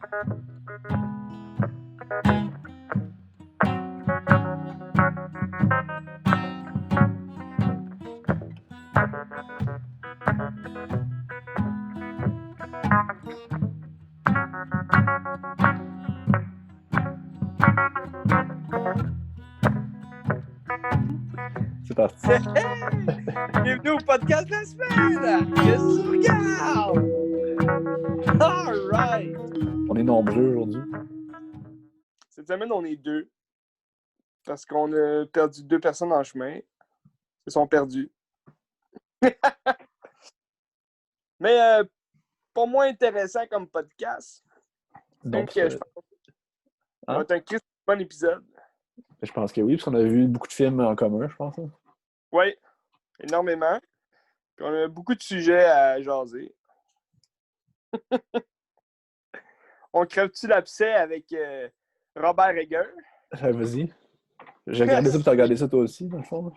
C'est parti. Hey! Bienvenue au podcast de la semaine! Qu'est-ce que tu regardes? All right! On est nombreux aujourd'hui. Cette semaine, on est deux. Parce qu'on a perdu 2 personnes en chemin. Ils sont perdus. Mais pas moins intéressant comme podcast. Donc, Je pense que ça va être un Christ bon épisode. Je pense que oui, parce qu'on a vu beaucoup de films en commun, je pense. Hein. Oui, énormément. Puis on a beaucoup de sujets à jaser. On crève-tu l'abcès avec Robert Egger? Vas-y. J'ai regardé ça, puis t'as regardé ça toi aussi, dans le fond.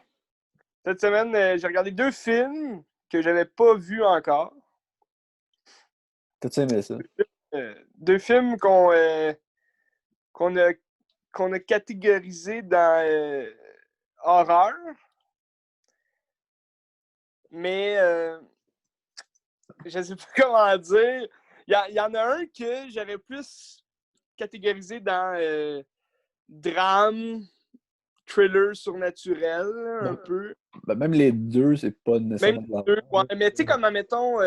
Cette semaine, j'ai regardé 2 films que j'avais pas vus encore. T'as-tu aimé ça? 2 films qu'on a catégorisés dans horreur. Mais je sais pas comment dire. Il y en a un que j'avais plus catégorisé dans drame, thriller surnaturel, un peu. Ben, même les deux, c'est pas nécessairement Même de la deux, ouais. Mais tu sais, comme admettons,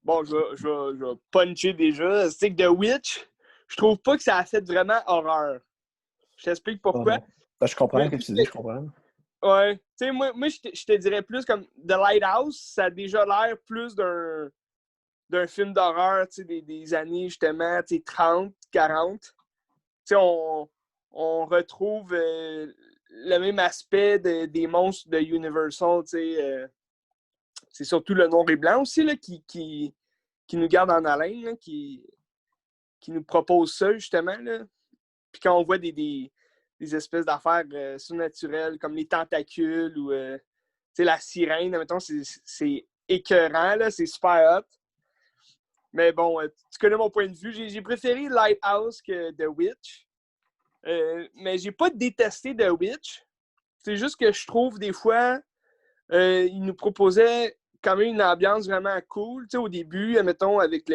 bon, je vais puncher déjà. C'est que The Witch, je trouve pas que ça a fait vraiment horreur. Je t'explique pourquoi. Ben, je comprends Mais, ce que tu dis, je comprends. ouais. Tu sais, moi je te dirais plus comme The Lighthouse, ça a déjà l'air plus d'un film d'horreur, tu sais, des années, justement, tu sais, 30, 40. Tu sais, on retrouve le même aspect des monstres de Universal, tu sais. C'est surtout le noir et blanc aussi, là, qui nous garde en haleine, là, qui nous propose ça, justement, là. Puis quand on voit des espèces d'affaires surnaturelles, comme les tentacules ou la sirène, mettons, c'est écœurant, là, c'est super hot. Mais bon, tu connais mon point de vue. J'ai préféré Lighthouse que The Witch. Mais j'ai pas détesté The Witch. C'est juste que je trouve des fois, il nous proposait quand même une ambiance vraiment cool. Tu sais, au début, mettons, avec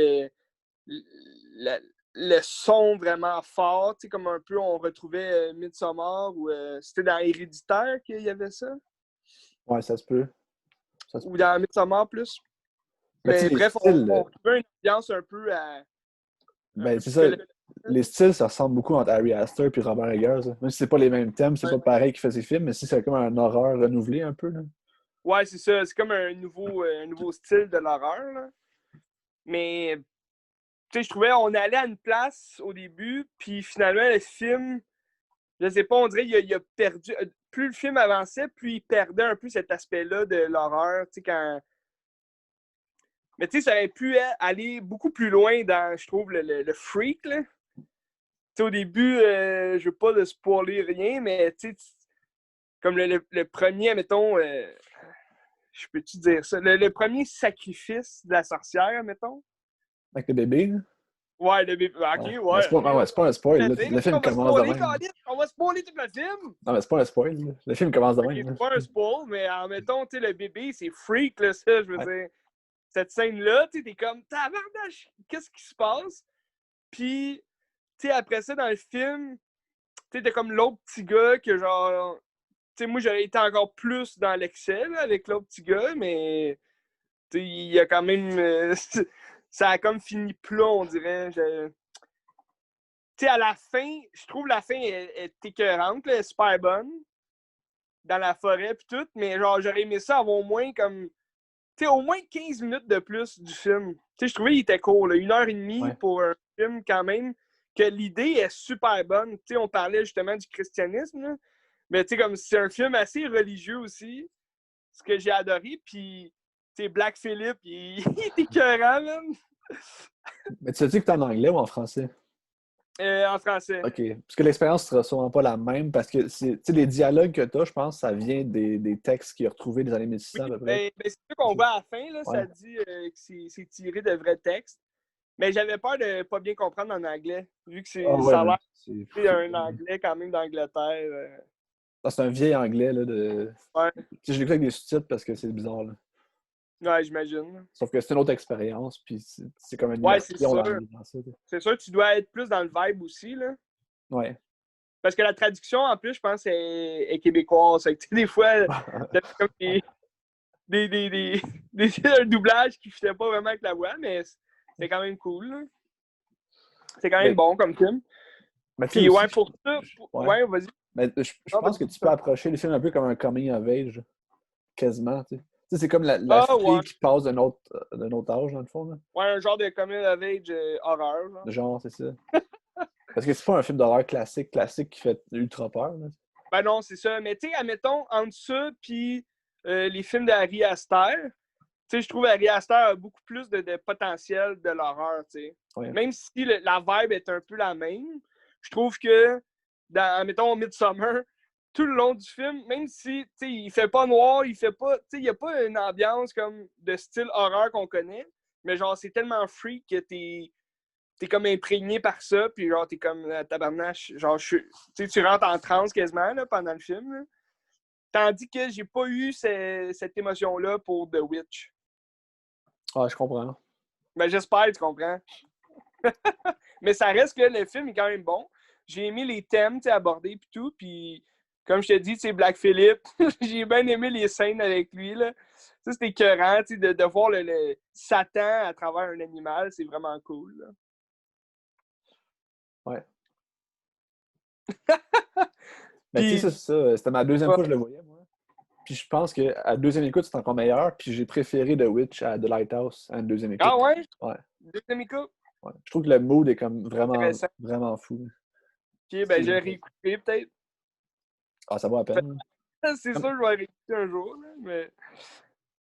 le son vraiment fort, tu sais, comme un peu on retrouvait Midsommar ou c'était dans Héréditaire qu'il y avait ça. Ouais, ça se peut. Ou dans Midsommar plus. Mais tu sais, Mais les bref, styles... on retrouvait une ambiance un peu à. Ben, c'est ça. Les styles, ça ressemble beaucoup entre Ari Aster et Robert Eggers. Même si c'est pas les mêmes thèmes, c'est pas pareil qu'il fait ses films, mais si c'est comme un horreur renouvelé un peu. Là. Ouais, c'est ça. C'est comme un nouveau style de l'horreur. Là. Mais, tu sais, je trouvais on allait à une place au début, puis finalement, le film, je sais pas, on dirait qu'il a perdu. Plus le film avançait, plus il perdait un peu cet aspect-là de l'horreur. Tu sais, quand. Mais tu sais, ça aurait pu aller beaucoup plus loin dans, je trouve, le freak, là. Tu sais, au début, je veux pas de spoiler rien, mais tu sais, comme le premier, mettons, je peux-tu dire ça? Le premier sacrifice de la sorcière, mettons. Avec le bébé. Là. Ouais, le bébé. Ok, Ouais. ouais. C'est pas un spoil. Là. Le film On va commence de spoiler, même. on va spoiler tout le film. Non, mais c'est pas un spoil. Là. Le film commence de Ok, même. c'est pas un spoil, mais en mettons, tu sais, le bébé, c'est freak, là, ça, je veux Ouais. dire. Cette scène-là, tu sais, t'es comme, tabarnache, qu'est-ce qui se passe? Puis, tu sais, après ça, dans le film, tu sais, t'as comme l'autre petit gars que genre. Tu sais, moi, j'aurais été encore plus dans l'excès là, avec l'autre petit gars, mais. Tu sais, il y a quand même. Ça a comme fini plat, on dirait. Tu sais, à la fin, je trouve la fin est écœurante, là, elle est super bonne. Dans la forêt, puis tout, mais genre, j'aurais aimé ça avoir au moins comme. Tu sais, au moins 15 minutes de plus du film. Tu sais, je trouvais qu'il était court, là, 1h30 Ouais. pour un film quand même, que l'idée est super bonne. Tu sais, on parlait justement du christianisme, là. Mais tu sais, comme c'est un film assez religieux aussi, ce que j'ai adoré, puis tu sais, Black Phillip, il est écœurant, même. Mais tu as dit que t'es en anglais ou en français? En français. OK. Parce que l'expérience sera sûrement pas la même parce que les dialogues que tu as, je pense, ça vient des textes qu'il a retrouvés des années 1600 à peu près. Ben, c'est ça qu'on voit à la fin, là, Ouais. ça dit que c'est tiré de vrais textes. Mais j'avais peur de pas bien comprendre en anglais, vu que Ah ouais, ça a mais l'air c'est c'est un anglais quand même d'Angleterre. c'est un vieil anglais, là, de... Ouais, Tu sais, je l'écoute avec des sous-titres parce que c'est bizarre, là. ouais, j'imagine. Sauf que c'est une autre expérience, puis c'est comme une Ouais, c'est immersion sûr. dans ça. C'est sûr que tu dois être plus dans le vibe aussi, là. Ouais. Parce que la traduction, en plus, je pense, est québécoise. Fait que, tu sais, des fois, t'as comme des, un doublage qui ne fitait pas vraiment avec la voix, mais c'est quand même cool, là. C'est quand même Mais, bon comme film. mais tu sais Puis, aussi, ouais, pour ça, ouais. ouais, vas-y. Mais je Non, pense que vas-y. tu peux approcher les films un peu comme un coming of age, quasiment, tu sais. Tu sais, c'est comme la Ah, ouais. fille qui passe d'un autre âge, dans le fond, là. Ouais, un genre de coming of age horreur, genre. Genre, c'est ça. Parce que c'est pas un film d'horreur classique qui fait ultra peur, là. Ben non, c'est ça. Mais tu sais, admettons, entre ça puis les films d'Harry Aster, tu sais, je trouve Harry Aster a beaucoup plus de potentiel de l'horreur, tu sais. Ouais. Même si la vibe est un peu la même, je trouve que, mettons, Midsommar, tout le long du film, même si, tu sais, il fait pas noir, il fait pas, tu sais, il y a pas une ambiance comme de style horreur qu'on connaît, mais genre, c'est tellement freak que t'es comme imprégné par ça, puis genre, t'es comme tabarnache, genre, tu rentres en transe quasiment, là, pendant le film, là. Tandis que j'ai pas eu cette émotion-là pour The Witch. Ah, je comprends. Ben, j'espère, tu comprends. Mais ça reste que le film est quand même bon. J'ai aimé les thèmes abordés et tout. Puis, comme je te dis, c'est Black Phillip. J'ai bien aimé les scènes avec lui. Là. Ça, c'était écœurant de voir le Satan à travers un animal. C'est vraiment cool. Là. Ouais. Mais tu sais, Puis, ça, c'est ça. C'était ma deuxième fois que je le voyais, moi. Puis je pense qu'à la deuxième écoute, c'est encore meilleur. Puis j'ai préféré The Witch à The Lighthouse à une deuxième écoute. ah ouais? Ouais. Deuxième écoute? Ouais. Je trouve que le mood est comme vraiment, Intéressant. vraiment fou. Ok, ben, j'ai réécouté peut-être. Ah, ça vaut la peine. C'est sûr que je vais réécouter un jour. Là,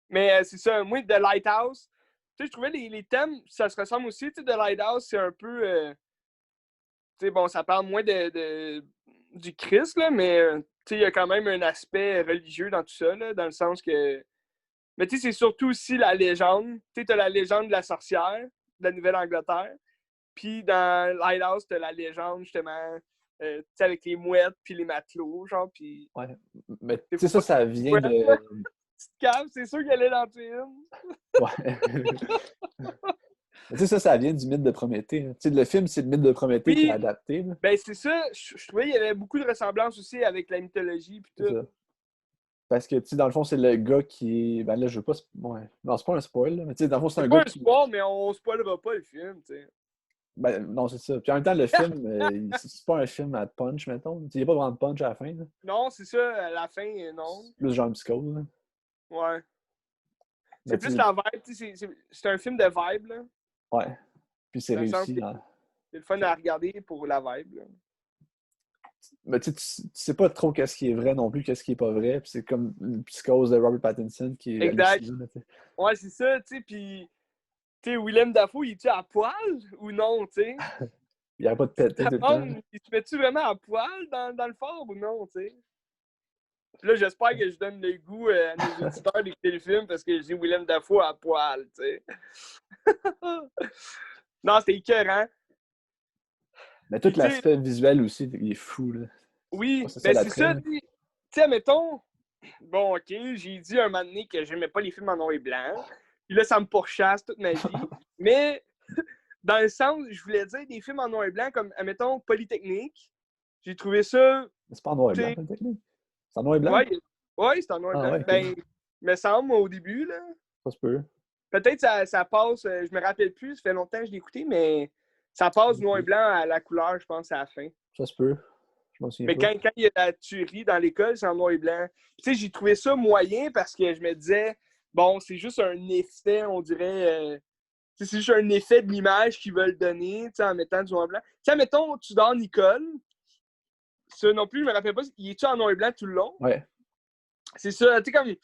mais c'est ça. Moi, The Lighthouse, tu sais, je trouvais les thèmes, ça se ressemble aussi. Tu sais, The Lighthouse, c'est un peu. Tu sais, bon, ça parle moins du Christ, là, mais tu sais, il y a quand même un aspect religieux dans tout ça, là, dans le sens que. Mais tu sais, c'est surtout aussi la légende. Tu sais, t'as la légende de la sorcière de la Nouvelle-Angleterre. Puis dans Lighthouse, t'as la légende, justement, tu sais, avec les mouettes, puis les matelots, genre, puis. Ouais. Mais tu C'est sais, pas ça vient ouais, de. petite cave, c'est sûr qu'elle est dans le film. Ouais. Mais tu sais, ça vient du mythe de Prométhée, hein. Tu sais, le film, c'est le mythe de Prométhée qui est Oui, adapté, là. ben c'est ça. Je trouvais qu'il y avait beaucoup de ressemblances aussi avec la mythologie, puis C'est tout. ça. Parce que, tu sais, dans le fond, c'est le gars qui est. Ben là, je veux pas. Ouais. Non, c'est pas un spoil, là. Mais tu sais, dans le fond, c'est un C'est gars pas un qui. spoil, mais on spoilera pas le film, tu sais. Ben, non, c'est ça. Puis en même temps, le film, c'est pas un film à punch, mettons. Tu sais, il n'y a pas vraiment de punch à la fin, là. Non, c'est ça, à la fin, non. C'est plus genre un psychose, là. Ouais. Mais C'est tu plus sais, la vibe, tu sais, c'est un film de vibe, là. ouais. Puis c'est Dans le sens réussi, que hein. c'est le fun à regarder pour la vibe, là. Mais tu sais pas trop qu'est-ce qui est vrai non plus, qu'est-ce qui est pas vrai. Puis c'est comme une psychose de Robert Pattinson qui est Exact. hallucinante, tu sais. Ouais, c'est ça, tu sais, puis... Tu sais, Willem Dafoe, il est-tu à poil ou non, tu sais? Il arrête pas de péter tout le temps. Il se met-tu vraiment à poil dans le fort ou non, tu sais? Puis là, j'espère que je donne le goût à nos auditeurs d'écouter le film parce que je dis Willem Dafoe à poil, tu sais. Non, c'était écœurant. Mais tout Puis, tu sais, l'aspect visuel aussi, il est fou, là. oui, Ouais, c'est ça ben c'est l'attrait, ça, là. tu sais, mettons, bon, ok, j'ai dit un moment donné que j'aimais pas les films en noir et blanc. Puis là, ça me pourchasse toute ma vie. Mais dans le sens, je voulais dire des films en noir et blanc comme, admettons, Polytechnique. J'ai trouvé ça, Mais c'est pas en noir et tu blanc, sais, la technique. C'est en noir et blanc? ouais, ouais, c'est en noir et Ah blanc. ouais, ok. Ben, me semble, au début, là. Ça se peut. Peut-être ça passe, je me rappelle plus, ça fait longtemps que je l'ai écouté, mais ça passe du noir et blanc à la couleur, je pense, à la fin. Ça se peut. Je m'en souviens Mais pas. quand il y a la tuerie dans l'école, c'est en noir et blanc. Tu sais, j'ai trouvé ça moyen parce que je me disais, bon, c'est juste un effet, on dirait. C'est juste un effet de l'image qu'ils veulent donner, tu sais, en mettant du noir et blanc. Tu sais, mettons, tu dors Nicole, ça non plus, je me rappelle pas, il est-tu en noir et blanc tout le long? Ouais. C'est ça, tu sais, comme.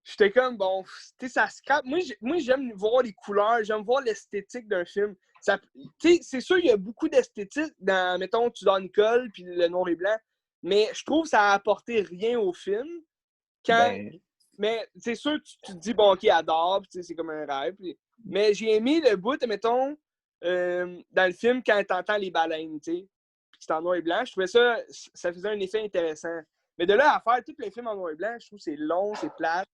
J'étais comme, bon, tu sais, ça scrape. Moi, j'aime voir les couleurs, j'aime voir l'esthétique d'un film. Tu sais, c'est sûr, il y a beaucoup d'esthétique dans, mettons, Tu dors Nicole, puis le noir et blanc, mais je trouve que ça a apporté rien au film. Quand, Ben, mais c'est sûr, tu te dis, bon, ok, adore, puis tu sais, c'est comme un rêve. Mais j'ai aimé le bout, mettons, dans le film quand t'entends les baleines, tu sais, puis c'est en noir et blanc. Je trouvais ça faisait un effet intéressant. Mais de là à faire tous les films en noir et blanc, je trouve que c'est long, c'est plate.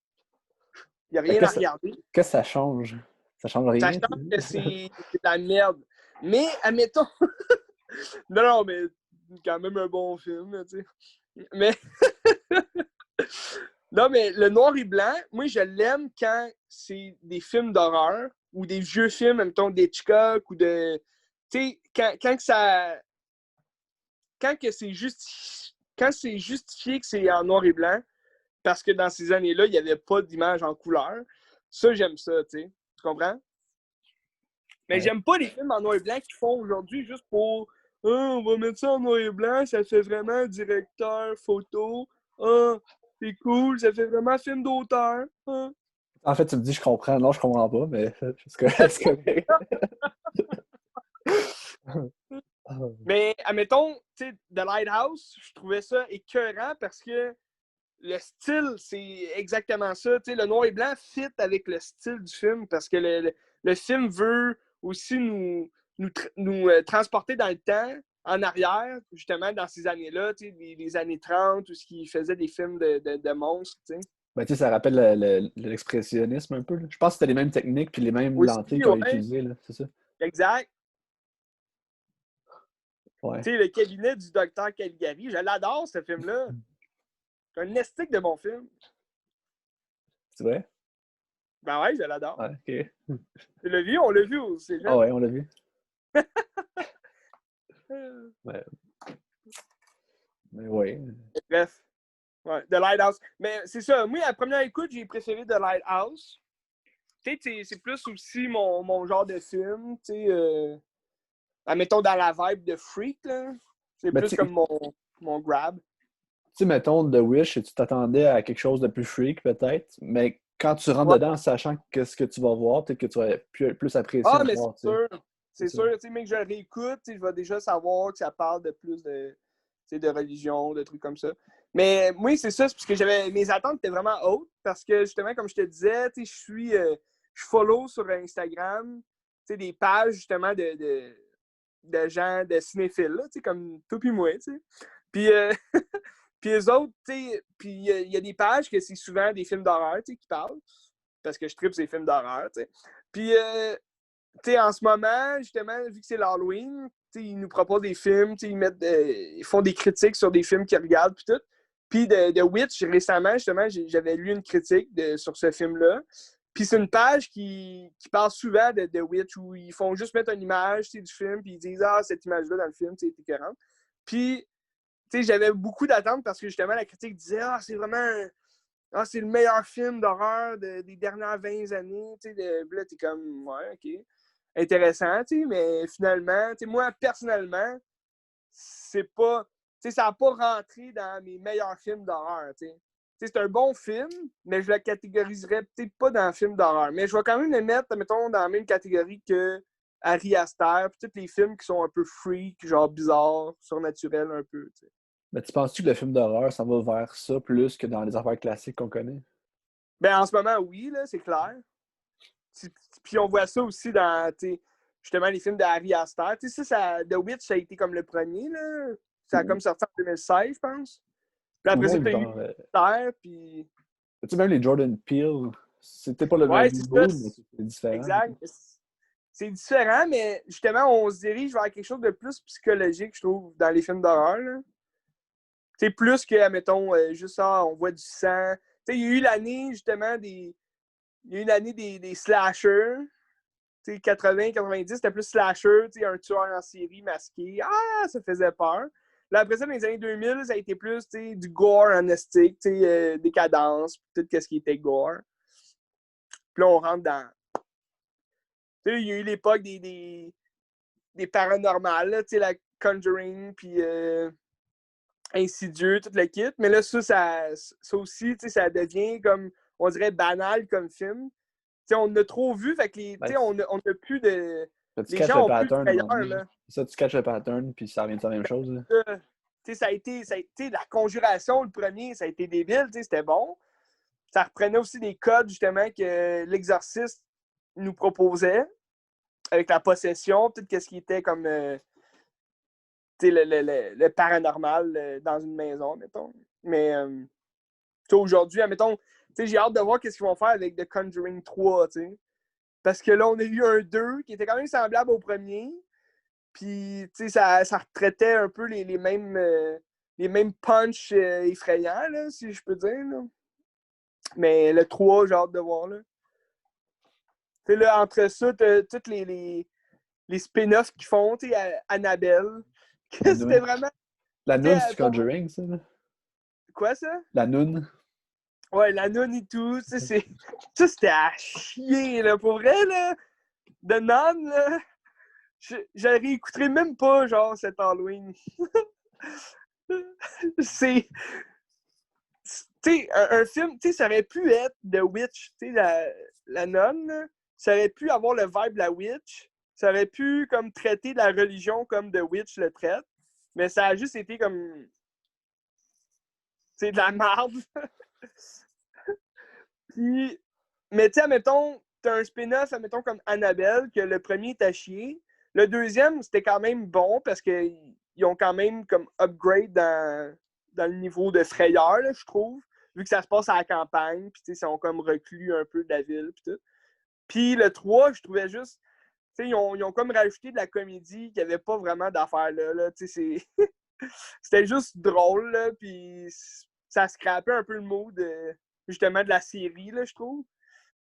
Il n'y a rien à regarder. Qu'est-ce que ça change? Ça change Ça rien? change que c'est de la merde. Mais, admettons... non, mais quand même un bon film, tu sais. Mais... non, mais le noir et blanc, moi, je l'aime quand c'est des films d'horreur ou des vieux films, mettons, d'Hitchcock ou de... Tu sais, quand que ça... Quand que c'est quand c'est justifié que c'est en noir et blanc, parce que dans ces années-là, il n'y avait pas d'image en couleur, ça, j'aime ça, tu sais. Tu comprends? Mais j'aime pas les films en noir et blanc qu'ils font aujourd'hui juste pour on va mettre ça en noir et blanc, ça fait vraiment directeur, photo. C'est cool, ça fait vraiment film d'auteur. En fait, tu me dis je comprends. Non, je comprends pas, mais c'est correct. Mais, admettons, tu sais, The Lighthouse, je trouvais ça écœurant parce que le style, c'est exactement ça. Tu sais, le noir et blanc fit avec le style du film parce que le film veut aussi nous transporter dans le temps, en arrière, justement, dans ces années-là, tu sais, les années 30, où il faisait des films de monstres, tu sais. Ben, tu sais, ça rappelle l'expressionnisme un peu. Là. Je pense que c'était les mêmes techniques puis les mêmes Aussi, lentilles qu'ils ont ouais, utilisées, là, c'est ça? exact. Ouais. Tu sais, le cabinet du docteur Caligari, je l'adore, ce film-là. C'est un estique de bon film. C'est vrai? Ben ouais, je l'adore. Ouais, ok. Tu l'as vu? On l'a vu au cégep. Ah ouais, on l'a vu. Ouais. Mais ouais. Bref. Ouais, The Lighthouse. Mais c'est ça. Moi, à la première écoute, j'ai préféré The Lighthouse. Tu sais, c'est plus aussi mon genre de film. Tu sais, admettons dans la vibe de Freak, là. C'est Ben, plus tu comme mon grab. sais, mettons, The Wish, tu t'attendais à quelque chose de plus freak, peut-être, mais quand tu rentres Ouais. dedans en sachant qu'est-ce que tu vas voir, peut-être que tu vas plus apprécier Ah, mais encore, c'est tu sais. sûr. C'est C'est ça. sûr. Tu sais, mais que je le réécoute, tu sais, je vais déjà savoir que ça parle de plus de, tu sais, de religion, de trucs comme ça. Mais moi, c'est ça, c'est parce que mes attentes étaient vraiment hautes. Parce que justement, comme je te disais, tu sais, je follow sur Instagram, tu sais, des pages justement de gens, de cinéphiles, là, tu sais, comme toi puis moi, tu sais. Puis, puis eux autres, tu sais, puis il y a des pages que c'est souvent des films d'horreur, tu sais, qui parlent. Parce que je tripe ces films d'horreur, tu sais. Puis, tu sais, en ce moment, justement, vu que c'est l'Halloween, tu sais, ils nous proposent des films, tu sais, ils font des critiques sur des films qu'ils regardent, puis tout. Puis de Witch, récemment, justement, j'avais lu une critique sur ce film-là. Puis c'est une page qui parle souvent de Witch, où ils font juste mettre une image, tu sais, du film, puis ils disent « Ah, cette image-là dans le film, tu sais, c'est écœurante. » Puis, tu sais, j'avais beaucoup d'attentes parce que, justement, la critique disait « Ah, c'est vraiment... c'est le meilleur film d'horreur des dernières 20 années. » Tu sais, là, t'es comme « Ouais, OK. » Intéressant, tu sais, mais finalement, tu sais, moi, personnellement, c'est pas... Tu sais, ça n'a pas rentré dans mes meilleurs films d'horreur, tu sais. Tu sais, c'est un bon film, mais je le catégoriserais peut-être pas dans un film d'horreur. Mais je vais quand même le mettre, mettons, dans la même catégorie que Ari Aster, puis tous les films qui sont un peu freak, genre bizarres, surnaturels un peu, tu sais. Mais tu penses-tu que le film d'horreur, ça va vers ça plus que dans les affaires classiques qu'on connaît? Ben, en ce moment, oui, là, c'est clair. Puis on voit ça aussi dans, justement, les films d'Ari Aster. Tu sais, The Witch, ça a été comme le premier, là. Ça a comme sorti en 2016, je pense. Puis Ou après ça, même t'as eu genre, Aster, puis... tu sais, même les Jordan Peele, c'était pas le Ouais, même c'est ça. mood, mais c'était différent. Exact. C'est différent, mais justement, on se dirige vers quelque chose de plus psychologique, je trouve, dans les films d'horreur, là. C'est plus que, mettons, juste ça, on voit du sang. Tu sais, il y a eu l'année, justement, il y a eu l'année des slashers. 80-90, c'était plus slasher, un tueur en série masqué. Ah, ça faisait peur. Là, après ça, dans les années 2000, ça a été plus du gore honestique, décadence, tout ce qui était gore. Puis là, on rentre dans... Il y a eu l'époque des paranormales, là, la Conjuring, puis Insidieux, tout le kit. Mais là, ça aussi, ça devient comme, on dirait, banal comme film. T'sais, on a trop vu, fait que Ben, on a plus de... tu Les catches le gens ont plus de pattern à un moment frayeur, donné. là. Ça, tu catches le pattern, puis ça revient de la même chose. Là. Ça a été la Conjuration, le premier, ça a été débile, c'était bon. Ça reprenait aussi des codes, justement, que l'exorciste nous proposait. avec la possession, peut-être qu'est-ce qui était comme le paranormal dans une maison, mettons. Mais aujourd'hui, admettons, j'ai hâte de voir qu'est-ce qu'ils vont faire avec The Conjuring 3, t'sais. Parce que là, on a eu un 2 qui était quand même semblable au premier. Puis, ça retraitait un peu les mêmes punchs effrayants, là, si je peux dire. Là. Mais le 3, j'ai hâte de voir. Là. Là, entre ça, tous les spin-offs qu'ils font, Annabelle, que c'était vraiment... La Noun, c'est du Conjuring, ça? Là? Quoi, ça? La Noun. Ouais, la Nun et tout, ça, c'était à chier, là, pour vrai, là. The Nun, là, je réécouterai même pas, genre, cet Halloween. C'est... Tu sais, un film, tu sais, ça aurait pu être The Witch, tu sais, la nonne, là. Ça aurait pu avoir le vibe de la Witch. Ça aurait pu, comme, traiter la religion comme The Witch le traite. Mais ça a juste été comme... C'est de la merde. Puis, mais tu sais, admettons, t'as un spin-off, admettons, comme Annabelle, que le premier est à chier. Le deuxième, c'était quand même bon parce qu'ils ont quand même comme upgrade dans le niveau de frayeur, là, je trouve. Vu que ça se passe à la campagne, puis ils sont comme reclus un peu de la ville, puis tout. Puis le 3, je trouvais juste... Tu sais, ils ont comme rajouté de la comédie qui avait pas vraiment d'affaires là. Tu sais, c'était juste drôle, là, puis ça scrapait un peu le mood, justement, de la série, là, je trouve.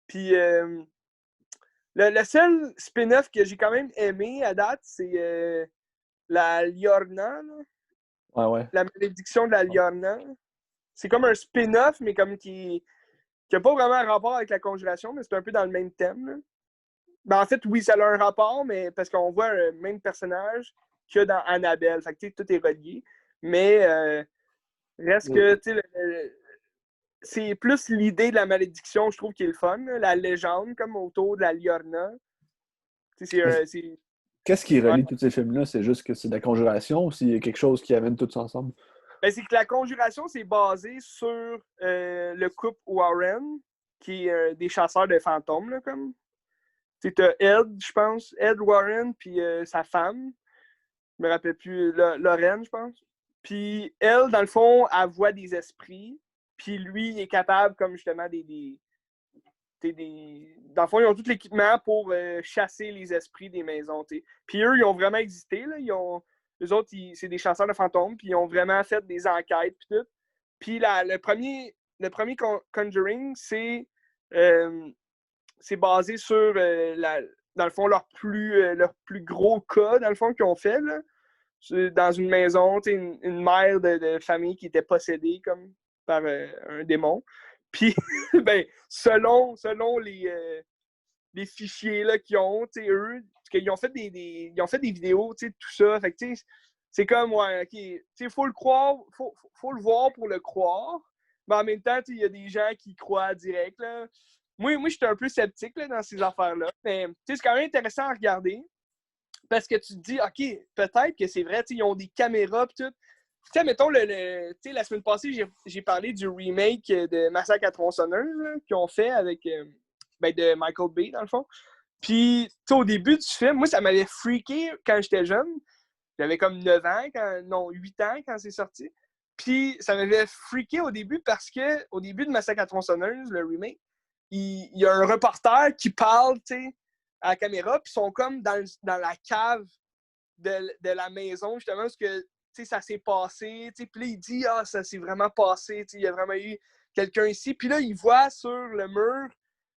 Puis le seul spin-off que j'ai quand même aimé à date, c'est la Liorna. Là. Ouais. La malédiction de la Liorna. C'est comme un spin-off, mais comme qui n'a pas vraiment un rapport avec la conjuration, mais c'est un peu dans le même thème. Là. Ben, en fait, oui, ça a un rapport, mais parce qu'on voit le même personnage que dans Annabelle. Fait que tout est relié. Mais reste que c'est plus l'idée de la malédiction, je trouve, qui est le fun. Là. La légende, comme autour de la Liorna. Qu'est-ce qui relie tous ces films-là? C'est juste que c'est de la conjuration ou s'il y a quelque chose qui amène tout ça ensemble? Ben, c'est que la conjuration, c'est basé sur le couple Warren, qui est des chasseurs de fantômes, là, comme. C'est Ed, je pense, Ed Warren, puis sa femme. Je me rappelle plus, Lorraine, je pense. Puis elle, dans le fond, elle voit des esprits. Puis lui, il est capable, comme justement, dans le fond, ils ont tout l'équipement pour chasser les esprits des maisons. T'sais. Puis eux, ils ont vraiment existé. Là. Eux autres, c'est des chasseurs de fantômes. Puis ils ont vraiment fait des enquêtes. Puis tout. Puis le premier Conjuring, c'est basé sur, dans le fond, leur plus gros cas, dans le fond, qu'ils ont fait. Là. Dans une maison, une mère de famille qui était possédée comme par un démon. Puis, ben, selon les fichiers là, qu'ils ont, eux, ils ont fait ils ont fait des vidéos, tout ça. Fait que, c'est comme, ouais, OK, il faut le croire, faut le voir pour le croire. Mais en même temps, il y a des gens qui croient direct. Là. Moi j'étais un peu sceptique là, dans ces affaires-là. Mais c'est quand même intéressant à regarder. Parce que tu te dis, OK, peut-être que c'est vrai, ils ont des caméras et tout. Tu sais, mettons, la semaine passée, j'ai parlé du remake de Massacre à tronçonneuse qu'ils ont fait avec de Michael Bay, dans le fond. Puis, au début du film, moi, ça m'avait freaké quand j'étais jeune. J'avais comme 9 ans, non, 8 ans quand c'est sorti. Puis, ça m'avait freaké au début parce que, au début de Massacre à tronçonneuse, le remake, il y a un reporter qui parle, tu sais, à la caméra, puis ils sont comme dans la cave de la maison, justement, parce que ça s'est passé. Puis là, il dit, ça s'est vraiment passé. Il y a vraiment eu quelqu'un ici. Puis là, il voit sur le mur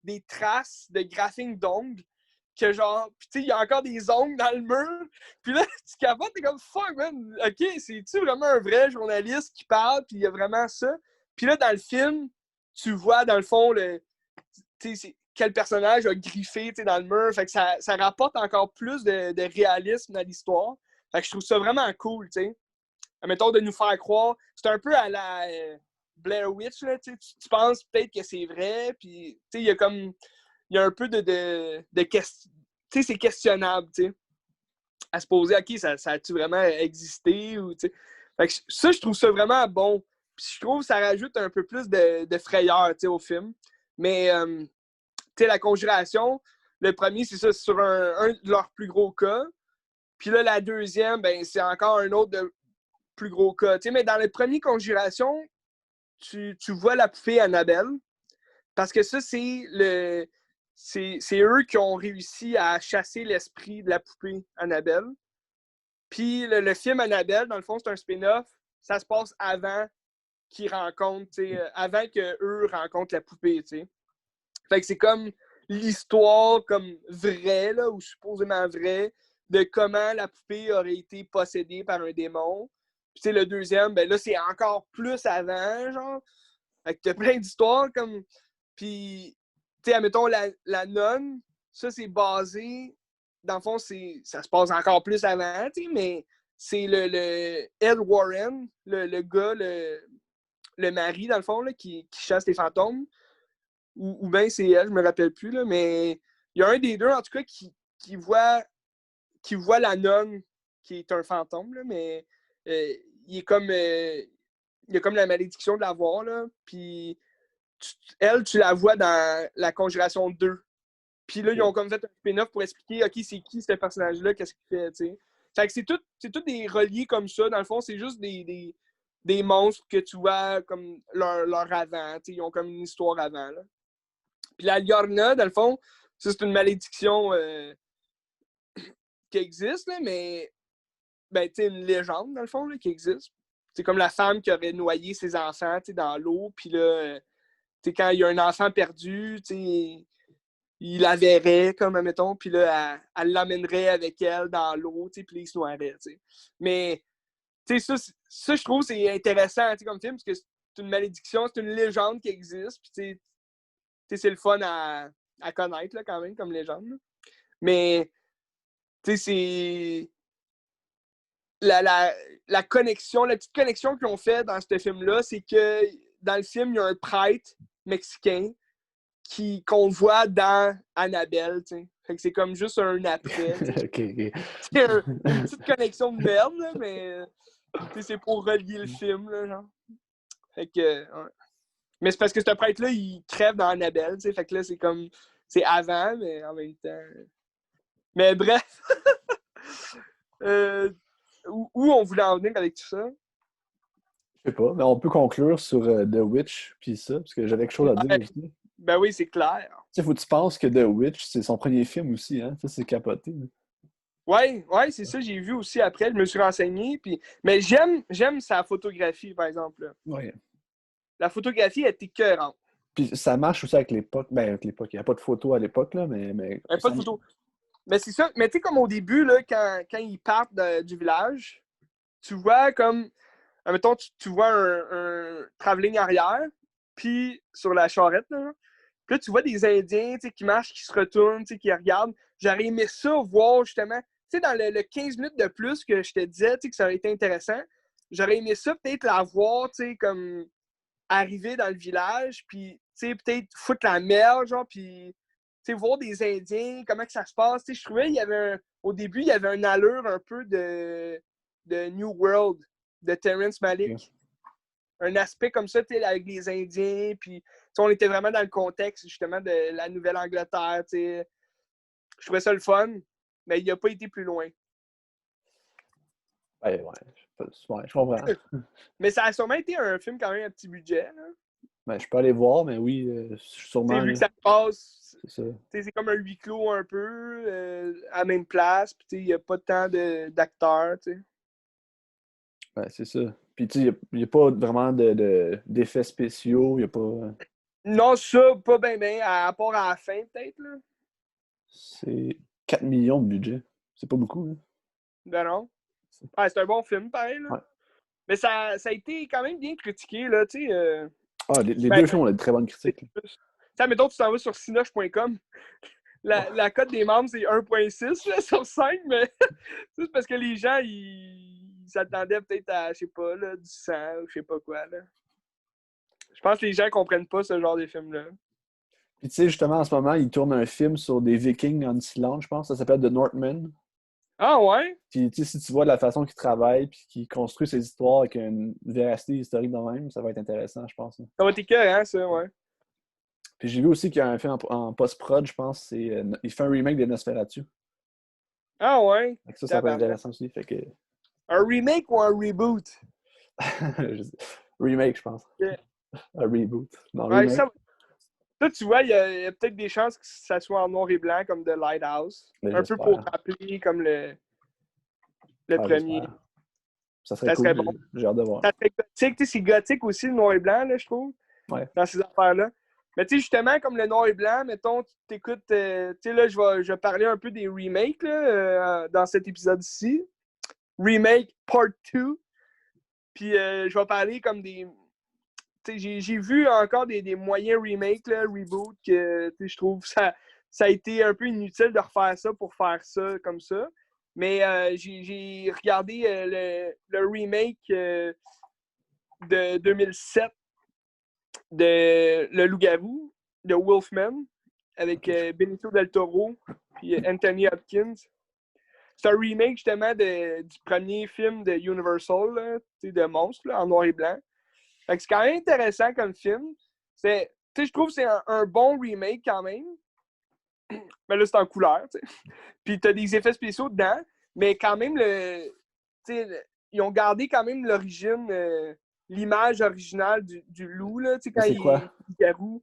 des traces de graphing d'ongles. Que genre, puis il y a encore des ongles dans le mur. Puis là, tu capotes, t'es comme fuck, man. OK, c'est-tu vraiment un vrai journaliste qui parle? Puis il y a vraiment ça. Puis là, dans le film, tu vois, dans le fond, quel personnage a griffé dans le mur. Fait que ça rapporte encore plus de réalisme dans l'histoire. Fait que je trouve ça vraiment cool, tu sais. Mettons de nous faire croire. C'est un peu à la Blair Witch, là, tu penses peut-être que c'est vrai, puis il y a comme. Il y a un peu de question. Tu sais, c'est questionnable, tu sais. À se poser, OK, ça a-tu vraiment existé? Ou, fait que ça, je trouve ça vraiment bon. Puis je trouve que ça rajoute un peu plus de frayeur, tu sais, au film. Mais, tu sais, la conjuration, le premier, c'est ça, sur un de leurs plus gros cas. Puis là, la deuxième, ben, c'est encore un autre de plus gros cas. Tu sais, mais dans le premier Conjuration, tu vois la poupée Annabelle. Parce que ça, c'est eux qui ont réussi à chasser l'esprit de la poupée Annabelle. Puis le film Annabelle, dans le fond, c'est un spin-off. Ça se passe avant qu'ils rencontrent, avant qu'eux rencontrent la poupée, tu sais. Fait que c'est comme l'histoire comme vraie, là, ou supposément vraie, de comment la poupée aurait été possédée par un démon. Puis le deuxième, ben là, c'est encore plus avant, genre. Fait que t'as plein d'histoires comme. Puis, tu sais, admettons, la nonne, ça, c'est basé. Dans le fond, ça se passe encore plus avant, tu sais, mais c'est le Ed Warren, le gars, le mari, dans le fond, là, qui chasse les fantômes. Ou bien c'est elle, je me rappelle plus, là, mais il y a un des deux, en tout cas, qui voit la nonne qui est un fantôme, là, mais il est comme. Il y a comme la malédiction de la voir, là. Puis tu la vois dans la Conjuration 2. Puis là, ils ont comme fait un spin-off pour expliquer, OK, c'est qui ce personnage-là, qu'est-ce qu'il fait, tu sais. Fait que c'est tout des reliés comme ça. Dans le fond, c'est juste des monstres que tu vois comme leur avant. Tu sais, ils ont comme une histoire avant, là. Puis la Liorna, dans le fond, ça, c'est une malédiction qui existe, là, mais ben, tu sais, une légende, dans le fond, là, qui existe. C'est comme la femme qui aurait noyé ses enfants, tu sais, dans l'eau, puis là, tu sais, quand il y a un enfant perdu, tu sais, il la verrait, comme, admettons, puis là, elle l'amènerait avec elle dans l'eau, tu sais, puis il se noierait, tu sais. Mais, tu sais, ça, je trouve, c'est intéressant, tu sais, comme film, parce que c'est une malédiction, c'est une légende qui existe, puis tu sais, c'est le fun à connaître, là, quand même, comme légende, là. Mais, tu sais, c'est la connexion, la petite connexion qu'ils ont fait dans ce film-là, c'est que dans le film, il y a un prêtre mexicain qu'on voit dans Annabelle, tu sais. Fait que c'est comme juste un après, tu sais. OK. C'est une petite connexion de merde, là, mais c'est pour relier le film, là, genre. Fait que, ouais. Mais c'est parce que ce prêtre-là, il crève dans Annabelle, tu sais. Fait que là, c'est comme, c'est avant, mais en même temps. Mais bref. Où on voulait en venir avec tout ça? Je sais pas, mais on peut conclure sur The Witch puis ça, parce que j'avais quelque chose à dire Ouais, aussi. Tu ben oui, c'est clair. sais, faut que tu penses que The Witch, c'est son premier film aussi, hein? Ça, c'est capoté, là. Ouais, c'est ça, j'ai vu aussi après, je me suis renseigné. Puis. Mais j'aime sa photographie, par exemple, là. Ouais. La photographie est écœurante. Puis ça marche aussi avec l'époque. Ben, avec l'époque. Il n'y a pas de photo à l'époque, là, mais Il n'y a pas ça... de photo. Mais c'est ça. Mais tu sais, comme au début, là, quand ils partent du village, tu vois comme. Admettons, tu vois un travelling arrière, puis sur la charrette, là. Puis là, tu vois des Indiens qui marchent, qui se retournent, qui regardent. J'aurais aimé ça voir justement. Tu sais, dans le 15 minutes de plus que je te disais que ça aurait été intéressant, j'aurais aimé ça peut-être la voir, comme arriver dans le village, puis peut-être foutre la merde, genre, puis voir des Indiens, comment que ça se passe. Je trouvais qu'il y avait au début, il y avait une allure un peu de New World, de Terrence Ok. Malick. Un aspect comme ça, avec les Indiens, puis on était vraiment dans le contexte, justement, de la Nouvelle-Angleterre, je trouvais ça le fun, mais il n'a pas été plus loin. Ouais, je comprends. Mais ça a sûrement été un film quand même à petit budget, là. Ben, je peux aller voir, mais oui, sûrement, Vu là, que ça passe, c'est ça. c'est comme un huis clos un peu, à la même place, puis il n'y a pas tant d'acteurs. Ouais, c'est ça. Puis, tu sais, il n'y a pas vraiment d'effets spéciaux, il n'y a pas... Non, ça, pas bien, à part à la fin, peut-être, là. C'est 4 millions de budget. C'est pas beaucoup, là. Ben non. Ouais, c'est un bon film, pareil, là. Ouais. Mais ça a été quand même bien critiqué, là, tu sais. Ah, les Ben, deux films ont de très bonnes critiques, là. mettons, tu t'en vas sur Cinoche.com, la cote des membres, c'est 1,6 là, sur 5, mais c'est parce que les gens, ils s'attendaient peut-être à, je sais pas, là, du sang ou je sais pas quoi, là. Je pense que les gens comprennent pas ce genre de film-là. Puis, tu sais, justement, en ce moment, ils tournent un film sur des Vikings en Islande, je pense. Ça s'appelle The Northman. Ah ouais? Puis, tu sais, si tu vois de la façon qu'ils travaillent puis qu'ils construisent ces histoires avec une véracité historique de même, ça va être intéressant, je pense, là. Ça va être écœurant, hein, ça, ouais. Puis j'ai vu aussi qu'il y a un film en post-prod, je pense. Il fait un remake de Nosferatu. Ah ouais? Fait que ça peut être Tabarnak. intéressant aussi. Fait que... Un remake ou un reboot? Remake, je pense. Yeah. Un reboot. Non, Ouais, remake. ça, tu vois, il y a peut-être des chances que ça soit en noir et blanc comme The Lighthouse. Mais Un peu pour j'espère. rappeler comme le Ouais, premier. j'espère. Ça serait Ça serait cool. bon. J'ai hâte de voir. Ça serait gothique. Tu sais, c'est gothique aussi, le noir et blanc, là, je trouve, Ouais. dans ces affaires-là. Mais tu sais, justement, comme le noir et blanc, mettons, tu t'écoutes, tu sais, là, je vais parler un peu des remakes, là, dans cet épisode-ci. Remake Part 2. Puis je vais parler comme des... J'ai vu encore des moyens remakes, là, reboot, que je trouve ça a été un peu inutile de refaire ça pour faire ça comme ça. Mais j'ai regardé le remake de 2007 de Le Loup-Garou, de Wolfman, avec Benicio del Toro et Anthony Hopkins. C'est un remake justement du premier film de Universal, là, de monstres, là, en noir et blanc. Fait que c'est quand même intéressant comme film. Je trouve que c'est un bon remake quand même. Mais là, c'est en couleur. T'sais. Puis t'as des effets spéciaux dedans. Mais quand même, ils ont gardé quand même l'origine, l'image originale du loup, là, Mais quand c'est il est quoi? garou.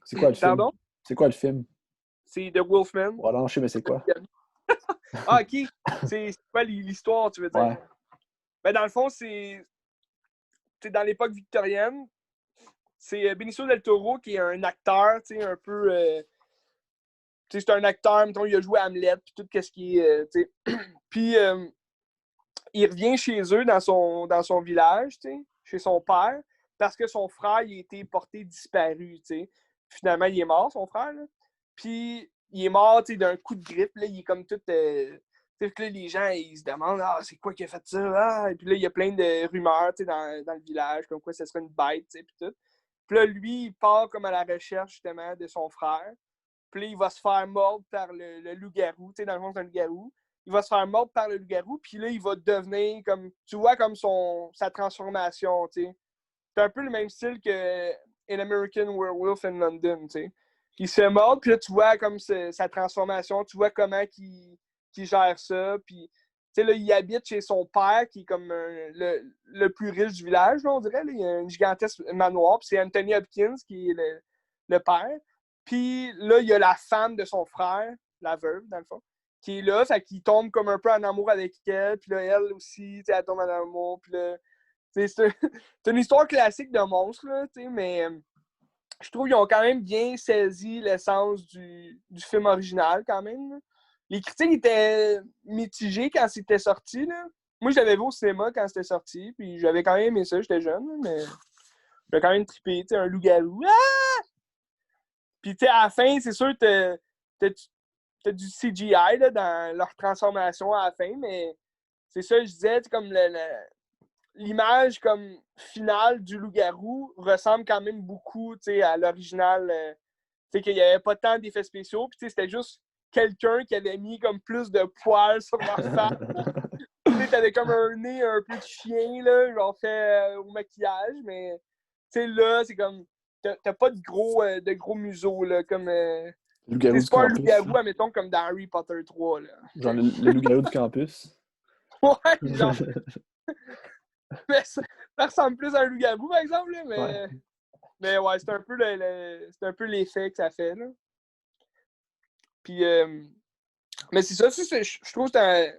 C'est quoi le film? Pardon? C'est quoi le film? C'est The Wolfman. Voilà, je sais, mais c'est quoi? Ah, ok. C'est quoi l'histoire, tu veux dire? Ouais. Ben, dans le fond, c'est dans l'époque victorienne. C'est Benicio del Toro qui est un acteur, un peu. C'est un acteur, mettons, il a joué Hamlet, puis tout ce qui est. Puis il revient chez eux dans son village, chez son père, parce que son frère il a été porté disparu. Finalement, il est mort, son frère. Là. Puis il est mort d'un coup de grippe. Là, il est comme tout. Là, les gens ils se demandent ah, c'est quoi qui a fait ça? Ah! Et puis là, il y a plein de rumeurs dans le village, comme quoi ce serait une bête, puis tout. Puis là, lui, il part comme à la recherche justement de son frère. Puis là, il va se faire mordre par le loup-garou. Dans le fond, c'est un loup-garou. Il va se faire mordre par le loup-garou, puis là, il va devenir comme. Tu vois, comme sa transformation, C'est un peu le même style que In American Werewolf in London, Il se mord, puis là, tu vois comme sa transformation, tu vois comment il gère ça, puis. Là, il habite chez son père, qui est comme le plus riche du village, là, on dirait. Là. Il y a un gigantesque manoir, puis c'est Anthony Hopkins qui est le père. Puis là, il y a la femme de son frère, la veuve, dans le fond, qui est là, fait qu'il tombe comme un peu en amour avec elle. Puis là, elle aussi, elle tombe en amour. Puis là, c'est une histoire classique de monstre, là, mais je trouve qu'ils ont quand même bien saisi l'essence du film original, quand même. Là. Les critiques étaient mitigées quand c'était sorti. Là. Moi, je l'avais vu au cinéma quand c'était sorti, puis j'avais quand même aimé ça, j'étais jeune, mais j'avais quand même trippé, un loup-garou. Ah! Puis, tu sais, à la fin, c'est sûr que t'as du CGI là, dans leur transformation à la fin, mais c'est ça, je disais, comme l'image comme finale du loup-garou ressemble quand même beaucoup à l'original. Tu sais, qu'il n'y avait pas tant d'effets spéciaux, puis c'était juste quelqu'un qui avait mis comme plus de poils sur leur face. Tu sais, t'avais comme un nez un peu de chien, là, genre fait au maquillage, mais tu sais, là, c'est comme. T'as pas de gros museaux, là, comme. Loup-garou du C'est pas un campus. loup-garou, admettons, comme dans Harry Potter 3, là. Genre le loup-garou du campus. Ouais, genre. Mais ça ressemble plus à un loup-garou, par exemple, là, Ouais. mais ouais, c'est un peu c'est un peu l'effet que ça fait, là. Puis, mais c'est ça, je trouve que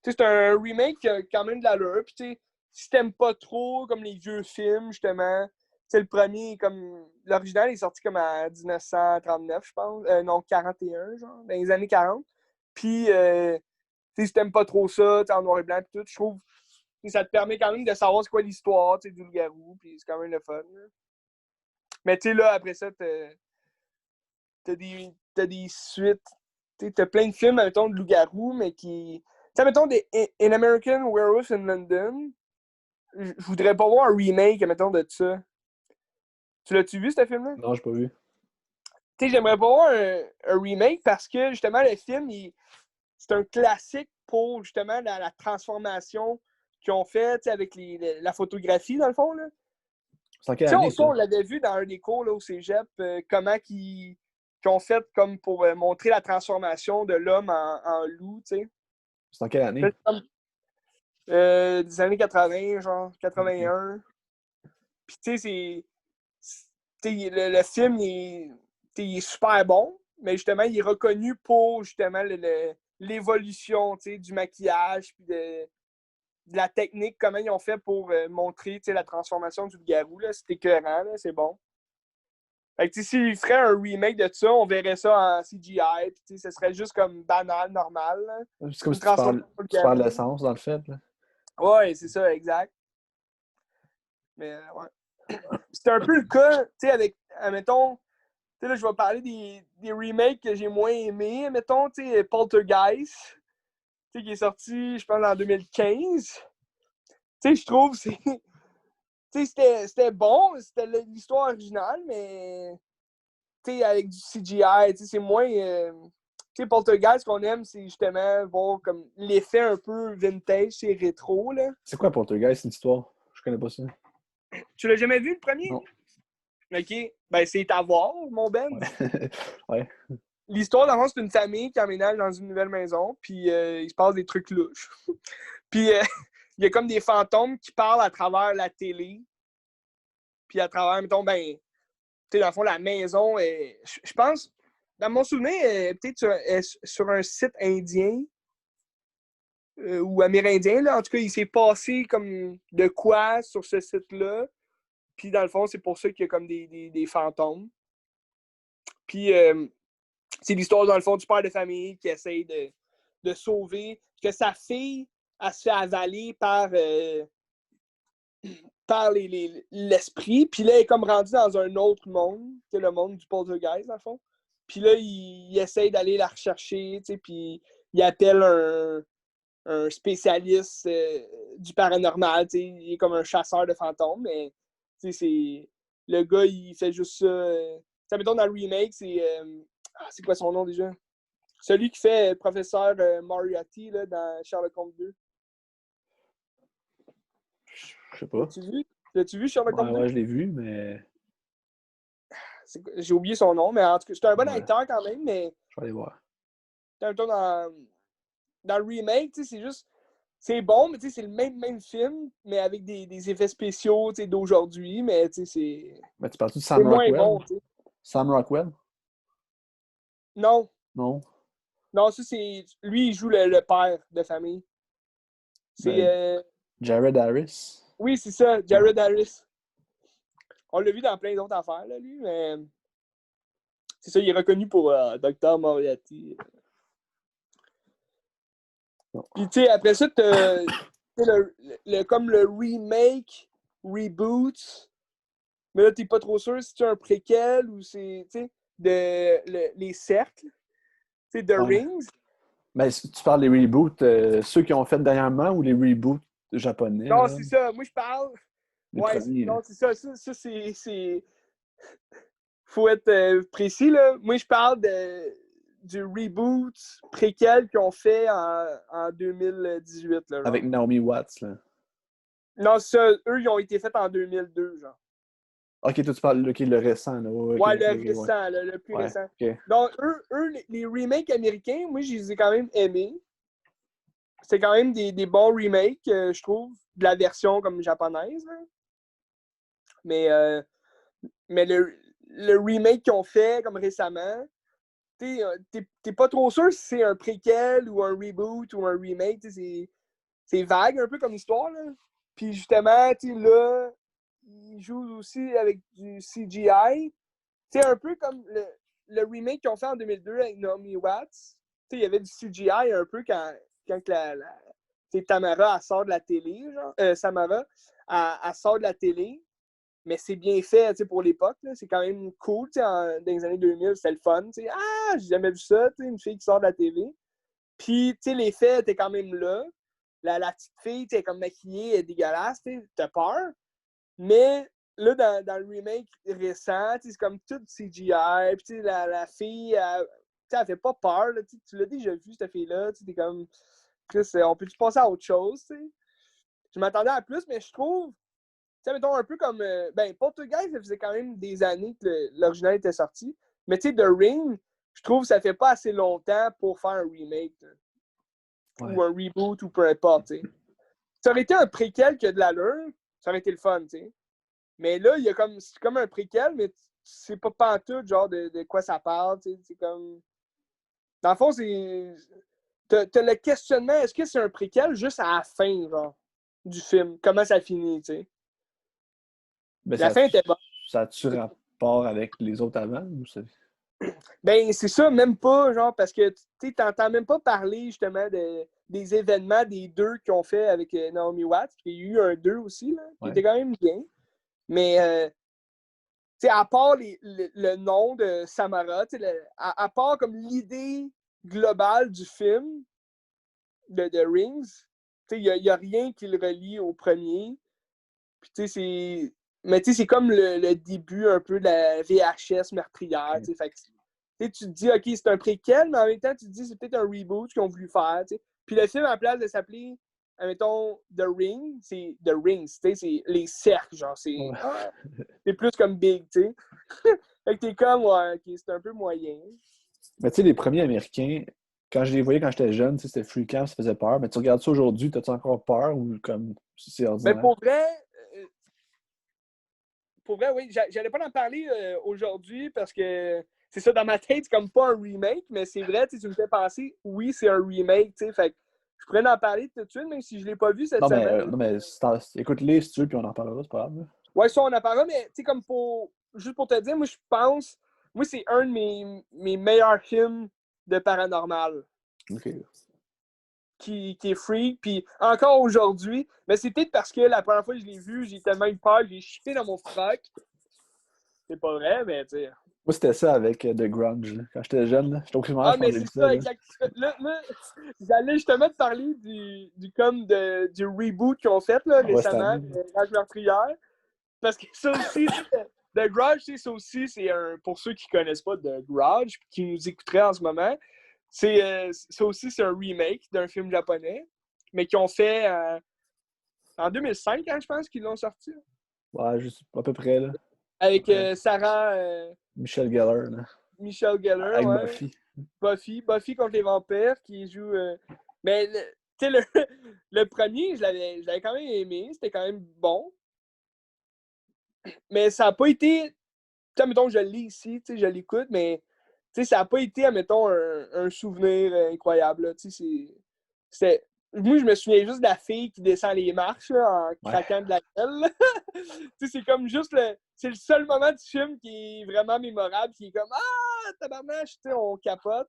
c'est un remake qui a quand même de l'allure. Puis, tu sais, si t'aimes pas trop comme les vieux films, justement, c'est le premier, comme. L'original est sorti comme en 1939, je pense. Non, 41, genre, dans les années 40. Puis, si t'aimes pas trop ça, en noir et blanc, pis tout, je trouve que ça te permet quand même de savoir c'est quoi l'histoire du loup-garou, puis c'est quand même le fun. Là. Mais, tu sais, là, après ça, t'as des suites. T'as plein de films, mettons, de loup-garou, mais qui. Tu sais, mettons, In American Werewolf in London, je voudrais pas voir un remake, mettons, de ça. Tu l'as-tu vu, ce film-là? Non, j'ai pas vu. Tu sais, j'aimerais pas voir un remake parce que, justement, le film, c'est un classique pour, justement, la transformation qu'ils ont fait, avec la photographie, dans le fond, là. C'est en quelle Tu sais, année, ça, ça? on l'avait vu dans un des cours là, au cégep, comment qu'ils ont fait comme pour montrer la transformation de l'homme en loup, tu sais. C'est en quelle année? Des années 80, genre Ok. 81. Puis tu sais, le film, il est super bon, mais justement, il est reconnu pour justement l'évolution, tu sais, du maquillage, puis de la technique, comment ils ont fait pour montrer, tu sais, la transformation du loup-garou, là. C'était écœurant, là, c'est bon. Fait que, tu sais, s'ils feraient un remake de ça, on verrait ça en CGI, puis tu sais, ce serait juste comme banal, normal, là. C'est comme Une si tu perds, transformation du tu perds loup-garou. l'essence, dans le fait, là. Ouais, c'est ça, exact. Mais, ouais. C'est un peu le cas, tu sais, avec, admettons, tu sais, là, je vais parler des remakes que j'ai moins aimés. Mettons, tu sais, Poltergeist, tu sais, qui est sorti, je pense, en 2015. Tu sais, je trouve, tu sais, c'était bon, c'était l'histoire originale, mais, tu sais, avec du CGI, tu sais, c'est moins... tu sais, Poltergeist, ce qu'on aime, c'est justement voir comme l'effet un peu vintage, c'est rétro, là. C'est quoi Poltergeist, c'est une histoire? Je connais pas ça. Tu l'as jamais vu, le premier? Non. OK. Ben, c'est à voir, mon Ben. Ouais. Ouais. L'histoire, d'avant, c'est une famille qui emménage dans une nouvelle maison, puis il se passe des trucs louches. Puis il y a comme des fantômes qui parlent à travers la télé, puis à travers, mettons, ben, tu sais, dans le fond, la maison, je pense, dans mon souvenir, peut-être sur un site indien ou amérindien, là. En tout cas, il s'est passé comme de quoi sur ce site-là, puis dans le fond, c'est pour ça qu'il y a comme des fantômes. Puis c'est l'histoire, dans le fond, du père de famille qui essaye de sauver, que sa fille, elle se fait avaler par l'esprit, puis là, elle est comme rendue dans un autre monde, que le monde du poltergeist, dans le fond. Puis là, il essaye d'aller la rechercher, tu sais, puis il appelle un spécialiste du paranormal, tu sais, il est comme un chasseur de fantômes, mais, tu sais, c'est... Le gars, il fait juste ça... ça, mettons, dans le remake, c'est quoi son nom, déjà? Celui qui fait professeur Moriarty là, dans Sherlock Holmes 2. Je sais pas. L'as-tu vu? L'as-tu vu, Sherlock Ouais, Holmes 2? ouais, je l'ai vu, mais. J'ai oublié son nom, mais en tout cas, c'est un bon Ouais, acteur quand même, mais je vais aller voir. dans le remake, c'est juste. C'est bon, mais c'est le même film, mais avec des effets spéciaux d'aujourd'hui, mais c'est Mais tu parles-tu de Sam moins Rockwell? bon. T'sais. Sam Rockwell? Non, Non. non, ça c'est. Lui, il joue le père de famille. C'est. Ben, Jared Harris? Oui, c'est ça, Ouais. Jared Harris. On l'a vu dans plein d'autres affaires, là, lui, mais. C'est ça, il est reconnu pour Dr. Moriarty. Non. Puis, tu sais, après ça, t'as comme le remake, reboot. Mais là, t'es pas trop sûr si c'est un préquel ou c'est, tu sais, les cercles, tu sais, The Ouais. Rings. Mais si tu parles des reboots, ceux qui ont fait dernièrement ou les reboots japonais, Non, là, c'est ça. Moi, je parle. les Ouais, premiers, là. non, c'est ça. Ça c'est. Faut être précis, là. Moi, je parle du reboot préquel qu'ils ont fait en 2018, là, Avec genre. Naomi Watts, là. Non, ça, eux, ils ont été faits en 2002, genre. Ok, toi, tu parles ok, le récent, là. Ouais, ok, Ouais, ok, le ok, ouais. récent, le plus Ouais, récent. ok. Donc, les remakes américains, moi, je les ai quand même aimés. C'est quand même des bons remakes, je trouve, de la version comme japonaise. Là. Mais, mais le remake qu'ils ont fait comme récemment, t'es pas trop sûr si c'est un préquel ou un reboot ou un remake. C'est vague un peu comme histoire. Là. Puis justement, là, ils jouent aussi avec du CGI. C'est un peu comme le remake qu'ils ont fait en 2002 avec Naomi Watts. Il y avait du CGI un peu quand Tamara elle sort de la télé. Genre, Samara elle sort de la télé. Mais c'est bien fait pour l'époque. C'est quand même cool. Dans les années 2000, c'était le fun. Ah, j'ai jamais vu ça, une fille qui sort de la TV. Puis l'effet était quand même là. La petite fille, elle est comme maquillée, elle est dégueulasse, t'as peur. Mais là, dans le remake récent, c'est comme tout CGI. Puis la fille, elle fait pas peur. Là, tu l'as déjà vu, cette fille-là. T'es comme, Chris, on peut-tu passer à autre chose? T'sais? Je m'attendais à plus, mais je trouve sais, mettons, un peu comme... ben, Poltergeist, ça faisait quand même des années que l'original était sorti. Mais tu sais, The Ring, je trouve que ça fait pas assez longtemps pour faire un remake. Ouais. Ou un reboot, ou peu importe, tu sais. Ça aurait été un préquel qui a de l'allure, ça aurait été le fun, tu sais. Mais là, il y a c'est comme un préquel, mais tu sais pas pantoute, genre, de quoi ça parle, tu sais. C'est comme... Dans le fond, c'est... T'as le questionnement, est-ce que c'est un préquel juste à la fin, genre, du film? Comment ça finit, tu sais? Ben, La fin était bonne. ça a-tu rapport avec les autres avant? Ou c'est... Ben, c'est ça, même pas, genre, parce que tu t'entends même pas parler, justement, des événements des deux qu'ils ont fait avec Naomi Watts. Puis il y a eu un 2 aussi, là, qui Ouais. était quand même bien. Mais, tu sais, à part le nom de Samara, à part comme l'idée globale du film de Rings, il n'y a rien qui le relie au premier. Puis, tu sais, c'est... Mais, tu sais, c'est comme le début un peu de la VHS meurtrière, tu sais. Fait que, tu te dis, OK, c'est un préquel, mais en même temps, tu te dis, c'est peut-être un reboot qu'ils ont voulu faire, tu sais. Puis le film, en place de s'appeler, admettons, The Ring, c'est The Rings, tu sais, c'est les cercles, genre, Ouais. c'est plus comme Big, tu sais. Fait que t'es comme, ouais, OK, c'est un peu moyen. Mais tu sais, les premiers Américains, quand je les voyais quand j'étais jeune, c'était fréquent, ça faisait peur. Mais tu regardes ça aujourd'hui, t'as-tu encore peur ou comme c'est Mais ordinaire? euh, pour vrai, oui, j'allais pas en parler aujourd'hui parce que c'est ça, dans ma tête, c'est comme pas un remake, mais c'est vrai, tu me fais penser, oui, c'est un remake, tu sais, fait que je pourrais en parler tout de suite, même si je l'ai pas vu cette semaine. Non, mais écoute-les si tu veux, puis on en parlera, c'est pas grave. Là. Ouais, ça, on en parlera, mais tu sais, comme juste pour te dire, moi, je pense, moi, c'est un de mes meilleurs films de paranormal OK. qui est free, puis encore aujourd'hui, mais c'est peut-être parce que la première fois que je l'ai vu, j'ai tellement eu peur, j'ai chié dans mon froc. C'est pas vrai, mais tu sais. Moi, c'était ça avec The Grudge. Là. Quand j'étais jeune, j'étais au primaire, Ah, je pense mais que j'ai c'est vu ça. ça, Là. exact. Là, j'allais justement te parler du reboot qu'ils ont fait là, Ouais, cette récemment, année. de Rage meurtrière. Parce que ça aussi, The Grudge, ça aussi, c'est un. Pour ceux qui connaissent pas The Grudge, qui nous écouteraient en ce moment, ça aussi, c'est un remake d'un film japonais, mais qu'ils ont fait en 2005, hein, je pense qu'ils l'ont sorti. Ouais, juste à peu près, là. Avec Ouais. Sarah Michel Geller, là. Michelle Gellar, Avec ouais. Buffy. Buffy contre les vampires qui joue. Mais tu sais, le premier, je l'avais quand même aimé. C'était quand même bon. Mais ça n'a pas été. Tu sais, mettons, je le lis ici, tu sais, je l'écoute, mais tu sais, ça n'a pas été, admettons, un souvenir incroyable. Tu sais, c'était. Moi, je me souviens juste de la fille qui descend les marches là, en Ouais. craquant de la gueule. Tu sais, c'est comme juste c'est le seul moment du film qui est vraiment mémorable, qui est comme Ah, tabarnache, tu sais, on capote.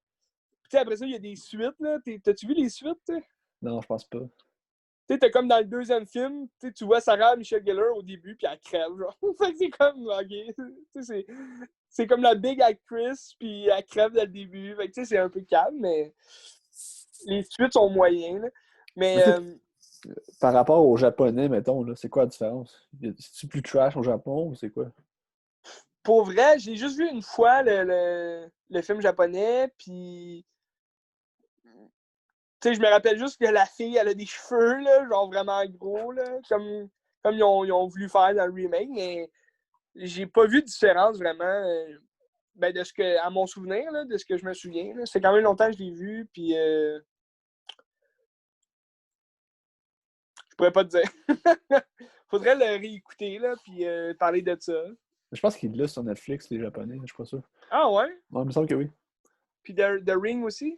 Puis après ça, il y a des suites, là. T'as-tu vu les suites, tu sais? Non, je pense pas. Tu sais, t'es comme dans le deuxième film, tu vois Sarah Michelle Gellar au début, puis elle crève, genre. Fait que c'est comme, ok, c'est comme la big actress, puis elle crève dès le début. Fait que, tu sais, c'est un peu calme, mais les suites sont moyennes, là. Mais, Mais par rapport au japonais, mettons, là, c'est quoi la différence? C'est-tu plus trash au Japon ou c'est quoi? pour vrai, j'ai juste vu une fois le film japonais, puis tu sais, je me rappelle juste que la fille, elle a des cheveux, là, genre vraiment gros, là, comme ils ont voulu faire dans le remake, mais j'ai pas vu de différence vraiment ben, de ce que, à mon souvenir, là, de ce que je me souviens. Là. Ça fait quand même longtemps que je l'ai vu, puis je pourrais pas te dire. Faudrait le réécouter, là, puis parler de ça. Je pense qu'il l'a sur Netflix, les Japonais, je suis pas sûr. Ah ouais? Non, il me semble que oui. Puis The Ring aussi?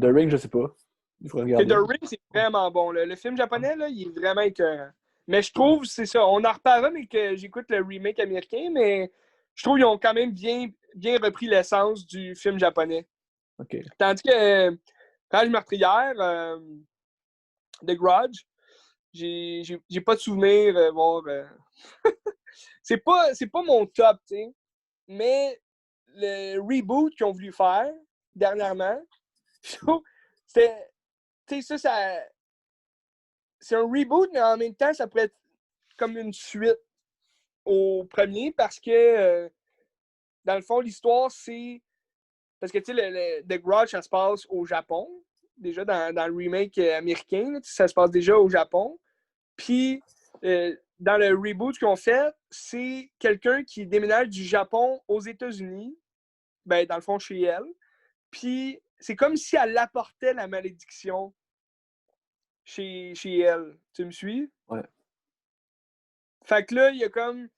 The Ring, je sais pas. Il faut Que The regarder. Ring, c'est vraiment bon. Là. Le film japonais, là, il est vraiment écœurant. Mais je trouve, c'est ça, on en reparlera, mais que j'écoute le remake américain, mais je trouve qu'ils ont quand même bien repris l'essence du film japonais. OK. Tandis que Rage meurtrière, The Grudge, j'ai pas de souvenir voir. C'est pas mon top, tu sais. Mais le reboot qu'ils ont voulu faire dernièrement, je trouve, c'était. Tu sais, ça. C'est un reboot, mais en même temps, ça pourrait être comme une suite au premier parce que, dans le fond, l'histoire, c'est. Parce que, tu sais, The Grudge, ça se passe au Japon. Déjà, dans le remake américain, là, ça se passe déjà au Japon. Puis, dans le reboot qu'ils ont fait, c'est quelqu'un qui déménage du Japon aux États-Unis, ben, dans le fond, chez elle. Puis c'est comme si elle apportait la malédiction chez elle. Tu me suis? Ouais. Fait que là, il y a comme.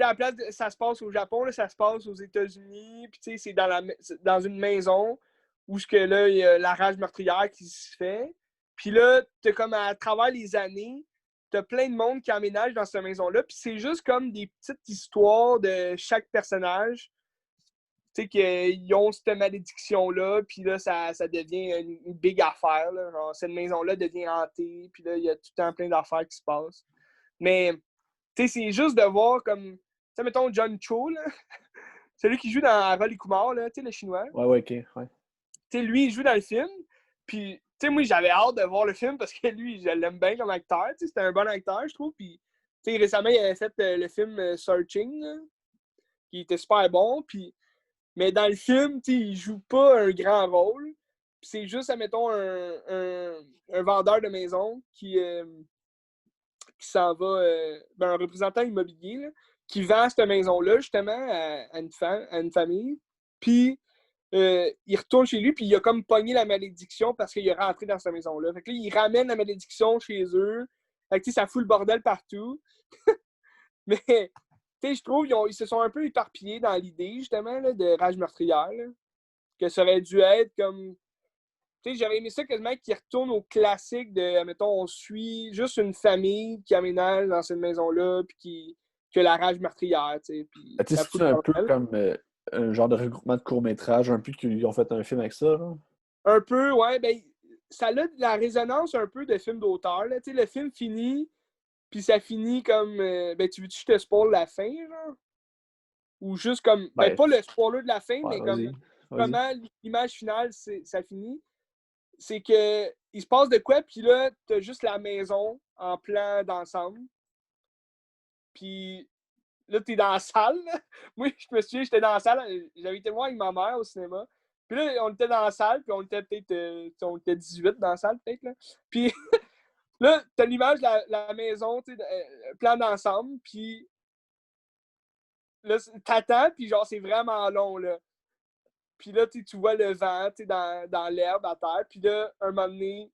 À la place, ça se passe au Japon, là, ça se passe aux États-Unis, puis tu sais, c'est dans une maison où ce que là, il y a la rage meurtrière qui se fait. Puis là, t'as comme à travers les années, t'as plein de monde qui emménage dans cette maison-là, puis c'est juste comme des petites histoires de chaque personnage. Tu sais, qu'ils ont cette malédiction-là, puis là, ça devient une big affaire. Là. Genre, cette maison-là devient hantée, puis là, il y a tout le temps plein d'affaires qui se passent. Mais, tu sais, c'est juste de voir comme. Tu sais, mettons John Cho, là, celui qui joue dans Harold et Kumar, là, tu sais, le chinois. Ouais, ok. Ouais. Tu sais, lui, il joue dans le film, puis, tu sais, moi, j'avais hâte de voir le film parce que lui, je l'aime bien comme acteur. Tu sais, c'était un bon acteur, je trouve. Puis, tu sais, récemment, il avait fait le film Searching, là, qui était super bon, puis. Mais dans le film, il joue pas un grand rôle. C'est juste, admettons, un vendeur de maison qui s'en va, ben, un représentant immobilier, là, qui vend cette maison-là, justement, à une famille. Puis, il retourne chez lui, puis il a comme pogné la malédiction parce qu'il est rentré dans cette maison-là. Fait que là, il ramène la malédiction chez eux. Fait que, ça fout le bordel partout. Mais, tu sais, je trouve ils se sont un peu éparpillés dans l'idée, justement, là, de rage meurtrière. Là. Que ça aurait dû être comme. Tu sais, j'aurais aimé ça quasiment qu'il retourne au classique de, mettons, on suit juste une famille qui aménage dans cette maison-là, puis qui a la rage meurtrière, tu sais, puis Tu ça sais, fout c'est le un peu bordel. comme un genre de regroupement de courts-métrages, un peu qu'ils ont fait un film avec ça, là. Un peu, ouais, ben, ça a de la résonance un peu de film d'auteur, là. Tu sais, le film finit, puis ça finit comme. Ben, tu veux-tu que je te spoil la fin, genre? Ou juste comme. Ben, Ben, pas le spoiler de la fin, ouais, mais comme vas-y. Vas-y. comment l'image finale, ça finit. C'est que il se passe de quoi, puis là, t'as juste la maison en plan d'ensemble. Puis là, t'es dans la salle. Là. Moi, je me souviens, j'étais dans la salle. J'avais été voir avec ma mère au cinéma. Puis là, on était dans la salle, puis on était peut-être on était 18 dans la salle, peut-être. Là. Puis là, t'as l'image de la maison, plan d'ensemble, puis là, t'attends, puis genre, c'est vraiment long, là. Puis là, tu vois le vent dans l'herbe à terre. Puis là, un moment donné,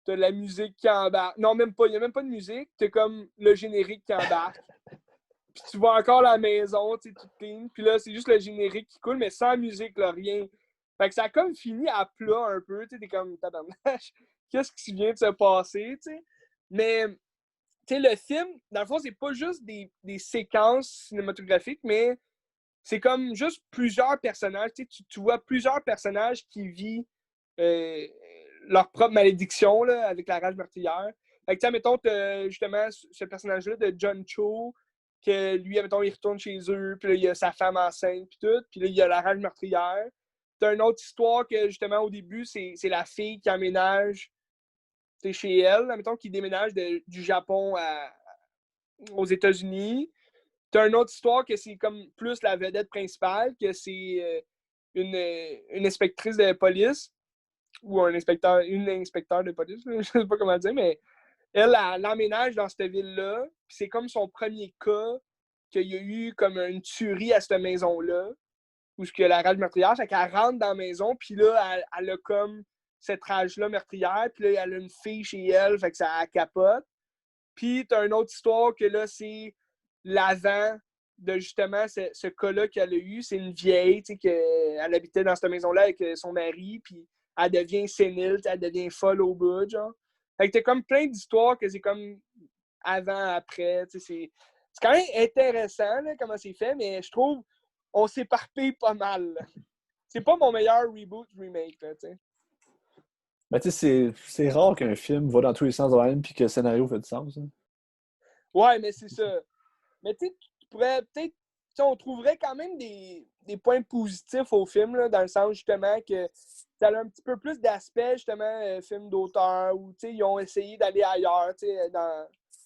t'as la musique qui embarque. Non, même pas. Il n'y a même pas de musique. T'as comme le générique qui embarque. Puis tu vois encore la maison, tu sais, toute clean. Puis là, c'est juste le générique qui coule, mais sans musique, là, rien. Fait que ça a comme fini à plat un peu. Tu sais, t'es comme, tabarnache, qu'est-ce qui vient de se passer, tu sais. Mais, tu sais, le film, dans le fond, c'est pas juste des séquences cinématographiques, mais c'est comme juste plusieurs personnages. Tu vois plusieurs personnages qui vivent euh, leur propre malédiction là, avec la rage meurtrière. Fait que, mettons, justement, ce personnage-là de John Cho, que lui, mettons, il retourne chez eux, puis là, il y a sa femme enceinte, puis tout, puis là, il y a la rage meurtrière. T'as une autre histoire que, justement, au début, c'est la fille qui emménage chez elle, mettons, qui déménage du Japon aux États-Unis. T'as une autre histoire que c'est comme plus la vedette principale, que c'est une inspectrice de police ou une inspecteur de police, je sais pas comment dire, mais elle l'emménage dans cette ville-là. Puis c'est comme son premier cas qu'il y a eu comme une tuerie à cette maison-là, où il y a la rage meurtrière. Fait qu'elle rentre dans la maison, puis là, elle a comme cette rage-là meurtrière, puis là, elle a une fille chez elle, fait que ça capote. Puis t'as une autre histoire que là, c'est l'avant de justement ce cas-là qu'elle a eu. C'est une vieille, tu sais, qu'elle habitait dans cette maison-là avec son mari, puis elle devient sénile, elle devient folle au bout, genre. Fait que t'as comme plein d'histoires que c'est comme avant, après, tu sais, c'est quand même intéressant, là, comment c'est fait, mais je trouve on s'éparpille pas mal. Là. C'est pas mon meilleur reboot remake, là, tu sais. Ben, tu sais, c'est rare qu'un film va dans tous les sens de la même puis que le scénario fait du sens, hein. Ouais, mais c'est ça. Mais tu sais, tu pourrais peut-être. On trouverait quand même des points positifs au film, là, dans le sens justement que ça a un petit peu plus d'aspect, justement, film d'auteur, où ils ont essayé d'aller ailleurs,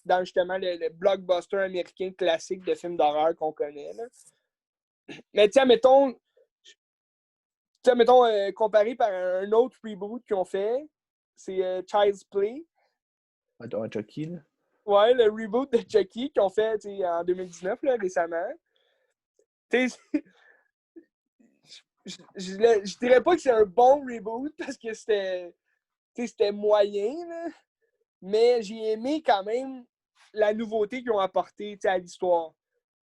dans justement le blockbuster américain classique de films d'horreur qu'on connaît. Là. Mais mettons, comparé par un autre reboot qu'ils ont fait, c'est Child's Play. Ouais, Chucky, là. Ouais, le reboot de Chucky qu'ils ont fait en 2019, là, récemment. Tu sais, je dirais pas que c'est un bon reboot parce que c'était moyen, là, mais j'ai aimé quand même la nouveauté qu'ils ont apportée à l'histoire.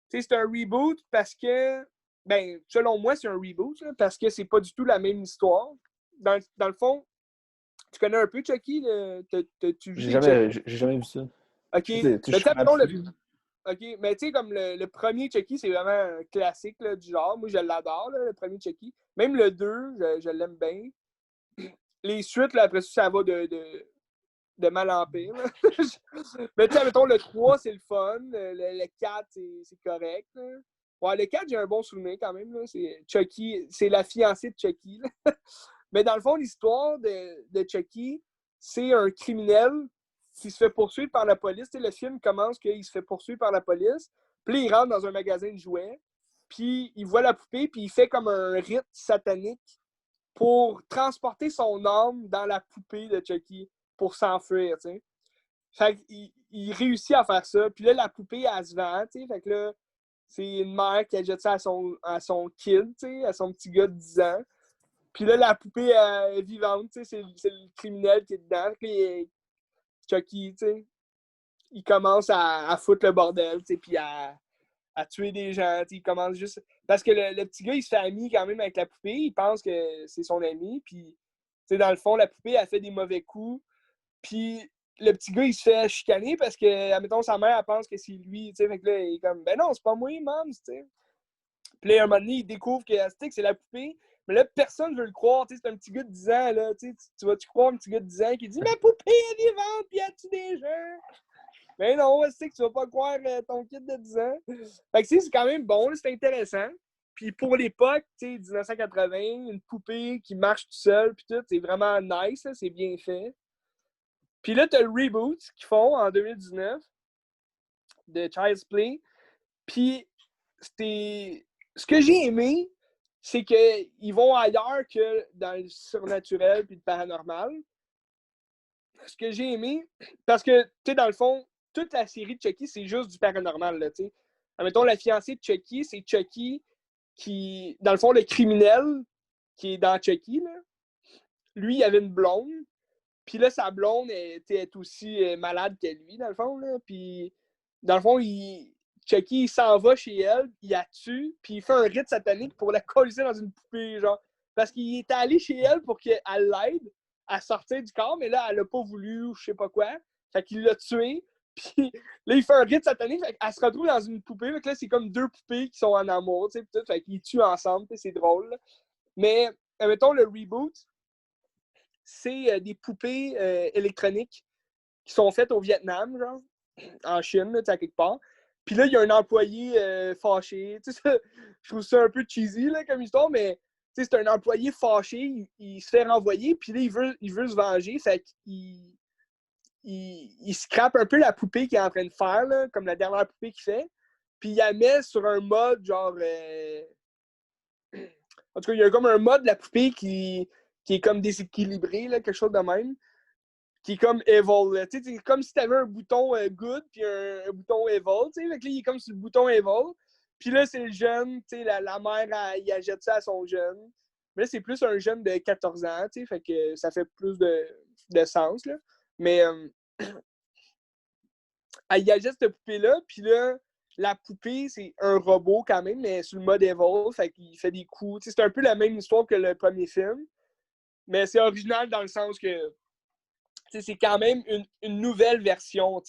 C'est un reboot parce que, ben, selon moi, c'est un reboot là, parce que c'est pas du tout la même histoire. Dans le fond, tu connais un peu Chucky? Tu vu J'ai des Chucky? jamais, j'ai jamais vu ça. OK. Je Mais suis tu sais, mettons, habitué. OK. Mais tu sais, comme le premier Chucky, c'est vraiment un classique là, du genre. Moi, je l'adore, là, le premier Chucky. Même le 2, je l'aime bien. Les suites, là, après ça, ça va de mal en pire. Mais tu sais, mettons, le 3, c'est le fun. Le 4, c'est correct. Là. Ouais, le 4, j'ai un bon souvenir quand même. Là. C'est Chucky, c'est la fiancée de Chucky. Là. Mais dans le fond, l'histoire de Chucky, c'est un criminel qui se fait poursuivre par la police. Tu sais, le film commence qu'il se fait poursuivre par la police. Puis là, il rentre dans un magasin de jouets. Puis il voit la poupée, puis il fait comme un rite satanique pour transporter son âme dans la poupée de Chucky pour s'enfuir, tu sais. Fait qu'il réussit à faire ça. Puis là, la poupée, elle se vend, tu sais. Fait que là, c'est une mère qui a jeté ça à son kid, tu sais, à son petit gars de 10 ans. Puis là, la poupée est vivante, tu sais, c'est le criminel qui est dedans. Puis Chucky, tu sais, il commence à foutre le bordel, tu sais, puis à tuer des gens, tu sais, il commence juste... Parce que le petit gars, il se fait ami quand même avec la poupée, il pense que c'est son ami, puis, tu sais, dans le fond, la poupée, elle fait des mauvais coups, puis le petit gars, il se fait chicaner parce que, admettons, sa mère, elle pense que c'est lui, tu sais, fait que là, il est comme, ben non, c'est pas moi, maman, tu sais. Puis là, un moment donné, il découvre que c'est la poupée. Mais là, personne ne veut le croire. C'est un petit gars de 10 ans. Là, tu vas-tu croire un petit gars de 10 ans qui dit ma poupée est vivante puis elle tue des gens? Mais non, tu vas pas croire ton kid de 10 ans. Fait que c'est quand même bon, c'est intéressant. Puis pour l'époque, 1980, une poupée qui marche tout seul, puis tout, c'est vraiment nice, c'est bien fait. Puis là, tu as le reboot qu'ils font en 2019 de Child's Play. Puis c'était ce que j'ai aimé, c'est qu'ils vont ailleurs que dans le surnaturel puis le paranormal. Ce que j'ai aimé, parce que, tu sais, dans le fond, toute la série de Chucky, c'est juste du paranormal, là, tu sais. Admettons, la fiancée de Chucky, c'est Chucky qui, dans le fond, le criminel qui est dans Chucky, là, lui, il avait une blonde, puis là, sa blonde est aussi malade que lui, dans le fond, là, puis dans le fond, Chucky, il s'en va chez elle, il la tue, puis il fait un rite satanique pour la coller dans une poupée, genre. Parce qu'il est allé chez elle pour qu'elle l'aide à sortir du corps, mais là, elle a pas voulu, ou je sais pas quoi. Fait qu'il l'a tué, puis là, il fait un rite satanique, fait qu'elle se retrouve dans une poupée, fait que là, c'est comme deux poupées qui sont en amour, tu sais, tout, fait qu'ils tuent ensemble, c'est drôle. Là. Mais, mettons, le reboot, c'est des poupées électroniques qui sont faites au Vietnam, genre, en Chine, là, à quelque part. Puis là, il y a un employé fâché. Je trouve ça un peu cheesy là, comme histoire, mais c'est un employé fâché, il se fait renvoyer, puis là, il veut se venger, fait qu'il il scrape un peu la poupée qu'il est en train de faire, là, comme la dernière poupée qu'il fait, puis il la met sur un mode genre... En tout cas, il y a comme un mode de la poupée qui est comme déséquilibré, là, quelque chose de même qui est comme evil. C'est comme si tu avais un bouton good puis un bouton evil. Fait que là, il est comme sur le bouton evil. Puis là, c'est le jeune, la mère, elle achète ça à son jeune. Mais là, c'est plus un jeune de 14 ans, fait que ça fait plus de sens. Là. Mais elle achète cette poupée-là, puis là, la poupée, c'est un robot quand même, mais sur le mode evil, fait qu'il fait des coups. C'est un peu la même histoire que le premier film, mais c'est original dans le sens que c'est quand même une nouvelle version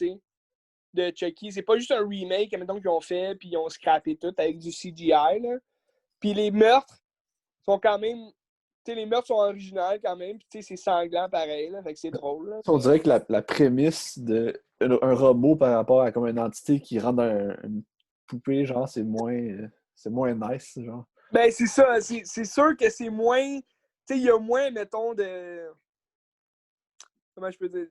de Chucky. C'est pas juste un remake mettons, qu'ils ont fait puis ils ont scrappé tout avec du CGI. Là. Puis les meurtres sont quand même. Les meurtres sont originaux quand même. Puis c'est sanglant pareil. Là, fait que c'est drôle. Là, On dirait que la prémisse de un robot par rapport à comme une entité qui rentre dans une poupée, genre, c'est moins nice, genre. Ben, c'est ça. C'est sûr que c'est moins. Il y a moins, mettons, de. Comment je peux dire?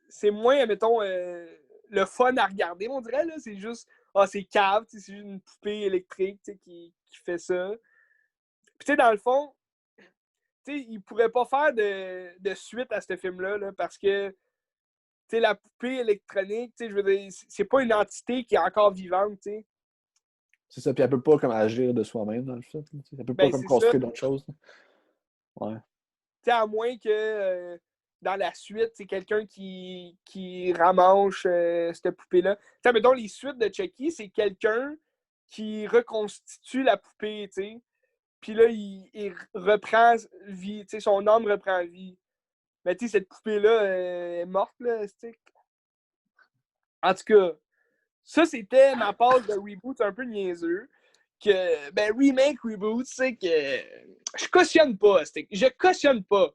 C'est moins, mettons, le fun à regarder, on dirait. Là. C'est juste. Ah, c'est cave, c'est juste une poupée électrique qui fait ça. Puis, dans le fond, il pourrait pas faire de suite à ce film-là là, parce que sais, la poupée électronique, tu sais, je veux dire, c'est pas une entité qui est encore vivante, tu sais. C'est ça, puis elle peut pas comme agir de soi-même dans le fait. Là. Elle peut pas Ben, comme c'est ça. construire d'autres choses. Là. Ouais. Tu sais, à moins que dans la suite, c'est quelqu'un qui ramanche cette poupée-là. Tu sais, mettons, les suites de Chucky, c'est quelqu'un qui reconstitue la poupée, tu sais. Puis là, il reprend vie, tu sais, son âme reprend vie. Mais tu sais, cette poupée-là est morte, là, tu sais. En tout cas, ça, c'était ma passe de reboot un peu niaiseux. Que, ben, remake, reboot, c'est que je cautionne pas. Je cautionne pas.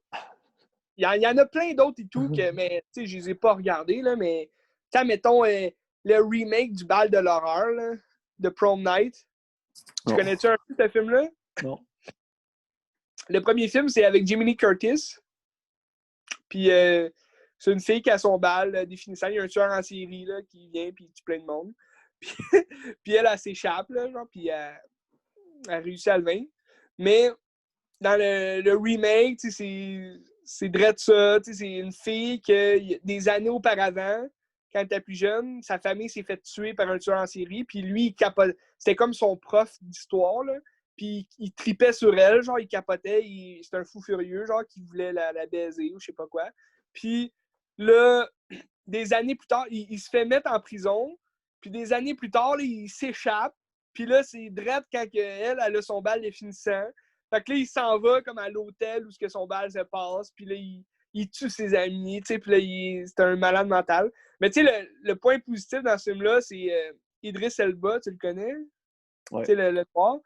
Il y en a plein d'autres et tout, que, mais tu sais, je les ai pas regardés, là, mais tu sais, mettons le remake du bal de l'horreur, là, de Prom Night. Tu Non. connais-tu un peu ce film-là? Non. Le premier film, c'est avec Jamie Lee Curtis. Puis c'est une fille qui a son bal définissant. Il y a un tueur en série là, qui vient puis tue plein de monde. Puis, puis elle s'échappe, là, genre, puis elle réussit à le vaincre. Mais dans le remake, c'est drôle ça. C'est une fille que des années auparavant, quand elle était plus jeune, sa famille s'est fait tuer par un tueur en série. Puis lui, c'était comme son prof d'histoire. Là. Puis il tripait sur elle, genre il capotait. C'était un fou furieux, genre qui voulait la baiser ou je sais pas quoi. Puis là, des années plus tard, il se fait mettre en prison. Puis des années plus tard, là, il s'échappe. Puis là, c'est drette quand elle a son bal définissant. Fait que là, il s'en va comme à l'hôtel où que son bal se passe. Puis là, il tue ses amis. Puis là, c'est un malade mental. Mais tu sais, le point positif dans ce film-là, c'est Idriss Elba, tu le connais? Ouais. Tu sais, le noir.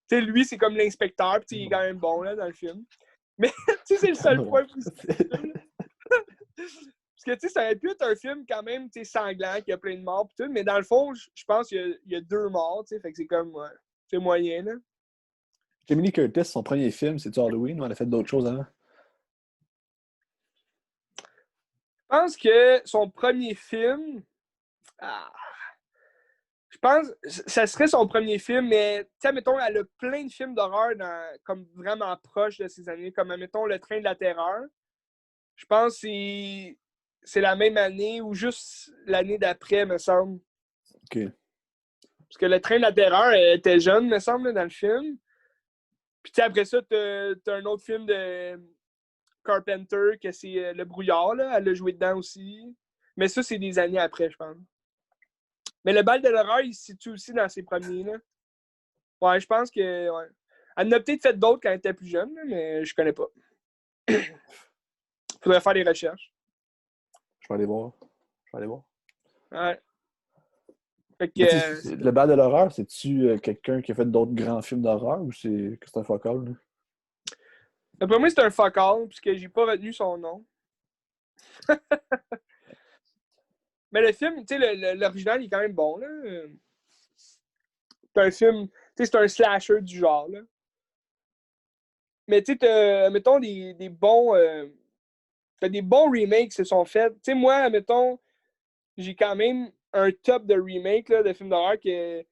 Tu sais, lui, c'est comme l'inspecteur. Puis il est quand même bon là, dans le film. Mais tu sais, c'est le seul point positif du film. Parce que, tu sais, ça aurait pu être un film quand même, tu sais, sanglant, qui a plein de morts, pis tout, mais dans le fond, je pense qu'il y a 2 morts, tu sais, fait que c'est comme, ouais, c'est moyen, là. Jamie Lee Curtis, son premier film, c'est-tu Halloween ou elle a fait d'autres choses avant? Je pense que son premier film, ah, je pense que ça serait son premier film, mais, tu sais, mettons, elle a plein de films d'horreur comme vraiment proches de ces années, comme, mettons, Le Train de la Terreur. Je pense que c'est la même année ou juste l'année d'après, me semble. OK. Parce que Le Train de la Terreur, elle était jeune, me semble, dans le film. Puis après ça, t'as un autre film de Carpenter, que c'est Le Brouillard, là. Elle a joué dedans aussi. Mais ça, c'est des années après, je pense. Mais Le Bal de l'horreur, il se situe aussi dans ses premiers, là. Ouais, je pense que... Ouais. Elle en a peut-être fait d'autres quand elle était plus jeune, là, mais je connais pas. Faudrait faire des recherches. Je vais aller voir. Je vais aller voir. Ouais. Fait Mais que... le bal de l'horreur, c'est-tu quelqu'un qui a fait d'autres grands films d'horreur ou c'est un focal? Là? D'après moi, c'est un fuck-all, puisque j'ai pas retenu son nom. Mais le film, tu sais, l'original, il est quand même bon, là. C'est un film... Tu sais, c'est un slasher du genre, là. Mais tu sais, mettons des bons. T'as des bons remakes qui se sont faits. Tu sais, moi, mettons, j'ai quand même un top de remakes là, de films d'horreur que. Tu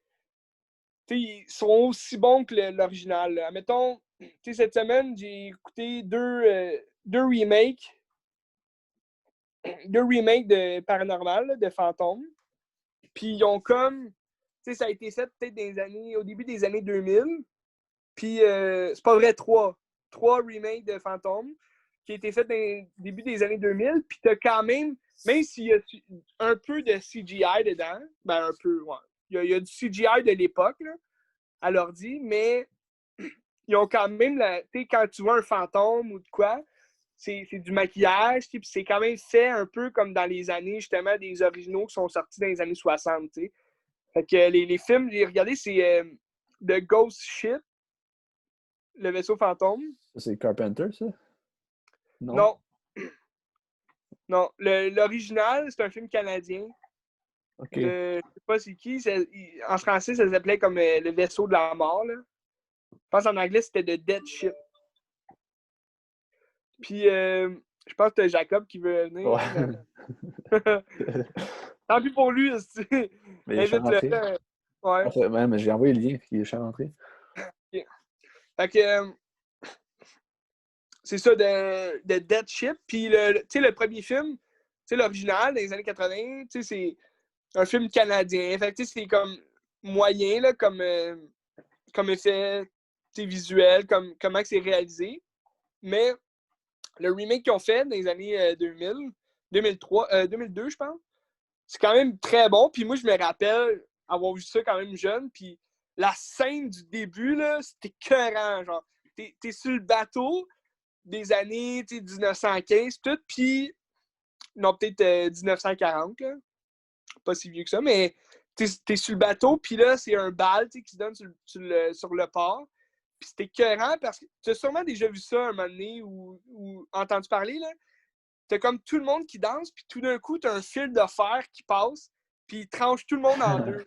sais, ils sont aussi bons que l'original. Mettons, tu sais, cette semaine, j'ai écouté deux remakes. Deux remakes de Paranormal, là, de Fantôme. Puis ils ont comme. Tu sais, ça a été fait peut-être au début des années 2000. Puis c'est pas vrai, trois remakes de Fantôme qui a été fait dans le début des années 2000. Puis t'as quand même s'il y a un peu de CGI dedans, ben un peu, ouais. Il y a du CGI de l'époque, là, à l'ordi, mais ils ont quand même, tu sais, quand tu vois un fantôme ou de quoi, c'est du maquillage, puis c'est quand même fait un peu comme dans les années, justement, des originaux qui sont sortis dans les années 60, tu sais. Fait que les films, j'ai regardé, c'est The Ghost Ship, le vaisseau fantôme. Ça, c'est Carpenter, ça? Non? Non. Non. L'original, c'est un film canadien. OK. Je sais pas c'est qui. En français, ça s'appelait comme Le vaisseau de la mort. Là. Je pense en anglais, c'était The Dead Ship. Puis, je pense que t'as Jacob qui veut venir. Ouais. Tant pis pour lui. Mais il est Invite-le. rentré. Ouais. Ouais, mais j'ai envoyé le lien, il est rentré. Okay. Fait que, c'est ça, de Dead Ship. Puis, tu sais, le premier film, sais, l'original des années 80, tu sais, c'est un film canadien. Fait que, tu sais, c'est comme moyen, là, comme effet, tu sais, visuel, comment c'est réalisé. Mais le remake qu'ils ont fait dans les années 2000, 2003, 2002, je pense, c'est quand même très bon. Puis moi, je me rappelle avoir vu ça quand même jeune. Puis la scène du début, là, c'était écœurant. Genre, t'es sur le bateau des années 1915, tout, puis non, peut-être 1940, là. Pas si vieux que ça, mais t'es sur le bateau, puis là, c'est un bal qui se donne sur le port. Puis c'était écœurant parce que tu as sûrement déjà vu ça un moment donné ou entendu parler, là. T'as comme tout le monde qui danse, puis tout d'un coup, t'as un fil de fer qui passe, puis il tranche tout le monde en deux.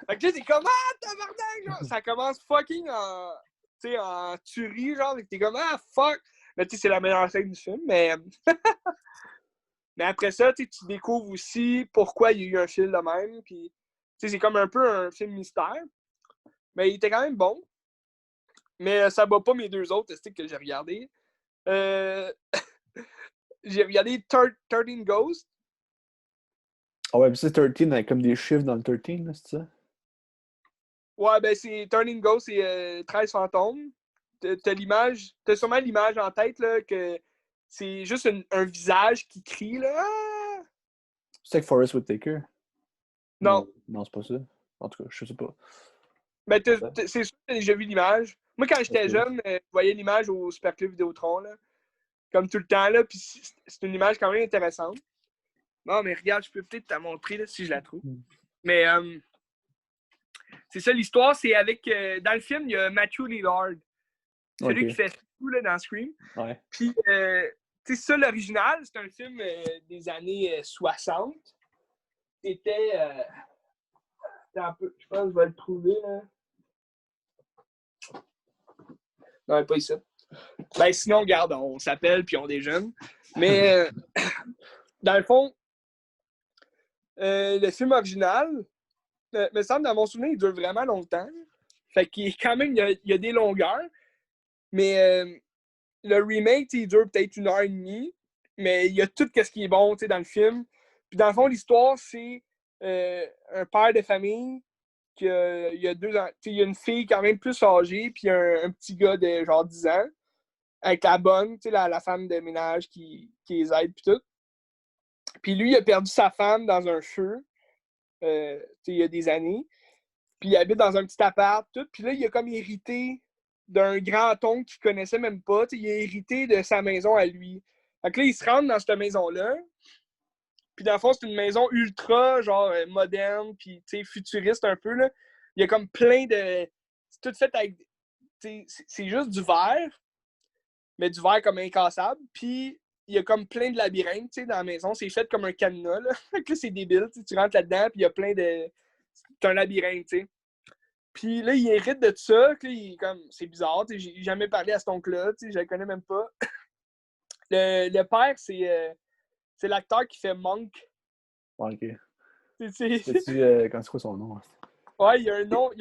Fait que là, t'es comme, ah, tabarnak! Genre, ça commence fucking en tuerie, genre, t'es comme, ah, fuck! Mais tu sais, c'est la meilleure scène du film, mais après ça, tu découvres aussi pourquoi il y a eu un fil de même, puis c'est comme un peu un film mystère. Mais il était quand même bon. Mais ça bat pas mes deux autres que j'ai regardé. J'ai regardé 13 Ghosts. Ah ouais, puis c'est 13 avec comme des chiffres dans le 13, là, c'est ça? Ouais, ben c'est 13 Ghosts, c'est 13 fantômes. T'as l'image, t'as sûrement l'image en tête là, que c'est juste un visage qui crie là. Ah! C'est avec Forest Whitaker? Non. Non, c'est pas ça. En tout cas, je sais pas. Ben c'est sûr que t'as déjà vu l'image. Moi, quand j'étais jeune, je voyais l'image au Superclub Vidéotron, là, comme tout le temps, là, puis c'est une image quand même intéressante. Non, mais regarde, je peux peut-être te montrer là, si je la trouve. Mais c'est ça, l'histoire, c'est avec... dans le film, il y a Matthew Lillard. Celui qui fait tout là, dans Scream. Ouais. Puis, tu sais, ça, l'original, c'est un film des années 60. C'était... un peu... Je pense que je vais le trouver, là. Non, pas ici. Ben, sinon, regarde, on s'appelle puis on déjeune. Mais, dans le fond, le film original, me semble, dans mon souvenir, il dure vraiment longtemps. Fait qu'il est quand même, il y a des longueurs. Mais le remake, il dure peut-être 1 heure et demie. Mais il y a tout ce qui est bon dans le film. Puis dans le fond, l'histoire, c'est un père de famille qui il y a 2 ans. Il y a une fille quand même plus âgée, puis un petit gars de genre 10 ans. Avec la bonne, la femme de ménage qui les aide, puis tout. Puis lui, il a perdu sa femme dans un feu, il y a des années. Puis il habite dans un petit appart, tout. Puis là, il a comme hérité d'un grand-oncle qu'il connaissait même pas. Il a hérité de sa maison à lui. Fait que là, il se rentre dans cette maison-là. Puis dans le fond, c'est une maison ultra, genre, moderne, puis futuriste un peu, là. Il y a comme plein de... C'est tout fait avec... C'est juste du verre, mais du verre comme incassable. Puis il y a comme plein de labyrinthes, dans la maison. C'est fait comme un cadenas, là. Fait que là, c'est débile. Tu rentres là-dedans, puis il y a plein de... C'est un labyrinthe, tu sais. Puis là, il hérite de ça. Il est comme, c'est bizarre. J'ai jamais parlé à cet oncle-là. Je le connais même pas. Le père, c'est l'acteur qui fait Monk. Ouais, ok. C'est quand c'est quoi son nom? Ouais, il y a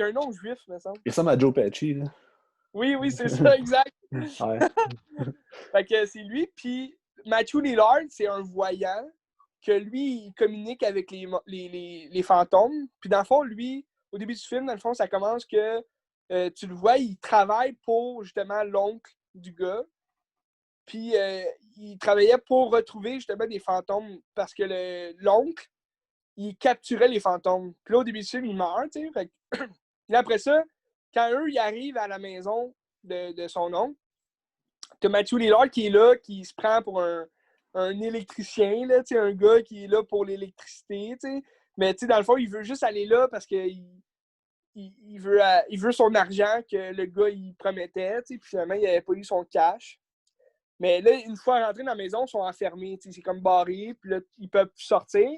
un nom juif, me semble. Il ressemble à Joe Pesci, là. Oui, c'est ça, exact. Ouais. Fait que c'est lui. Puis Matthew Lillard, c'est un voyant que lui, il communique avec les fantômes. Puis dans le fond, lui, au début du film, dans le fond, ça commence que tu le vois, il travaille pour justement l'oncle du gars. Puis il travaillait pour retrouver justement des fantômes parce que l'oncle, il capturait les fantômes. Puis là, au début du film, il meurt, tu sais. Fait que... Puis après ça, quand eux, ils arrivent à la maison de son oncle, t'as Matthew Lillard qui est là, qui se prend pour un électricien, là, un gars qui est là pour l'électricité. T'sais. Mais dans le fond, il veut juste aller là parce qu'il il veut son argent que le gars il promettait. Puis finalement, il n'avait pas eu son cash. Mais là, une fois rentrés dans la maison, ils sont enfermés. C'est comme barré. Puis là, ils peuvent plus sortir.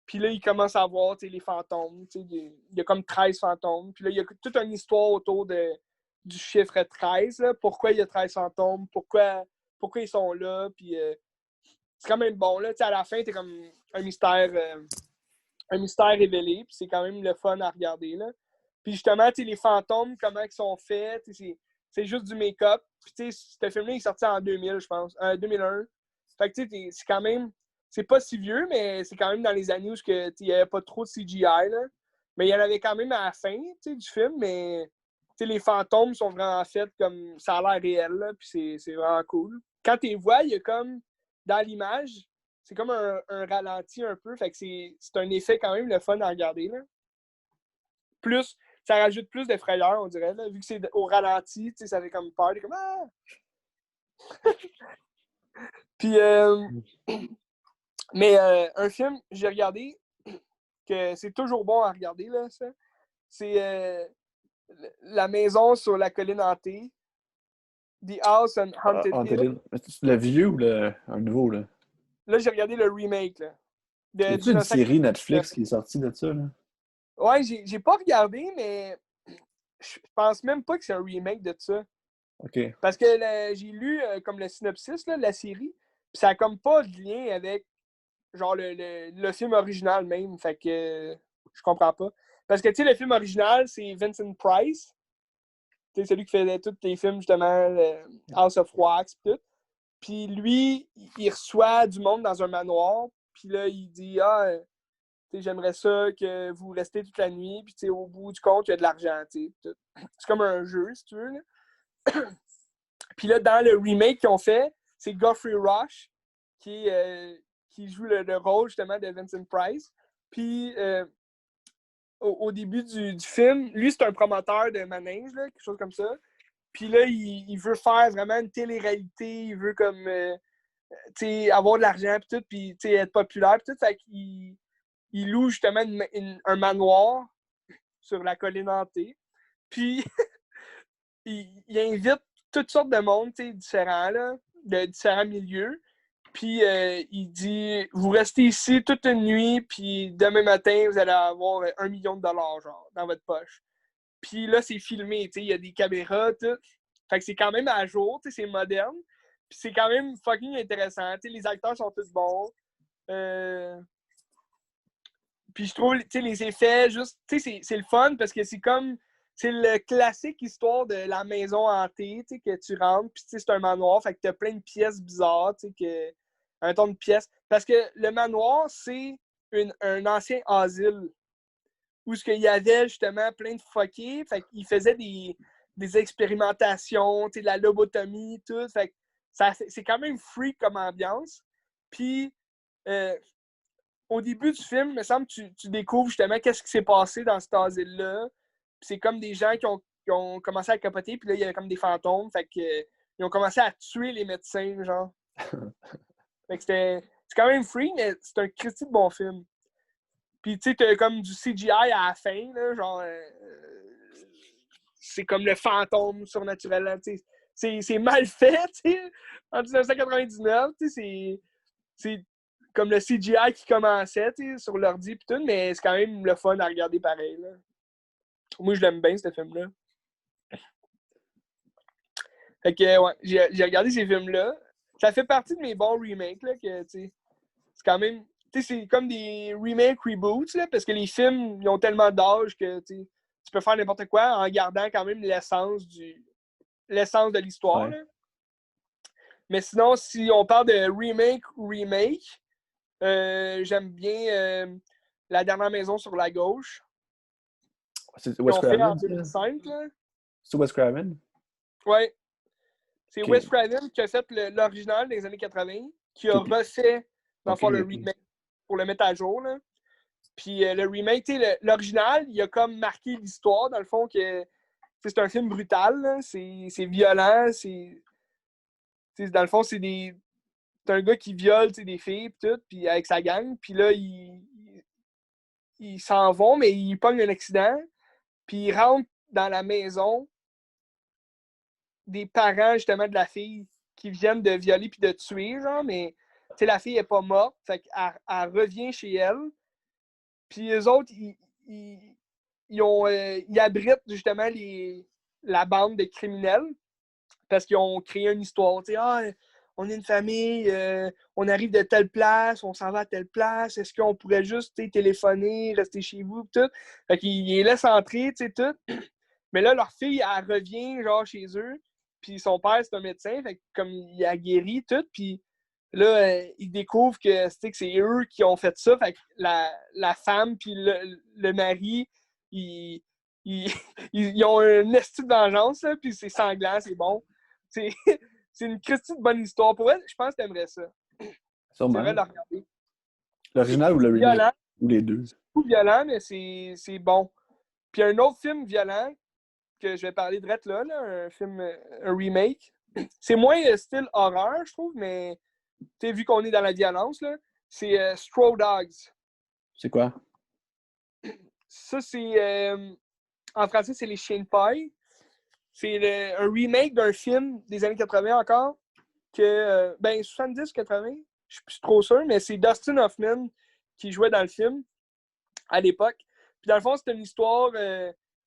Puis là, ils commencent à voir les fantômes. Il y a comme 13 fantômes. Puis là, il y a toute une histoire autour du chiffre 13. Là. Pourquoi il y a 13 fantômes? Pourquoi ils sont là? Puis c'est quand même bon. Là. À la fin, c'est comme un mystère révélé. Puis c'est quand même le fun à regarder. Là. Puis justement, les fantômes, comment ils sont faits, c'est juste du make-up. Puis ce film-là, il est sorti en 2000, je pense. En 2001. Fait que c'est quand même... c'est pas si vieux, mais c'est quand même dans les années où il n'y avait pas trop de CGI, là. Mais il y en avait quand même à la fin du film, mais les fantômes sont vraiment faits comme ça a l'air réel, là, puis c'est vraiment cool. Quand tu les vois, il y a comme, dans l'image, c'est comme un ralenti un peu, fait que c'est un effet quand même le fun à regarder, là. Plus, ça rajoute plus de frayeur, on dirait, là, vu que c'est au ralenti, ça fait comme peur, comme « Ah! » Puis, mais un film, j'ai regardé, que c'est toujours bon à regarder, là, ça. C'est La maison sur la colline hantée. The House on Haunted Hill. Le vieux ou un nouveau, là? Là, j'ai regardé le remake, là, Y de a-t-il une série 1999. Netflix qui est sortie de ça, là? Ouais, j'ai pas regardé, mais je pense même pas que c'est un remake de ça. OK. Parce que j'ai lu comme le synopsis là, de la série, pis ça a comme pas de lien avec genre le film original même. Fait que je comprends pas. Parce que tu sais, le film original, c'est Vincent Price. Tu sais, celui qui faisait tous les films, justement, House of Wax, pis tout. Puis lui, il reçoit du monde dans un manoir. Puis là, il dit j'aimerais ça que vous restez toute la nuit. Puis au bout du compte, il y a de l'argent. C'est comme un jeu, si tu veux. Là. Puis là, dans le remake qu'ils ont fait, c'est Geoffrey Rush qui joue le rôle justement de Vincent Price. Puis au début du film, lui, c'est un promoteur de manège, là, quelque chose comme ça. Puis là, il veut faire vraiment une télé-réalité. Il veut comme avoir de l'argent puis tout, puis être populaire puis tout. Fait qu'il loue justement un manoir sur la colline hantée. Puis il invite toutes sortes de monde différents, là, de différents milieux. Puis il dit vous restez ici toute une nuit, puis demain matin, vous allez avoir 1 million de dollars genre, dans votre poche. Puis là, c'est filmé, il y a des caméras, tout. Fait que c'est quand même à jour, c'est moderne. Puis c'est quand même fucking intéressant. Les acteurs sont tous bons. Puis je trouve, les effets, juste, c'est le fun parce que c'est comme, c'est le classique histoire de la maison hantée, que tu rentres, puis c'est un manoir, fait que t'as plein de pièces bizarres, un ton de pièces. Parce que le manoir, c'est un ancien asile où ce qu'il y avait justement plein de fuckés, fait qu'ils faisaient des expérimentations, de la lobotomie, tout, fait que c'est quand même freak comme ambiance. Puis, au début du film, il me semble que tu découvres justement qu'est-ce qui s'est passé dans cet asile-là. C'est comme des gens qui ont commencé à capoter, puis là, il y avait comme des fantômes, fait que ils ont commencé à tuer les médecins, genre. Fait que c'est quand même free, mais c'est un critique de bon film. Puis tu sais, t'as comme du CGI à la fin, là, genre... c'est comme le fantôme surnaturel, là, tu sais. C'est mal fait, tu sais, en 1999, tu sais, c'est comme le CGI qui commençait sur l'ordi pis tout, mais c'est quand même le fun à regarder pareil. Là. Moi, je l'aime bien, ce film-là. Fait que, ouais, j'ai regardé ces films-là. Ça fait partie de mes bons remakes, là, que, tu sais, c'est quand même... Tu sais, c'est comme des remakes, reboots, là, parce que les films, ils ont tellement d'âge que, tu peux faire n'importe quoi en gardant quand même l'essence de l'histoire, Ouais. là. Mais sinon, si on parle de remake, j'aime bien La dernière maison sur la gauche. C'est Qu'ils Wes ont fait en Craven, ça? 2005. Là. C'est Wes Craven? Ouais. C'est OK. Wes Craven qui a fait l'original des années 80, qui a OK, refait, dans le OK, fond, le OK. remake pour le mettre à jour. Là. Puis le remake, l'original, il a comme marqué l'histoire, dans le fond, que c'est un film brutal, c'est violent, dans le fond, c'est un gars qui viole des filles, pis tout, puis avec sa gang, puis là, ils s'en vont, mais ils pognent un accident, puis ils rentrent dans la maison des parents, justement, de la fille qui viennent de violer puis de tuer, genre, mais, tu sais, la fille est pas morte, fait qu'elle revient chez elle, puis eux autres, ils abritent, justement, la bande de criminels, parce qu'ils ont créé une histoire, tu sais, on est une famille, on arrive de telle place, on s'en va à telle place, est-ce qu'on pourrait juste téléphoner, rester chez vous, tout. Fait qu'ils les laissent entrer, tu sais, tout. Mais là, leur fille, elle revient, genre, chez eux, puis son père, c'est un médecin, fait que comme il a guéri, tout, puis Là, ils découvrent que c'est eux qui ont fait ça. Fait que la femme puis le mari, ils, ils, ils ont une esti de vengeance, là, puis c'est sanglant, c'est bon. C'est, c'est une Christie de bonne histoire. Pour elle, je pense que t'aimerais ça. C'est vrai de Sûrement. la regarder. L'original ou le remake? Violent, Ou les deux? tout violent, mais c'est bon. Puis un autre film violent que je vais parler de là, un film, un remake. C'est moins style horreur, je trouve, mais vu qu'on est dans la violence, là, c'est Straw Dogs. C'est quoi? Ça, c'est. En français, c'est Les Chiens de paille. C'est un remake d'un film des années 80 encore. Ben, 70-80, je suis plus trop sûr, mais c'est Dustin Hoffman qui jouait dans le film à l'époque. Puis dans le fond, c'est une histoire,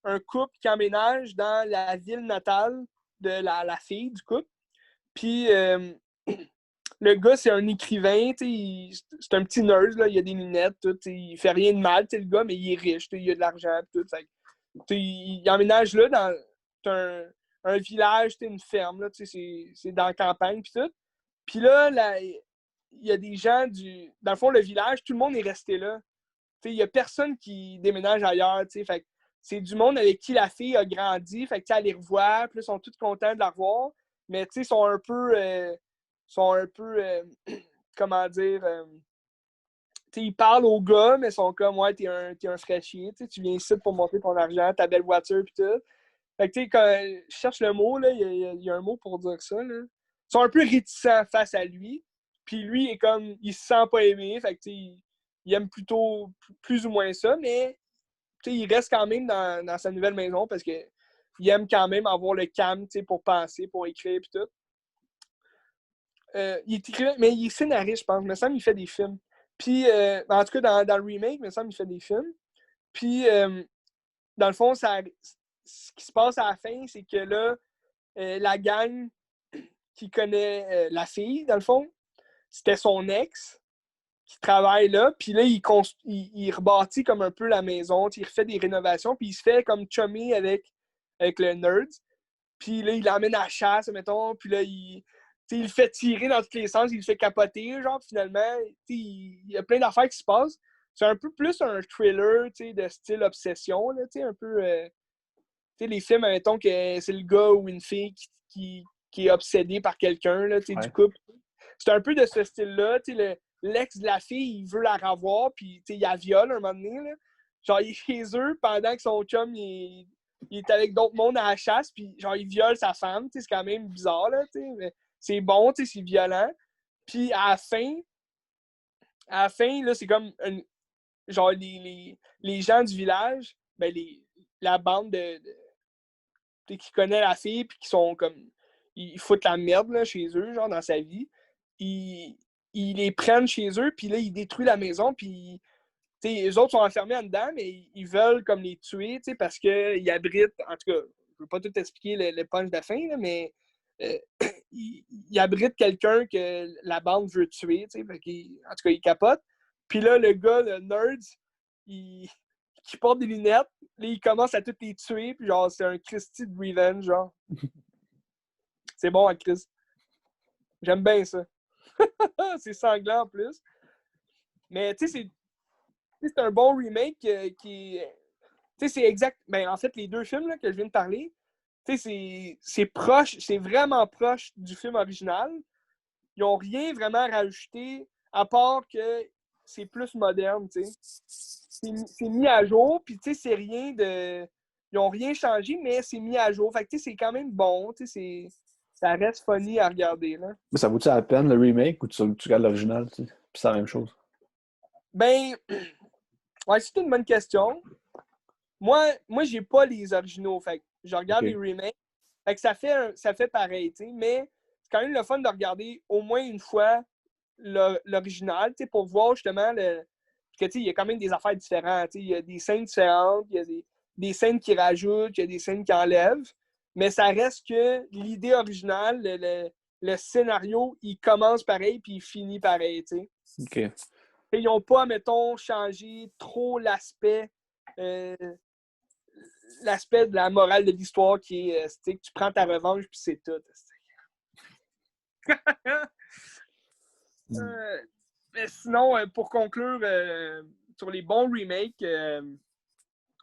un couple qui emménage dans la ville natale de la fille du couple. Puis le gars, c'est un écrivain, c'est un petit nerd, là, il a des lunettes, tout, il fait rien de mal, le gars, mais il est riche, il a de l'argent, tout. Il emménage là dans un village, une ferme, là, c'est dans la campagne, puis tout. Puis là, il y a des gens du. Dans le fond, le village, tout le monde est resté là. Il n'y a personne qui déménage ailleurs, fait c'est du monde avec qui la fille a grandi, fait que elle les revoit, puis là, ils sont tous contents de la revoir, mais ils sont un peu. Comment dire. Ils parlent aux gars, mais ils sont comme, ouais, t'es un fraîchier, tu viens ici pour monter ton argent, ta belle voiture, pis tout. Fait que, quand je cherche le mot, là, il y a un mot pour dire ça, là. Ils sont un peu réticents face à lui, puis lui, est comme, il se sent pas aimé, fait que, il aime plutôt plus ou moins ça, mais, il reste quand même dans sa nouvelle maison parce que il aime quand même avoir le calme, pour penser, pour écrire, pis tout. Il est écrivain, mais il est scénariste, je pense. Il me semble qu'il fait des films. Puis, en tout cas, dans le remake, il me semble qu'il fait des films. Puis, dans le fond, ce qui se passe à la fin, c'est que là, la gang qui connaît la fille, dans le fond, c'était son ex qui travaille là. Puis là, il rebâtit comme un peu la maison. Il refait des rénovations. Puis il se fait comme chummy avec le nerd. Puis là, il l'emmène à la chasse, mettons. Puis là, il le fait tirer dans tous les sens, il le fait capoter, genre, finalement, il y a plein d'affaires qui se passent. C'est un peu plus un thriller, de style obsession, là, un peu... les films, mettons que c'est le gars ou une fille qui est obsédé par quelqu'un, là, Ouais. du couple. C'est un peu de ce style-là, l'ex de la fille, il veut la revoir, puis il la viole un moment donné, là. Genre, il est chez eux pendant que son chum, il est avec d'autres mondes à la chasse, puis genre, il viole sa femme, c'est quand même bizarre, là, mais c'est bon, c'est violent. Puis à la fin, là, c'est comme genre les gens du village, ben la bande qui connaît la fille, puis qui sont comme. Ils foutent la merde là, chez eux, genre dans sa vie. Ils les prennent chez eux, puis là, ils détruisent la maison, puis les autres sont enfermés en dedans, mais ils veulent comme les tuer, parce qu'ils abritent, en tout cas, je veux pas tout expliquer le punch de la fin, là, mais ils abritent quelqu'un que la bande veut tuer, en tout cas, ils capotent. Puis là, le gars, le nerd, qui porte des lunettes, là, il commence à tous les tuer, puis genre, c'est un Christy de revenge, genre. C'est bon, Chris. J'aime bien ça. C'est sanglant en plus. Mais, tu sais, c'est un bon remake qui tu sais, c'est exact. Ben, en fait, les deux films là, que je viens de parler, tu sais, c'est proche, c'est vraiment proche du film original. Ils n'ont rien vraiment rajouté, à part que c'est plus moderne, tu sais. C'est mis à jour, puis tu sais, c'est rien de. Ils n'ont rien changé, mais c'est mis à jour. Fait que tu sais, c'est quand même bon, tu sais, ça reste funny à regarder, là. Mais ça vaut-tu la peine, le remake, ou tu regardes l'original, tu sais? Puis c'est la même chose. Ben, ouais, c'est une bonne question. Moi j'ai pas les originaux, fait que je regarde les OK. remakes. Fait que ça fait pareil, tu sais, mais c'est quand même le fun de regarder au moins une fois l'original, tu sais, pour voir justement le. Parce que, tu sais, il y a quand même des affaires différentes, tu sais, il y a des scènes différentes, il y a des scènes qui rajoutent, il y a des scènes qui enlèvent, mais ça reste que l'idée originale, le scénario, il commence pareil puis il finit pareil, tu sais. OK. Ils n'ont pas, mettons, changé trop euh, l'aspect de la morale de l'histoire qui est que tu prends ta revanche puis c'est tout. Mais sinon, pour conclure sur les bons remakes, il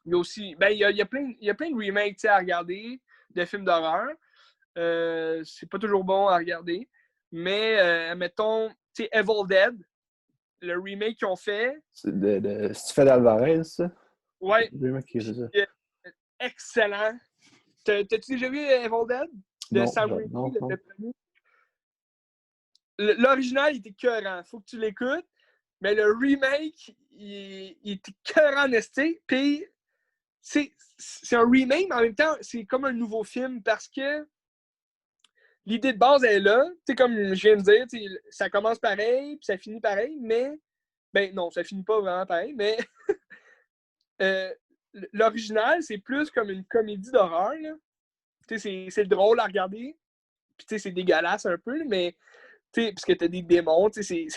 y a aussi. Ben, il y a plein de remakes à regarder de films d'horreur. C'est pas toujours bon à regarder. Mais, mettons, tu sais, Evil Dead, le remake qu'ils ont fait. C'est de Stephen Alvarez, ça? Ouais. Le mec qui fait ça. Excellent. T'as-tu déjà vu Evil Dead? De Non, Sam Raimi, non. le premier? L'original, il était écœurant. Faut que tu l'écoutes. Mais le remake, il était écœurant en esti. Puis, c'est un remake, mais en même temps, c'est comme un nouveau film parce que l'idée de base elle est là. Tu sais, comme je viens de dire, ça commence pareil, puis ça finit pareil, mais. Ben non, ça finit pas vraiment pareil, mais. L'original, c'est plus comme une comédie d'horreur. C'est drôle à regarder. Puis, c'est dégueulasse un peu, mais. Parce que t'as des démons, c'est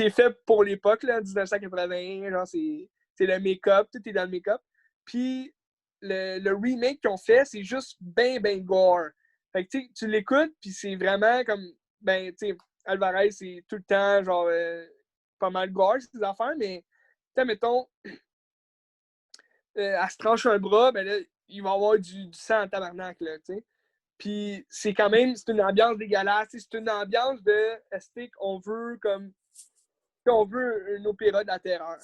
fait pour l'époque, là, en 1980, genre, c'est le make-up, t'es dans le make-up. Puis le remake qu'ils ont fait, c'est juste ben gore. Fait que tu l'écoutes, puis c'est vraiment comme, ben, tu sais, Alvarez, c'est tout le temps, genre, pas mal gore, ces affaires, mais, mettons, elle se tranche un bras, ben là, il va y avoir du sang en tabarnak, là, tu sais. Puis c'est quand même, c'est une ambiance dégueulasse. C'est une ambiance de ST qu'on veut comme. On veut un opéra de la terreur.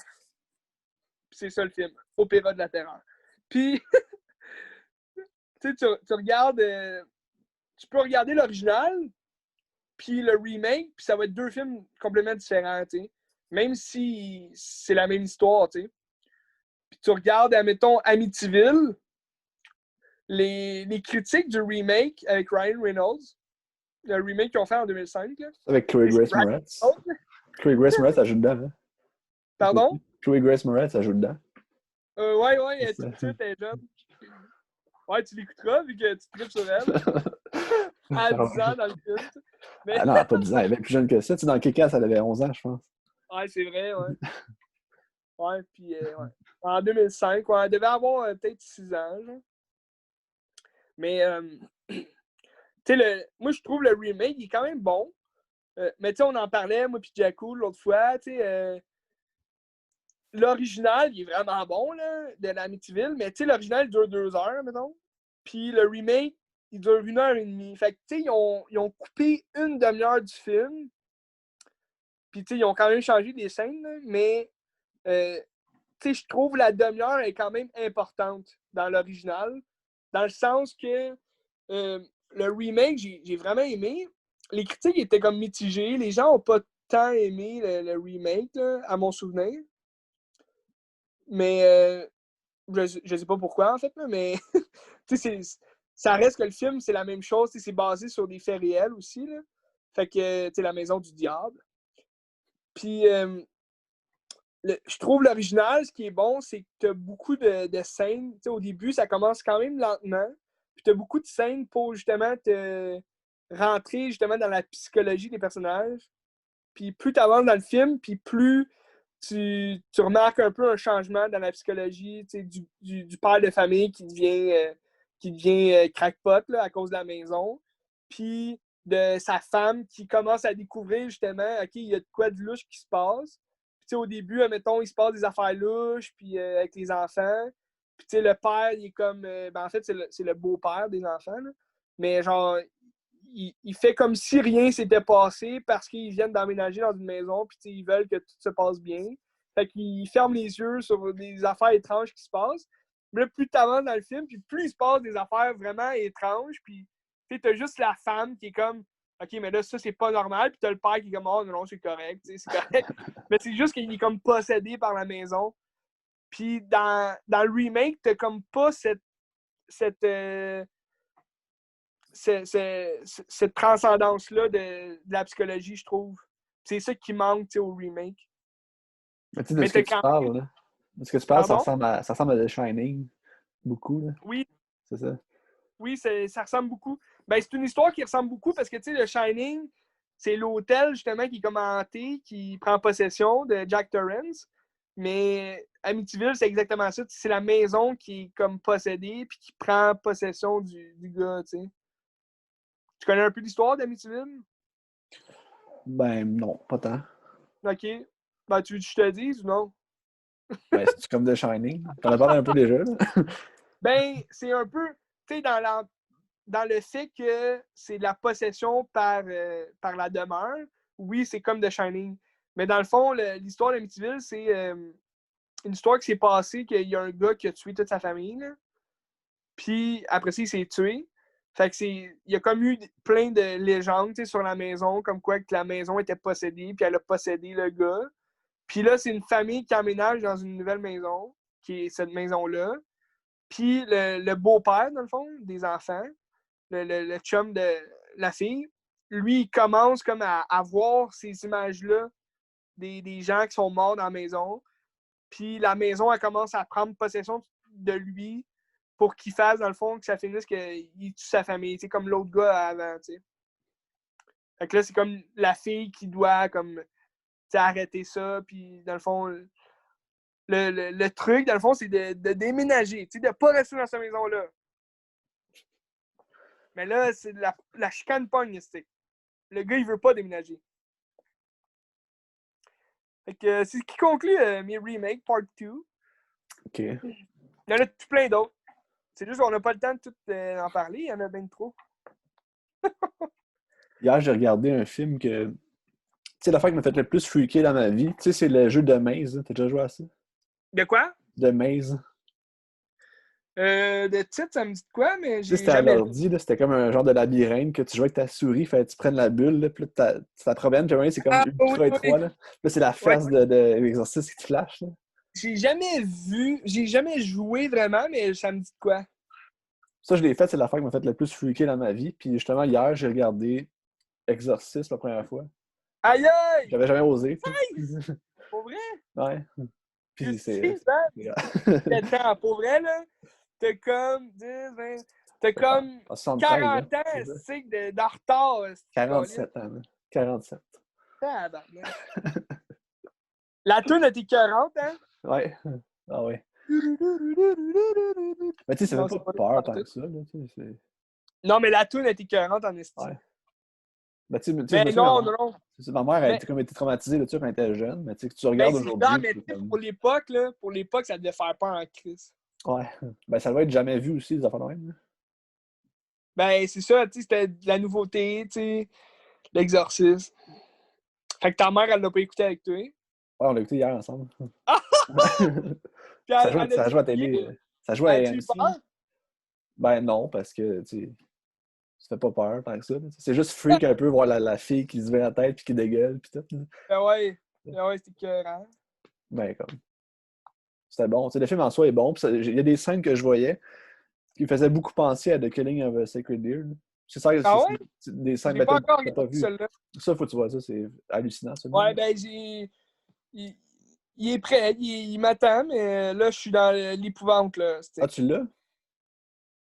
Puis c'est ça le film. Opéra de la terreur. Puis tu regardes. Tu peux regarder l'original, puis le remake, puis ça va être deux films complètement différents, tu sais. Même si c'est la même histoire, tu sais. Puis tu regardes, admettons, Amityville, les critiques du remake avec Ryan Reynolds, le remake qu'ils ont fait en 2005. Là. Avec Chloé Grace Moretz. Chloé Grace Moretz, elle joue dedans. Hein? Pardon? Chloé Grace Moretz, elle joue dedans. Ouais, elle est toute petite, elle est jeune. Ouais, tu l'écouteras vu que tu tripes sur elle. À 10 ans dans le film. Mais... Ah non, pas 10 ans, elle est bien plus jeune que ça. Tu sais, dans Kick-Ass, elle avait 11 ans, je pense. Ouais, c'est vrai, ouais. Ouais, puis ouais. En 2005, ouais, elle devait avoir peut-être 6 ans. Genre. Mais, tu sais, moi, je trouve le remake, il est quand même bon. Mais tu sais, on en parlait, moi puis Jacko, l'autre fois, tu sais, l'original, il est vraiment bon, là, de l'Amityville, mais tu sais, l'original, il dure 2 heures, mettons. Puis le remake, il dure 1 heure et demie. Fait que, tu sais, ils ont coupé une demi-heure du film. Puis, tu sais, ils ont quand même changé des scènes, là, mais, tu sais, je trouve la demi-heure est quand même importante dans l'original. Dans le sens que le remake, j'ai vraiment aimé. Les critiques étaient comme mitigées. Les gens n'ont pas tant aimé le remake, là, à mon souvenir. Mais je sais pas pourquoi, en fait, là, mais ça reste que le film, c'est la même chose. C'est basé sur des faits réels aussi. Là. Fait que, la maison du diable. Puis, je trouve l'original, ce qui est bon, c'est que tu as beaucoup de scènes. Au début, ça commence quand même lentement. Puis, tu as beaucoup de scènes pour justement te rentrer justement dans la psychologie des personnages. Puis, plus tu avances dans le film, puis plus tu remarques un peu un changement dans la psychologie du père de famille qui devient crackpot là, à cause de la maison. Puis de sa femme qui commence à découvrir justement, OK, il y a de quoi de louche qui se passe. Puis au début, admettons, il se passe des affaires louches puis, avec les enfants. Puis le père, il est comme. En fait, c'est le beau-père des enfants. Là. Mais genre, il fait comme si rien s'était passé parce qu'ils viennent d'emménager dans une maison puis ils veulent que tout se passe bien. Fait qu'il ferme les yeux sur des affaires étranges qui se passent. Mais là, plus tu avances dans le film, puis plus il se passe des affaires vraiment étranges, puis t'as juste la femme qui est comme OK, mais là, ça, c'est pas normal, puis t'as le père qui est comme oh non, c'est correct, c'est correct. Mais c'est juste qu'il est comme possédé par la maison. Puis dans le remake, t'as comme pas cette transcendance-là de la psychologie, je trouve. C'est ça qui manque au remake. Mais tu sais, de ce que tu parles, là. De ce que tu parles, ça ressemble à The Shining. Beaucoup, là. Oui. C'est ça. Oui, ça ressemble beaucoup. Ben, c'est une histoire qui ressemble beaucoup parce que, tu sais, The Shining, c'est l'hôtel, justement, qui est comme hanté, qui prend possession de Jack Torrance. Mais Amityville, c'est exactement ça. C'est la maison qui est comme possédée puis qui prend possession du gars, tu sais. Tu connais un peu l'histoire d'Amityville? Ben non, pas tant. OK. Ben, tu veux que je te dise ou non? Ben, c'est comme The Shining. T'en as parlé un peu déjà, là. Ben, c'est un peu, tu sais, dans le fait que c'est de la possession par la demeure. Oui, c'est comme The Shining. Mais dans le fond, l'histoire d'Amityville, c'est une histoire qui s'est passée qu'il y a un gars qui a tué toute sa famille. Là. Puis après ça, il s'est tué. Fait que il y a comme eu plein de légendes sur la maison, comme quoi que la maison était possédée, puis elle a possédé le gars. Puis là, c'est une famille qui emménage dans une nouvelle maison, qui est cette maison-là. Puis le beau-père, dans le fond, des enfants, le chum de la fille, lui, il commence comme à voir ces images-là des gens qui sont morts dans la maison. Puis la maison, elle commence à prendre possession de lui pour qu'il fasse, dans le fond, que ça finisse qu'il tue sa famille. C'est comme l'autre gars avant, tu sais. Fait que là, c'est comme la fille qui doit, comme, arrêter ça. Puis, dans le fond, le truc, dans le fond, c'est de déménager, tu sais, de ne pas rester dans cette maison-là. Mais là, c'est la chicane pogne, c'est. Le gars, il veut pas déménager. Fait que c'est ce qui conclut mes remakes, part 2. OK. Il y en a tout plein d'autres. C'est juste qu'on n'a pas le temps de tout en parler. Il y en a bien trop. Hier, j'ai regardé un film que. Tu sais, l'affaire qui m'a fait le plus freaker dans ma vie, tu sais, c'est le jeu de Maze. T'as déjà joué à ça? De quoi? De Maze. De titre, ça me dit de quoi, mais Tu sais, j'ai c'était à jamais. l'ordi, là, c'était comme un genre de labyrinthe que tu jouais avec ta souris, fallait que tu prennes la bulle, là, puis là, tu la promènes, puis à un moment donné, c'est comme Ah oui, ultra oui. étroit, là. Puis là, c'est la Ouais. face de l'exorciste qui te flash, là. J'ai jamais joué vraiment, mais ça me dit de quoi. Ça, je l'ai fait, c'est l'affaire qui m'a fait le plus freaker dans ma vie. Puis justement, hier, j'ai regardé Exorcist la première fois. Aïe aïe! J'avais jamais osé, tu Nice! Pour vrai? Ouais. Puis c'est. Christy, man! Attends, pour vrai, là, t'as comme 10, 20. T'as comme En 73, hein? 40 ans, C'est ça? c'est de retard, c'est 47 ans, là. 47. tabarnak. La toune était 40, hein? Ouais. Ah ouais. Mais tu sais, ça Non, fait c'est pas pas peur tant partout. que ça, là. Tu sais, Non, mais la toune était 40 en esti. ouais. Ben, tu sais, je Mais me souviens, non, non. ma mère, elle Mais, était comme été traumatisée de ça quand elle était jeune. Mais tu sais, que tu ben, regardes c'est ça, aujourd'hui, mais c'est tu sais, comme. pour l'époque, ça devait faire peur en crise. Ouais. Ben, ça doit être jamais vu aussi, les affaires de même, là. Ben, c'est ça, tu sais, c'était de la nouveauté, tu sais, l'exorcisme. Fait que ta mère, elle l'a pas écouté avec toi. Ouais, on l'a écouté hier ensemble. Ah! Puis Ça elle ça a-tu joue à crié? télé. Ça joue à As-tu eu AMC. peur? Ben non, parce que, tu sais, ça fait pas peur tant que ça, là. C'est juste freak un peu voir la fille qui se met la tête puis qui dégueule puis tout, là. Ben ouais, c'était écœurant. Ben comme, c'était bon. Tu sais, le film en soi est bon. Puis il y a des scènes que je voyais qui me faisaient beaucoup penser à The Killing of a Sacred Deer, là. C'est ça, Ah ouais? c'est des Je scènes, l'ai ben pas encore t'as pas regardé vu. celui-là. Ça, faut que tu vois ça, c'est hallucinant, celui-là. Ouais, ben il, il est prêt, il m'attend, mais là, je suis dans l'épouvante, là. Ah, tu l'as?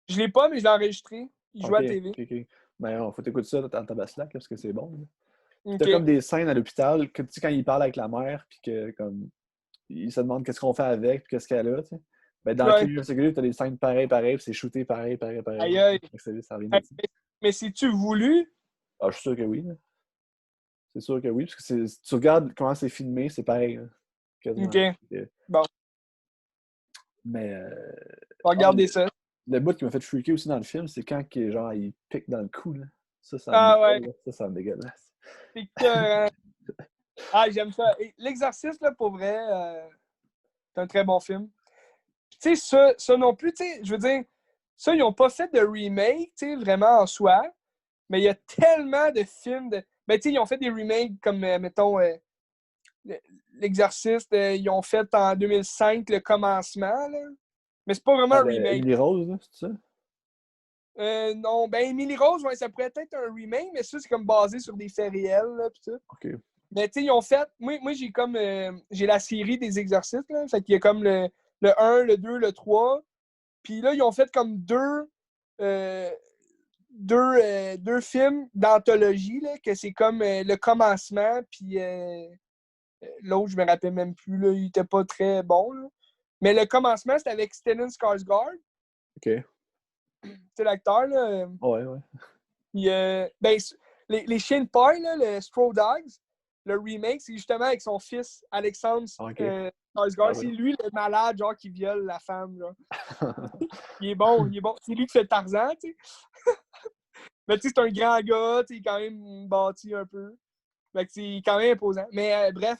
Je l'ai pas, mais je l'ai enregistré. Il joue Ok, à la TV. ok. Ben non, faut t'écouter ça dans Tabaslac, là, parce que c'est bon, là. Puis t'as OK. comme des scènes à l'hôpital, que tu sais, quand il parle avec la mère, puis que, comme, il se demande qu'est-ce qu'on fait avec, puis qu'est-ce qu'elle a, tu sais. Ben, dans Ouais. Killing of a Sacred Deer, t'as des scènes pareilles, puis c'est shooté pareil. Aïe, aïe. Fait que ça vient de Hey, ça. mais c'est-tu voulu? Ah, je suis sûr que oui, là. C'est sûr que oui, parce que si tu regardes comment c'est filmé, c'est pareil, là, quasiment. OK. Bon, Mais on va ah, regarder ça. le bout qui m'a fait freaker aussi dans le film, c'est quand genre, il pique dans le cou, là. Ça me Ah ouais, dégueule, là. Ça me dégueulasse. c'est écœurant. Ah, j'aime ça. Et L'Exorciste, là, pour vrai, c'est un très bon film. Tu sais, ça non plus, tu sais, je veux dire, ça, ils n'ont pas fait de remake, tu sais, vraiment en soi, mais il y a tellement de films de. Ben, tu sais, ils ont fait des remakes comme, mettons, L'Exorciste, ils ont fait en 2005 le commencement, là. Mais c'est pas vraiment Ah, un remake. Emily Rose, là, c'est ça? Non, ben Emily Rose, ouais, ça pourrait être un remake, mais ça, c'est comme basé sur des faits réels, là, pis ça. OK. Mais tu sais, ils ont fait. Moi j'ai comme. J'ai la série des exorcistes, là. Fait qu'il y a comme le 1, le 2, le 3. Puis là, ils ont fait comme euh, deux films d'anthologie, là, que c'est comme le commencement, puis l'autre, je me rappelle même plus, là, il était pas très bon, là. Mais le commencement, c'était avec Stellan Skarsgård, OK. c'est l'acteur, là. Ouais. Puis, ben, les chiens de paille, là, le Straw Dogs, le remake, c'est justement avec son fils, Alexandre Skarsgård. C'est lui le malade, genre, qui viole la femme, genre. Il est bon. C'est lui qui fait Tarzan, tu sais. Mais tu sais, c'est un grand gars, tu sais, il est quand même bâti un peu. Fait que c'est quand même imposant. Mais bref.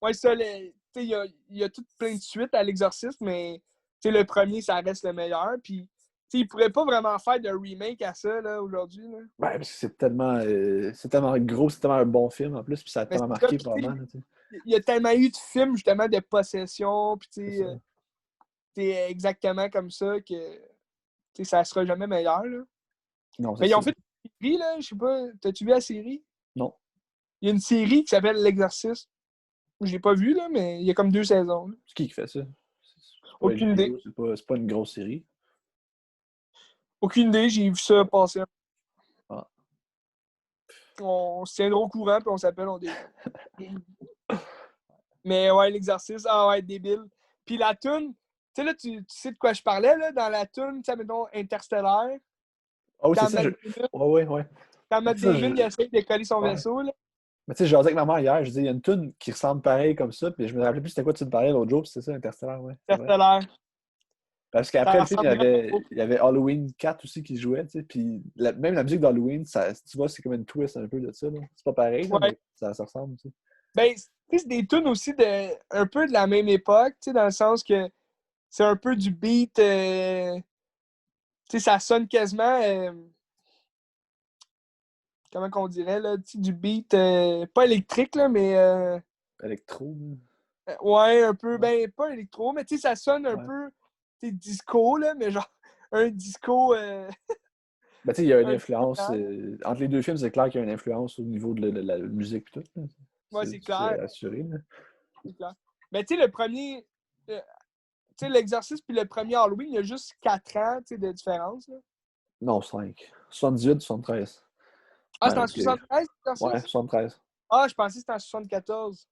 Ouais, ça, tu sais, il y a tout plein de suites à l'exorcisme, mais tu sais, le premier, ça reste le meilleur. Puis, tu sais, il pourrait pas vraiment faire de remake à ça, là, aujourd'hui, là. Ouais, parce que c'est tellement gros, c'est tellement un bon film en plus, puis ça a Mais tellement c'est ça, marqué puis, tu sais, probablement. il y a tellement eu de films, justement, de possession, puis tu C'est sais, ça. c'est exactement comme ça que, tu sais, ça sera jamais meilleur, là. Non, c'est Mais ils ont ça. fait une série, là, je sais pas, t'as-tu vu la série? Non. Il y a une série qui s'appelle L'Exorcisme. Je l'ai pas vu, là, mais il y a comme 2 saisons, là. C'est qui fait ça? C'est pas Aucune idée. HBO, c'est pas une grosse série. Aucune idée, j'ai vu ça passer. Ah. On se tiendra au courant, puis on s'appelle, on dit. Mais ouais, l'exercice, ah ouais, débile. Puis la toune, tu sais, là, tu sais de quoi je parlais, là, dans la toune, tu sais, mettons, Interstellaire. Ah oui, c'est Quand ça. Matt Damon, Ouais. quand Mais Matt tu sais, Damon il essaie de coller son ouais. vaisseau, là. Mais tu sais, j'ai jasé avec ma mère hier, je disais, il y a une tune qui ressemble pareil comme ça, puis je me rappelais plus c'était quoi tu me parlais l'autre jour, puis c'est ça, Interstellar, ouais, c'est vrai. Interstellaire. Parce qu'après Ça le film, il y ressemble vraiment avait, beaucoup. il y avait Halloween 4 aussi qui jouait, tu sais, puis même la musique d'Halloween, tu vois, c'est comme une twist un peu de ça, là. C'est pas pareil, là, Ouais. mais ça ressemble, tu sais. Ben, tu sais, c'est des tunes aussi un peu de la même époque, tu sais, dans le sens que c'est un peu du beat, tu sais, ça sonne quasiment, comment qu'on dirait, là, tu sais, du beat, pas électrique, là, mais, Electro, là. ouais, un peu, Ouais. ben, pas électro, mais tu sais, ça sonne un Ouais. peu, tu sais, disco, là, mais genre, un disco, Ben, tu sais, il y a une un peu influence, métal. entre les deux films, c'est clair qu'il y a une influence au niveau de la musique et tout, là. Ouais, c'est C'est clair, assuré, là. c'est clair. Mais tu sais, le premier, tu sais, l'exercice puis le premier Halloween, il y a juste 4 ans, tu sais, de différence, là. Non, 5. 78, 73. Ah, Ouais, c'est en ok. 73, Ouais, l'exercice? 73. Ah, je pensais que c'était en 74.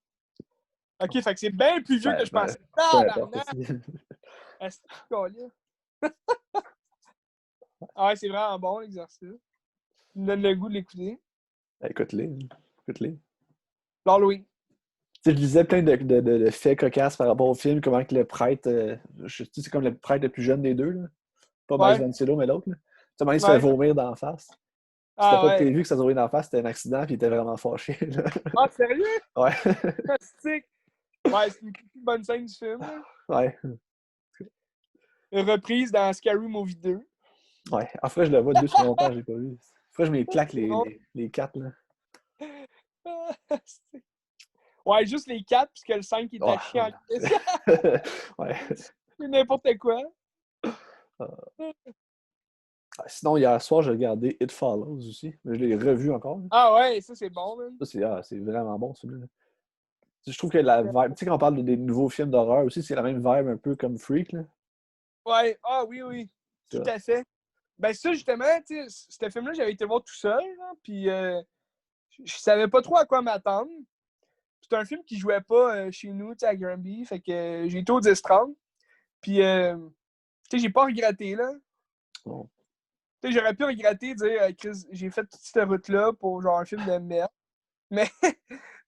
OK, fait que c'est bien plus vieux que je Ben, pensais. peu importe Tabarnak! aussi. Est-ce que ah ouais, c'est vraiment bon, l'exercice. Il me donne le goût de l'écouter. Écoute-les. Écoute-les. L'Halloween. Tu sais, je lisais plein de faits cocasses par rapport au film, comment que le prêtre, tu sais, c'est comme le prêtre le plus jeune des deux, là. Pas Mace Ouais, Van Sydow, mais l'autre, là. Tu sais, comment il se fait ouais. vomir d'en face. C'était Ah pas ouais. prévu que ça se vomir d'en face, c'était un accident, puis il était vraiment fâché, là. Ah, sérieux? Ouais. Fantastique. Ouais, c'est une bonne scène du film, là. Ouais. Une reprise dans Scary Movie 2. Ouais. Après, je le vois deux sur longtemps, je l'ai pas vu. Après, je me les claque C'est bon. les quatre, là. Ouais, juste les 4, puisque le 5 est à Ouais. chier en crise. Ouais. C'est n'importe quoi. Sinon, hier soir, j'ai regardé It Follows aussi. Je l'ai revu encore, là. Ah ouais, ça c'est bon, man. Ça, c'est vraiment bon, celui-là. Je trouve que la vibe, tu sais, quand on parle des nouveaux films d'horreur aussi, c'est la même vibe un peu comme Freak, là. Ouais, ah oui, oui, C'est tout hot. à fait. Ben ça, justement, tu sais, ce film-là, j'avais été le voir tout seul, là, puis je savais pas trop à quoi m'attendre. C'est un film qui jouait pas chez nous, tu sais, à Granby, fait que j'ai été au 10-30, puis tu sais, j'ai pas regretté, là. Bon. Tu sais, j'aurais pu regretter, dire, Chris, j'ai fait toute cette route-là pour genre un film de merde. Mais,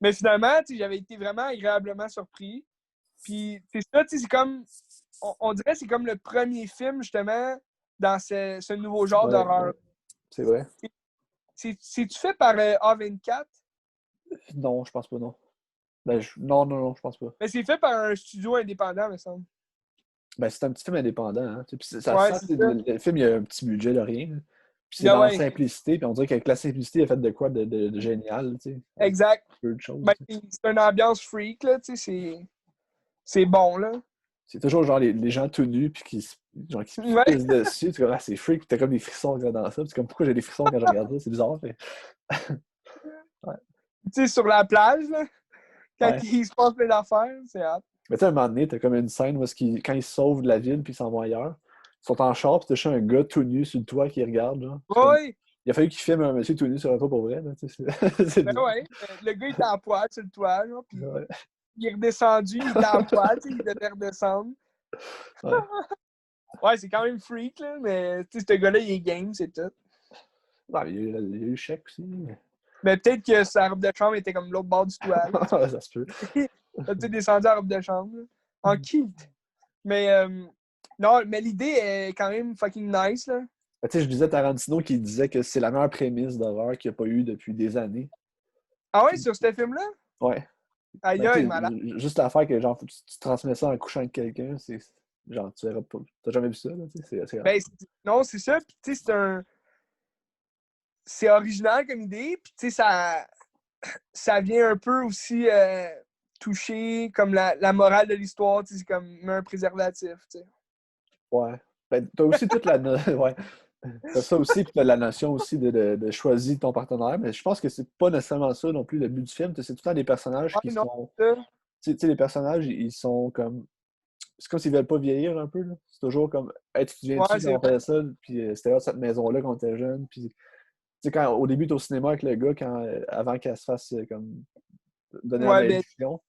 mais finalement, tu sais, j'avais été vraiment agréablement surpris. Puis c'est ça, tu sais, c'est comme, on dirait que c'est comme le premier film, justement, dans ce nouveau genre Ouais, d'horreur. c'est vrai. C'est-tu fait par A24? Non, je pense pas, non. Ben, non, je pense pas. Mais c'est fait par un studio indépendant, me semble. Ben, c'est un petit film indépendant, hein. Tu sais, puis ça Ouais, sent, c'est tu sais, ça. le film, il y a un petit budget de rien, là. Puis c'est Ah dans la ouais, simplicité, puis on dirait qu'avec la simplicité, il a fait de quoi de génial, tu sais, avec exact. peu de choses, Ben, tu sais. c'est une ambiance freak, là, tu sais, c'est bon, là. C'est toujours genre les gens tout nus, puis genre, qui se Ouais, pissent dessus, tu vois, ah, c'est freak, puis t'as comme des frissons en regardant ça, puis c'est comme, pourquoi j'ai des frissons quand je regarde ça, c'est bizarre, mais... Ouais, tu sais, sur la plage, là, quand ouais. il se passe plein d'affaires, c'est hâte. Mais tu sais, à un moment donné, t'as comme une scène où quand ils se sauvent de la ville, puis ils s'en vont ailleurs, ils sont en char, puis t'as juste un gars tout nu sur le toit qui regarde, genre. C'est comme... Ouais, Il a fallu qu'il filme un monsieur tout nu sur un toit pour vrai, là, tu sais, c'est c'est ben bizarre. ouais. Le gars, il était en poil sur le toit, genre, puis Ouais, il est redescendu, il était en poil, tu sais, il devait redescendre. ouais. Ouais, c'est quand même freak, là, mais tu sais, ce gars-là, il est game, c'est tout. Non, il y a eu le chèque aussi. Mais peut-être que sa robe de chambre était comme l'autre bord du toit. Ça se peut. T'as peut-être descendu en robe de chambre. Là. En kit. Mais non, mais l'idée est quand même fucking nice. Là. Tu sais, je disais Tarantino qui disait que c'est la meilleure prémisse d'horreur qu'il n'y a pas eu depuis des années. Ah ouais, sur ce film-là? Ouais. Aïe, Ben, tu aïe, sais, malade. juste l'affaire que genre, faut que tu transmets ça en couchant avec quelqu'un, c'est. Genre, tu verras pas. T'as jamais vu ça, là, tu sais, c'est assez rare. Ben, non, c'est ça. Puis, tu sais, c'est original comme idée. Puis, tu sais, ça vient un peu aussi toucher comme la morale de l'histoire. Tu sais, c'est comme mets un préservatif, tu sais. Ouais. Ben, t'as aussi toute la. Ouais. T'as ça aussi, puis t'as la notion aussi de choisir ton partenaire, mais je pense que c'est pas nécessairement ça non plus le but du film. C'est tout le temps des personnages qui Ouais, non, sont. c'est ça. Tu sais, les personnages, ils sont comme. C'est comme s'ils veulent pas vieillir un peu, là. C'est toujours comme. Hey, tu te Ouais, souviens-tu c'est quand on vrai. faisait ça, puis c'était là, cette maison-là quand on était jeune, puis. Tu sais, quand au début, t'es au cinéma avec le gars, avant qu'elle se fasse comme donner la Ouais, ben, malédiction.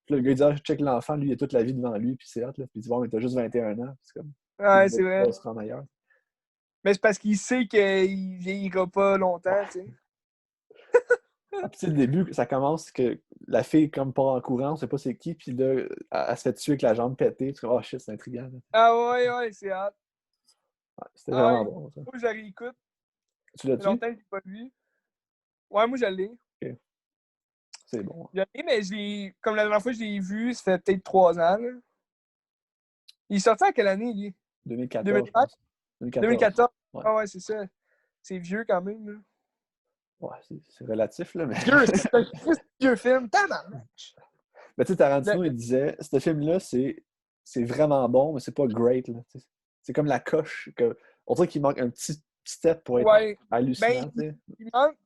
Puis là, le gars, il dit, ah, check l'enfant, lui, il a toute la vie devant lui, puis c'est hot, là. Puis il dit, bon, mais t'as juste 21 ans. C'est comme, ouais, il c'est vrai. va se rendre ailleurs. Mais c'est parce qu'il sait qu'il vieillira pas longtemps, tu sais. Ah, puis, tu sais, le début, ça commence que la fille, comme part en courant, on sait pas c'est qui, puis là, elle se fait tuer avec la jambe pétée. Tu dis, oh shit, c'est intriguant, là. Ah ouais, ouais, c'est hâte. Ouais, c'était Ah vraiment ouais, bon, ça. faut que je la réécoute. Tu Ça fait l'as-tu? longtemps que je l'ai pas vu. Ouais, moi, je l'ai. Ok, c'est bon. Je l'ai, mais comme la dernière fois que je l'ai vu, ça fait peut-être 3 ans, là. Il est sorti en quelle année, lui? 2014, je 2013? pense. 2014. 2014? Ouais, Ah ouais, c'est ça. C'est vieux quand même, là. ouais c'est relatif, là, mais. Vieux, c'est un vieux film. Tabarnak! Mais tu sais, Le- Tarantino, il disait, ce film-là, c'est vraiment bon, mais c'est pas great, là. C'est comme la coche. On dirait qu'il manque un petit step pour être Ouais. Ben, hallucinant, tu sais.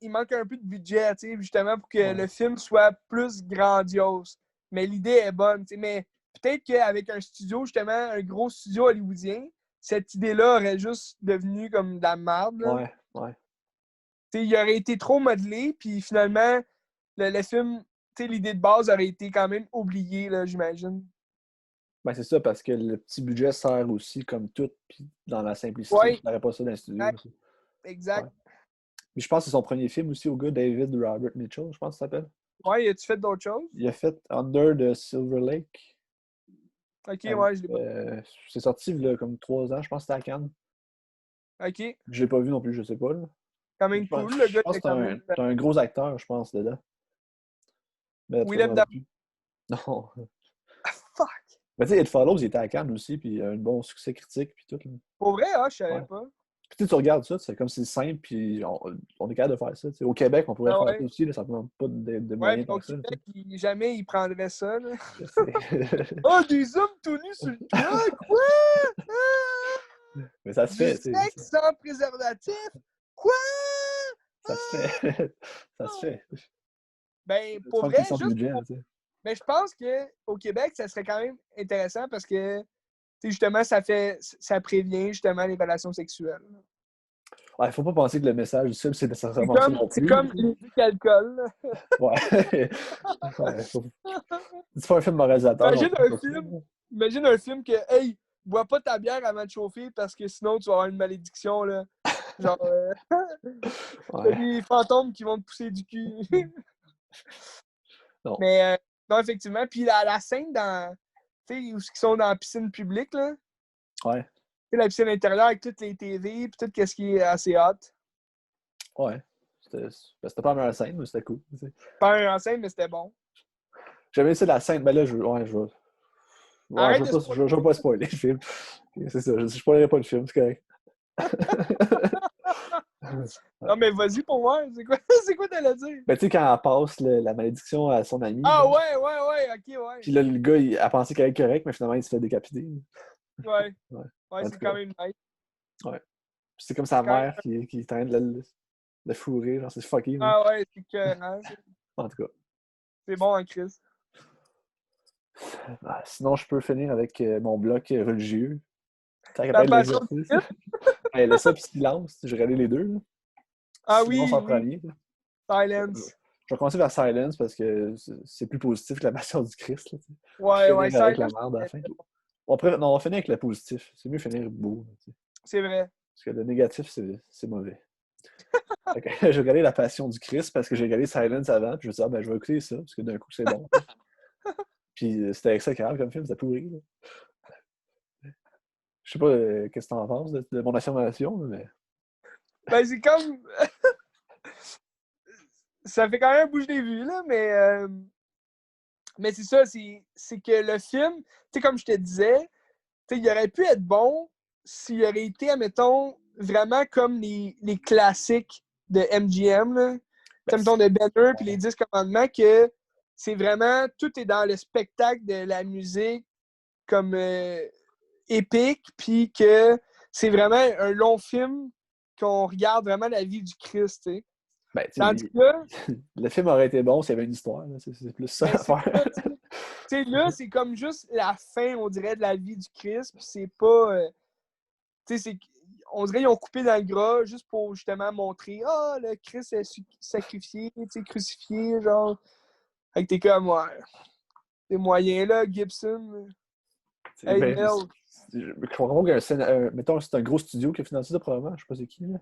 il manque un peu de budget, tu sais, justement, pour que Ouais. le film soit plus grandiose. Mais l'idée est bonne, tu sais. Mais peut-être qu'avec un studio, justement, un gros studio hollywoodien, cette idée-là aurait juste devenu comme de la merde, là. Ouais, ouais. Tu sais, il aurait été trop modelé, puis finalement, le film, tu sais, l'idée de base aurait été quand même oubliée, là, j'imagine. Ben, c'est ça, parce que le petit budget sert aussi comme tout, puis dans la simplicité. Ouais, Tu n'aurais pas ça dans le studio exact, aussi. Ouais. exact. Mais je pense que c'est son premier film aussi au gars, David Robert Mitchell, je pense que ça s'appelle. Ouais, as-tu fait d'autres choses? Il a fait Under the Silver Lake. Ok, Avec, ouais, je l'ai pas. c'est sorti il y a comme 3 ans, je pense que c'était à Cannes. Ok, Je l'ai pas vu non plus, je sais pas, là. quand Je même pense, cool, le je gars pense était que quand même. t'as un gros acteur, je pense, dedans. Mais trop Willem m'en Dafoe. plus. Non. Fuck! Mais tu sais, It Follows, il était à Cannes aussi, puis il a un bon succès critique, puis tout, là. Pour vrai, ah, je Ouais. savais pas. Puis tu regardes ça, c'est comme c'est simple, puis on est capable de faire ça. Tu sais. Au Québec, on pourrait Ah faire ça ouais. aussi, là, ça ne demande pas de Ouais, moyens puis tant au que ça. Tu sais. Québec, jamais il prendrait ça, là. Je sais. Oh, des hommes tout nus sur le truck! Quoi? Ah! Mais ça se Du fait, tu sais. sexe sans préservatif? Quoi? Ça se fait. Ça se Ah! fait. Ben, C'est pour pas une vrai, question de juste budget, pour. tu sais. Mais je pense qu'au Québec, ça serait quand même intéressant parce que, tu sais, justement, ça prévient justement les relations sexuelles. Ouais, faut pas penser que le message du film, c'est C'est nécessairement ça comme, non c'est plus. comme l'éduc-alcool. Ouais. Ouais, c'est pas un film moralisateur non Imagine plus, un pas ça. film, imagine un film que, hey, bois pas ta bière avant de chauffer parce que sinon tu vas avoir une malédiction, là. Genre, t'as Ouais. des fantômes qui vont te pousser du cul. Non. Mais, non, effectivement. Puis la scène tu sais, où ils sont dans la piscine publique, là. Ouais. Tu sais, la piscine intérieure avec toutes les TV, puis tout ce qui est assez hot. Ouais. C'était pas la meilleure scène, mais c'était cool. Tu sais. Pas un scène, mais c'était bon. J'avais essayé la scène, mais là, Arrête de je veux pas spoiler le film. C'est ça, je spoilerai pas le film, c'est correct. Non, mais vas-y pour moi. C'est quoi, c'est quoi t'allais dire? Ben, tu sais, quand elle passe la malédiction à son ami, Ah là, ouais, ouais, ouais, ok, ouais. puis là, le gars, il a pensé qu'elle était correct, mais finalement, il se fait décapiter. Ouais, Ouais. ouais, En c'est tout quand cas, même nice. ouais. Puis c'est comme C'est sa quand même. mère qui est en train de le fourrer, genre, c'est fucké, là. Ah ouais, c'est écœurant, ça. En tout cas. C'est bon, hein, Chris. Ah, sinon, je peux finir avec mon bloc religieux. Ça La rappelle passion du l'exercice. Christ? Hey, là, ça, puis silence. J'ai regardé les deux. Là. Ah Silence oui, en oui. premier. Là. Silence. Je vais commencer vers Silence parce que c'est plus positif que la passion du Christ. Là, tu sais. Puis Ouais, ouais, finir avec la Silence. merde à la fin. On va finir avec le positif. C'est mieux finir beau. Là, tu sais. C'est vrai. Parce que le négatif, c'est mauvais. Fait que j'ai regardé La Passion du Christ parce que j'ai regardé Silence avant, puis je me suis dit, ah, ben, je vais écouter ça, parce que d'un coup, c'est bon. Puis c'était exécrable comme film, c'était pourri. Là. Je sais pas qu'est-ce que t'en penses de mon affirmation, mais. Ben, c'est comme. Ça fait quand même bouger les vues, là, mais c'est ça, c'est que le film, tu sais, comme je te disais, il aurait pu être bon s'il aurait été, admettons, vraiment comme les classiques de MGM, là. Ben, Mettons, de Banner puis les 10 commandements, que c'est vraiment, tout est dans le spectacle de la musique comme épique, puis que c'est vraiment un long film qu'on regarde vraiment la vie du Christ, tu sais. ben, Tandis que là, le film aurait été bon s'il y avait une histoire. Là. C'est plus ça ben, à c'est faire. ça, tu sais. Là, c'est comme juste la fin, on dirait, de la vie du Christ, puis c'est pas. Tu sais, on dirait qu'ils ont coupé dans le gras juste pour justement montrer ah, le Christ est sacrifié, tu sais, crucifié, genre. Fait que t'es comme, ouais. Tes moyens là, Gibson. Hey, Ben, Mel. je comprends qu'il y a mettons, c'est un gros studio qui a financé ça, probablement. Je sais pas c'est qui. Là.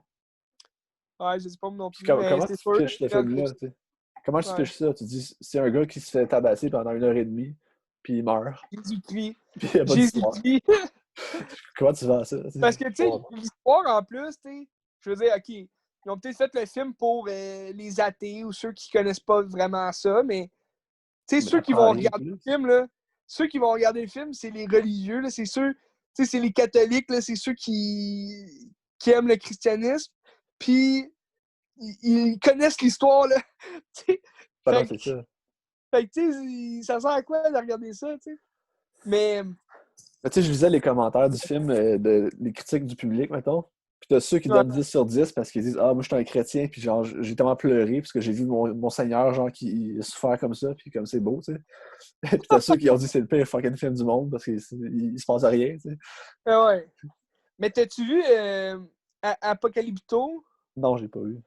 Ouais, je sais pas non Puis plus, mais comment c'est tu sûr. pitches ce Mel film-là? Gibson. Tu sais? Comment tu Ouais. pitches ça? Tu dis, c'est un gars qui se fait tabasser pendant 1 heure et demie, puis il meurt, Jésus-Christ. puis il n'y a pas d'histoire. Jésus-Christ. Comment tu vends ça? Tu sais? Parce que, tu sais, l'histoire en plus, tu sais, je veux dire, OK, ils ont peut-être fait le film pour les athées ou ceux qui connaissent pas vraiment ça, mais, tu sais, Mais ceux qui t'apprends vont rien de regarder plus. le film, là, ceux qui vont regarder le film, c'est les religieux, là, c'est ceux, tu sais, c'est les catholiques, là, c'est ceux qui aiment le christianisme, puis ils connaissent l'histoire, là, tu sais. Ben non, Fait c'est que, ça. tu sais, ça sert à quoi de regarder ça, tu sais? Mais, Mais tu sais, je lisais les commentaires du film, les critiques du public, mettons. Puis t'as ceux qui ouais, donnent 10 sur 10 parce qu'ils disent, ah, moi, je suis un chrétien, puis genre, j'ai tellement pleuré parce que j'ai vu mon Seigneur, genre, qui souffert comme ça, puis comme c'est beau, tu sais. Puis t'as ceux qui ont dit, c'est le pire fucking film du monde parce qu'il se passe rien, tu sais. ouais. Mais t'as-tu vu Apocalypto? Non, j'ai pas vu.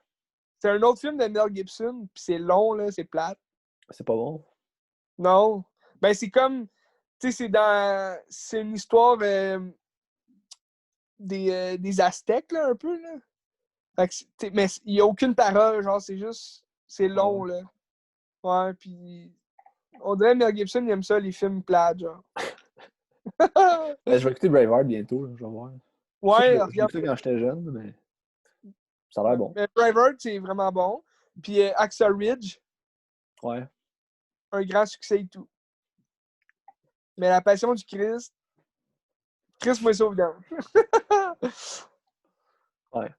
C'est un autre film de Mel Gibson, puis c'est long, là, c'est plate. C'est pas bon. Non. Ben, c'est comme. Tu sais, c'est une histoire des Aztèques, là, un peu, là. Fait que mais il n'y a aucune parole, genre, c'est juste. C'est Ah ouais. long, là. Ouais, puis. On dirait Mel Gibson, il aime ça, les films plates, genre. Ben, je vais écouter Braveheart bientôt, là, je vais voir. Ça, Ouais, je regarde. l'écoutais quand j'étais jeune, mais ça a l'air Ouais. bon. Mais Braveheart, c'est vraiment bon. Puis Hacksaw Ridge, Ouais. un grand succès et tout. Mais La Passion du Christ, Christ me sauve dans. Ouais.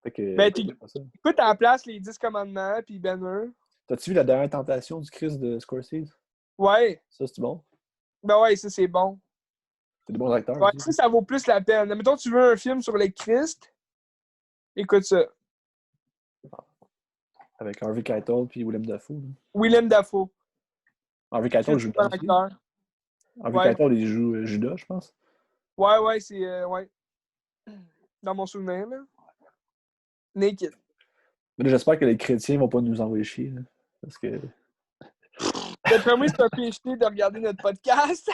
Fait que, Ben, écoute pas ça. écoute en place les 10 commandements, puis Banner. T'as-tu vu La Dernière Tentation du Christ de Scorsese? Ouais. Ça, c'est bon? Ben ouais, ça c'est bon. C'est des bons acteurs Ouais, aussi. ça vaut plus la peine. Mettons, tu veux un film sur le Christ, écoute ça. Avec Harvey Keitel puis Willem Dafoe. Là. Willem Dafoe. Harvey Keitel Christ, joue c'est un dedans aussi. acteur. Harvey Ouais. Keitel, il joue Judas, je pense. Ouais, c'est. Ouais. Dans mon souvenir, là. Naked. Mais là, j'espère que les chrétiens vont pas nous envoyer chier. Là, parce que. D'après moi, c'est un péché de regarder notre podcast.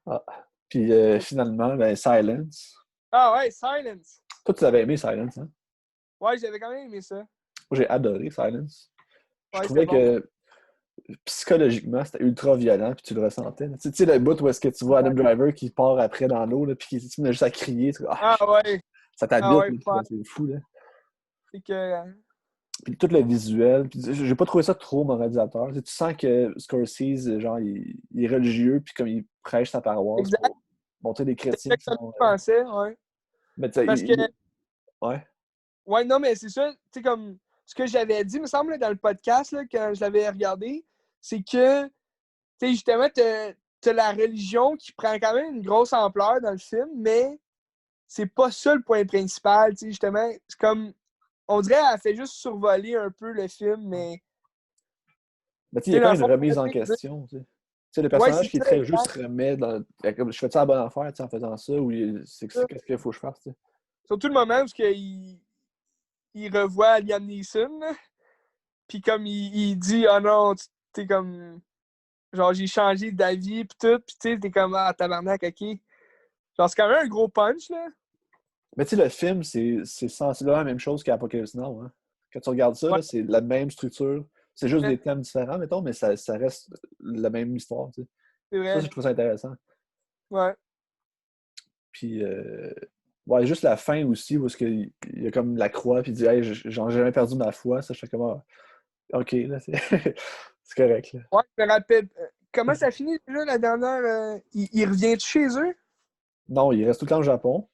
Ah. Puis finalement, ben, Silence. Ah ouais, Silence. Toi, tu l'avais aimé Silence, hein? Ouais, j'avais quand même aimé ça. Moi, j'ai adoré Silence. Je Ouais, c'était trouvais bon. que psychologiquement, c'était ultra violent, puis tu le ressentais. Là. Tu sais, le bout où est-ce que tu vois Adam Driver qui part après dans l'eau, là, puis qui se met juste à crier. Ah ouais. Ça Ah t'habite, ouais, là, ouais. c'est fou. Là. C'est que. Puis tout le visuel, puis j'ai pas trouvé ça trop moralisateur. Tu sais, tu sens que Scorsese, genre, il est religieux, puis comme il prêche sa paroisse Exact. pour montrer des C'est chrétiens qui exactement sont. ce que je pensais, ouais. Mais tu sais, Parce que. ouais. Ouais, non, mais c'est ça, tu sais, comme ce que j'avais dit, me semble, dans le podcast, là, quand je l'avais regardé, c'est que, tu sais, justement, t'as la religion qui prend quand même une grosse ampleur dans le film, mais c'est pas ça le point principal, tu sais, justement. C'est comme, on dirait qu'elle fait juste survoler un peu le film, mais, Mais tu sais, il tu y sais, a quand dans le même fond, une remise en question. Tu sais, le ouais, c'est personnage qui est ça, très juste exact. se remet dans. Comme, je fais ça la bonne affaire tu sais, en faisant ça, ou qu'est-ce qu'il faut que je fasse, tu sais. Surtout le moment où il revoit Liam Neeson, là, puis comme il dit, ah non, tu sais, comme, genre, j'ai changé d'avis, pis tout, pis tu sais, t'es comme, ah, tabarnak, ok. Genre, c'est quand même un gros punch, là. Mais tu sais, le film, c'est sensiblement la même chose qu'Apocalypse Now. Hein. Quand tu regardes ça, Ouais, là, c'est la même structure. C'est juste c'est des thèmes différents, mettons, mais ça reste la même histoire. Tu sais. Ça, je vrai. trouve ça intéressant. Ouais. Puis, ouais, juste la fin aussi, où il y a comme la croix, puis il dit, hey, j'ai jamais perdu ma foi. Ça, je fais comme, ah, ok, là, c'est c'est correct. Là. Ouais, je me rappelle. Comment ça finit déjà la dernière? Il revient de chez eux? Non, il reste tout le temps au Japon.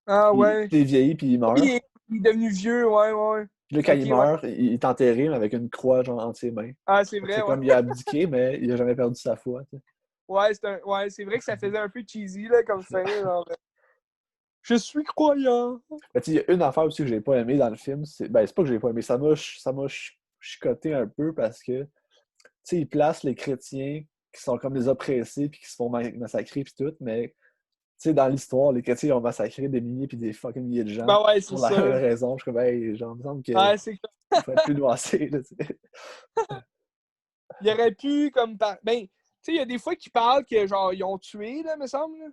Ah Puis, ouais. il est vieilli, puis il Oui, meurt. il est devenu vieux, ouais, ouais. Puis là, quand Ok, il ouais. meurt, il est enterré mais avec une croix genre, entre ses mains. Ah, c'est Fait que vrai, c'est ouais. comme il a abdiqué, mais il a jamais perdu sa foi. Tu sais. Ouais, c'est vrai que ça faisait un peu cheesy, là, comme fin. Genre, je suis croyant. Mais tu sais, il y a une affaire aussi que j'ai pas aimé dans le film. Ben, c'est pas que j'ai pas aimé, ça m'a chicoté un peu parce que, tu sais, ils placent les chrétiens qui sont comme des oppressés puis qui se font massacrer puis tout, mais, tu sais, dans l'histoire, les chrétiens ont massacré des milliers puis des fucking milliers de gens Ben ouais, c'est pour la ça. raison. Je suis comme, hey, genre, il me semble qu'il Ouais, c'est que faut être plus nuancé, là, tu sais. il aurait pu, comme, ben, tu sais, il y a des fois qu'ils parlent que, genre, ils ont tué, là, me semble. Là.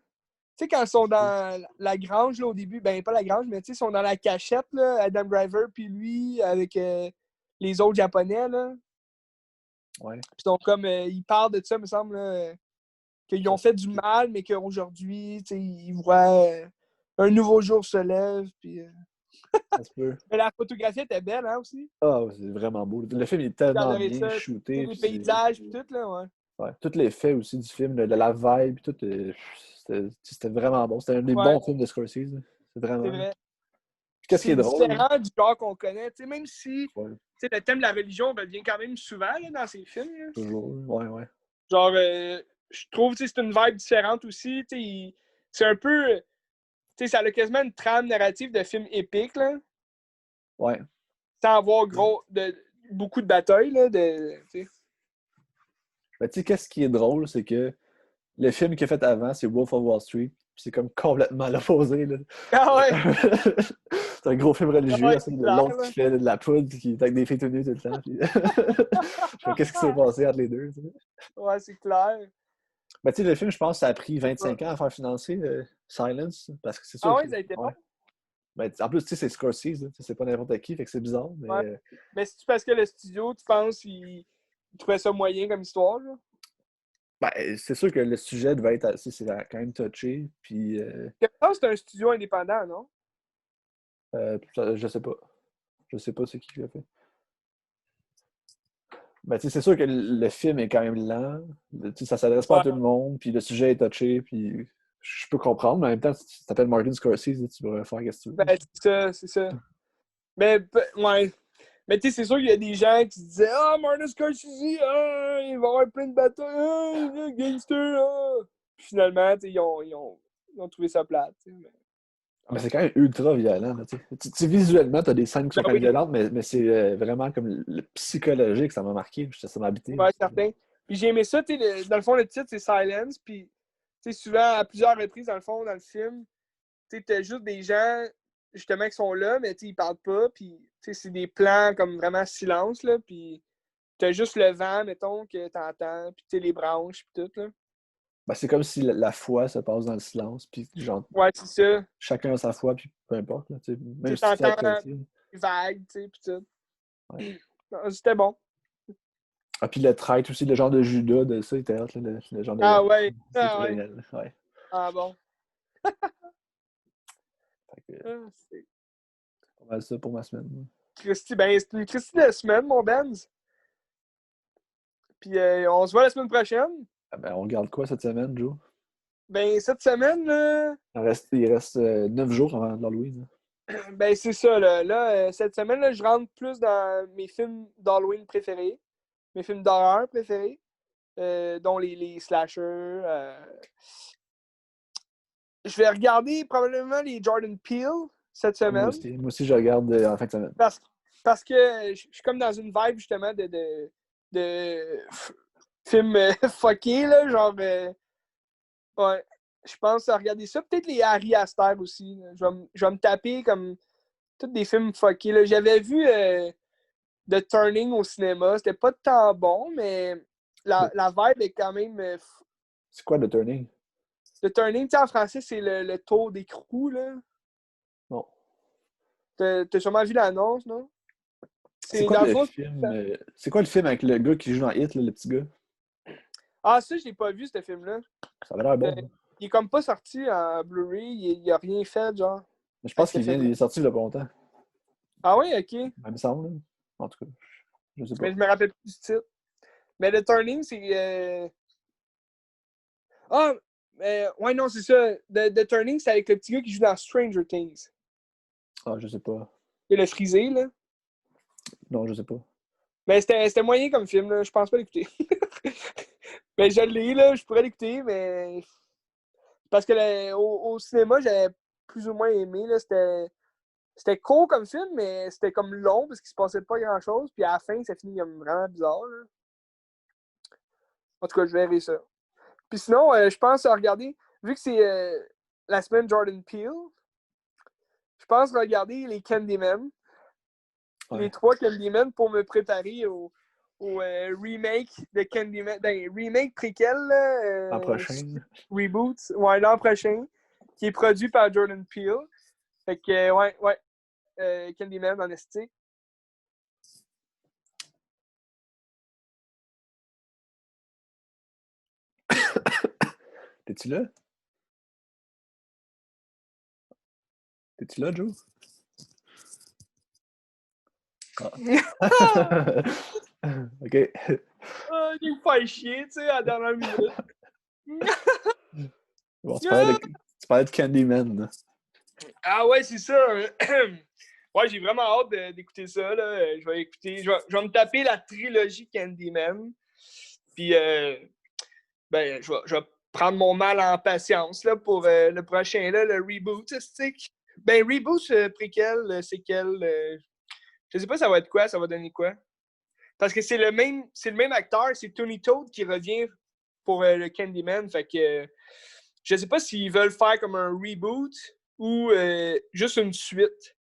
Tu sais, quand ils sont dans la grange, là, au début, ben, pas la grange, mais tu sais, ils sont dans la cachette, là, Adam Driver, puis lui, avec les autres Japonais, là. Ouais. Puis donc, comme, ils parlent de ça, me semble, là, qu'ils Ça, ont fait du mal, mais qu'aujourd'hui, tu sais, ils voient un nouveau jour se lève, puis... ça se peut. Mais la photographie était belle, hein, aussi. Ah, ouais, c'est vraiment beau. Le film est J'ai tellement adoré bien ça. shooté, Les puis paysages, puis tout, là, ouais. ouais, tous les faits aussi du film, la vibe, tout, c'était vraiment bon. C'était un des Ouais, bons films de Scorsese. Là. C'est c'est vraiment. vrai. Puis Puis qu'est-ce qui c'est est drôle? différent du genre qu'on connaît. Tu sais, même si Ouais, tu sais, le thème de la religion revient quand même souvent là, dans ces films. Là. toujours. Ouais, ouais. Genre, je trouve que c'est une vibe différente aussi. Tu sais, c'est un peu. Tu sais, ça a quasiment une trame narrative de film épique, là, Ouais. sans avoir beaucoup de batailles. Là, tu sais. Ben, tu sais, qu'est-ce qui est drôle, c'est que le film qu'il a fait avant, c'est Wolf of Wall Street. Puis c'est comme complètement l'opposé, là. Ah ouais! C'est un gros film Ah religieux, ouais, là, c'est c'est clair, l'autre qui là. fait de la poudre, puis qui est avec des filles tout nues tout le temps. Puis... Je sais qu'est-ce qui s'est passé entre les deux, tu sais. Ouais, c'est clair. Ben, tu sais, le film, je pense, ça a pris Je sais pas. 25 ans à faire financer Silence, parce que c'est Ah sûr que. ouais, ça a été bon? Ouais. Ben, en plus, tu sais, c'est Scorsese, là, tu sais, c'est pas n'importe qui, fait que c'est bizarre, mais Ouais. Mais c'est parce que le studio, tu penses, il trouvait ça moyen comme histoire, là? ben, c'est sûr que le sujet devait être assez, c'est quand même touché, puis Je pense que c'est un studio indépendant, non? je sais pas. Je sais pas c'est qui l'a fait. Ben, tu sais, c'est sûr que le film est quand même lent, tu sais, ça s'adresse pas à Ouais. tout le monde, puis le sujet est touché, puis je peux comprendre, mais en même temps, si tu t'appelles Martin Scorsese, tu pourrais faire ce que tu Ben, veux. c'est ça, c'est ça. Mais, ouais. Mais tu sais, c'est sûr qu'il y a des gens qui se disaient Ah, Martin Scorsese, ah, il va y avoir plein de batailles, ah, il est gangster, ah. Puis finalement, tu sais, ils ont trouvé ça plate. Tu sais, mais... Mais c'est quand même ultra violent. Là, tu sais. Visuellement, tu as des scènes qui sont Ben quand même oui, violentes, mais c'est vraiment comme le psychologique, ça m'a marqué, ça m'a habité. ouais, certain. Puis j'ai aimé ça, tu sais, dans le fond, le titre, c'est Silence. Puis, tu sais, souvent, à plusieurs reprises, dans le fond, dans le film, tu sais, t'as juste des gens, justement, qui sont là, mais tu sais, ils parlent pas. Puis, tu sais, c'est des plans comme vraiment silence, là. Puis, t'as juste le vent, mettons, que t'entends, puis tu sais, les branches, puis tout, là. Ben, c'est comme si la foi se passe dans le silence, puis genre, Ouais, c'est ça. chacun a sa foi, puis peu importe. Là, tu sais, Tu même sais, si tu te fais t'entends chrétien. les vagues, tu sais, puis tout. Ouais. Non, c'était bon. Ah, puis le traître aussi, le genre de Judas de ça, il était hot, là, le genre de Ah gars. ouais, C'était ah ouais. génial. Ouais. Ah bon. Fait que, Ah, c'est pas mal ça pour ma semaine. Christy, ben, c'est une Christy de semaine, mon Benz. Puis on se voit la semaine prochaine. Ah, ben, on regarde quoi cette semaine, Joe? Ben, cette semaine, là, Il reste 9 jours avant l'Halloween. ben, c'est ça, là. Là, cette semaine, là, je rentre plus dans mes films d'Halloween préférés, mes films d'horreur préférés, dont les slashers. Je vais regarder probablement les Jordan Peele cette Ah, moi semaine. aussi. Moi aussi, je regarde en fin de semaine. Parce, parce que je suis comme dans une vibe, justement, de film fucké, là, genre... ouais, je pense à regarder ça. Peut-être les Harry Aster aussi. Là. Je vais me taper comme tous des films fuckés. Là. J'avais vu The Turning au cinéma. C'était pas tant bon, mais Le- la vibe est quand même. C'est quoi le turning? The Turning, tu sais, en français, c'est le tour d'écrou, là. T'as sûrement vu l'annonce, non? C'est quoi Dans le le fond, film? C'est quoi le film avec le gars qui joue dans Hit, là, le petit gars? ah, ça, je l'ai pas vu, ce film-là. Ça avait l'air Euh, bon. il est comme pas sorti en Blu-ray, il a rien fait, genre, Mais je avec pense ce qu'il vient, film-là. il est sorti il y a pas longtemps. Ah oui, ok. Il me semble, là. En tout cas, je sais pas. Mais je me rappelle plus du titre. Mais The Turning, c'est. Ah, ouais, non, c'est ça. The Turning, c'est avec le petit gars qui joue dans Stranger Things. Ah, je sais pas. Il le frisé, là. Non, je sais pas. Mais c'était moyen comme film, là. Je pense pas l'écouter. Mais je l'ai, là. Je pourrais l'écouter, mais. Parce que au cinéma, j'avais plus ou moins aimé, là. C'était court comme film, mais c'était comme long parce qu'il se passait pas grand-chose. Puis à la fin, ça finit comme vraiment bizarre, là. En tout cas, je verrai ça. Puis sinon, je pense à regarder, vu que c'est la semaine Jordan Peele, je pense regarder les Candyman, les Ouais. 3 Candyman pour me préparer au remake de Candyman, remake préquel, L'an prochain. reboot, ouais, l'an prochain, qui est produit par Jordan Peele. Fait que, ouais, Candyman en esthétique. T'es-tu là? T'es-tu là, Joe? Ah. OK. Il me fait chier, tu sais, à la dernière minute. Bon, tu parlais de Candyman, là. Ah ouais, c'est ça. Ouais, j'ai vraiment hâte d'écouter ça. Là. Je vais écouter. Je vais me taper la trilogie Candyman. Puis ben, je vais prendre mon mal en patience là, pour le prochain, là, le reboot. Ben, reboot, préquel, séquel. Je sais pas ça va être quoi, ça va donner quoi. Parce que c'est le même acteur, c'est Tony Todd qui revient pour le Candyman. Fait que je sais pas s'ils veulent faire comme un reboot ou juste une suite.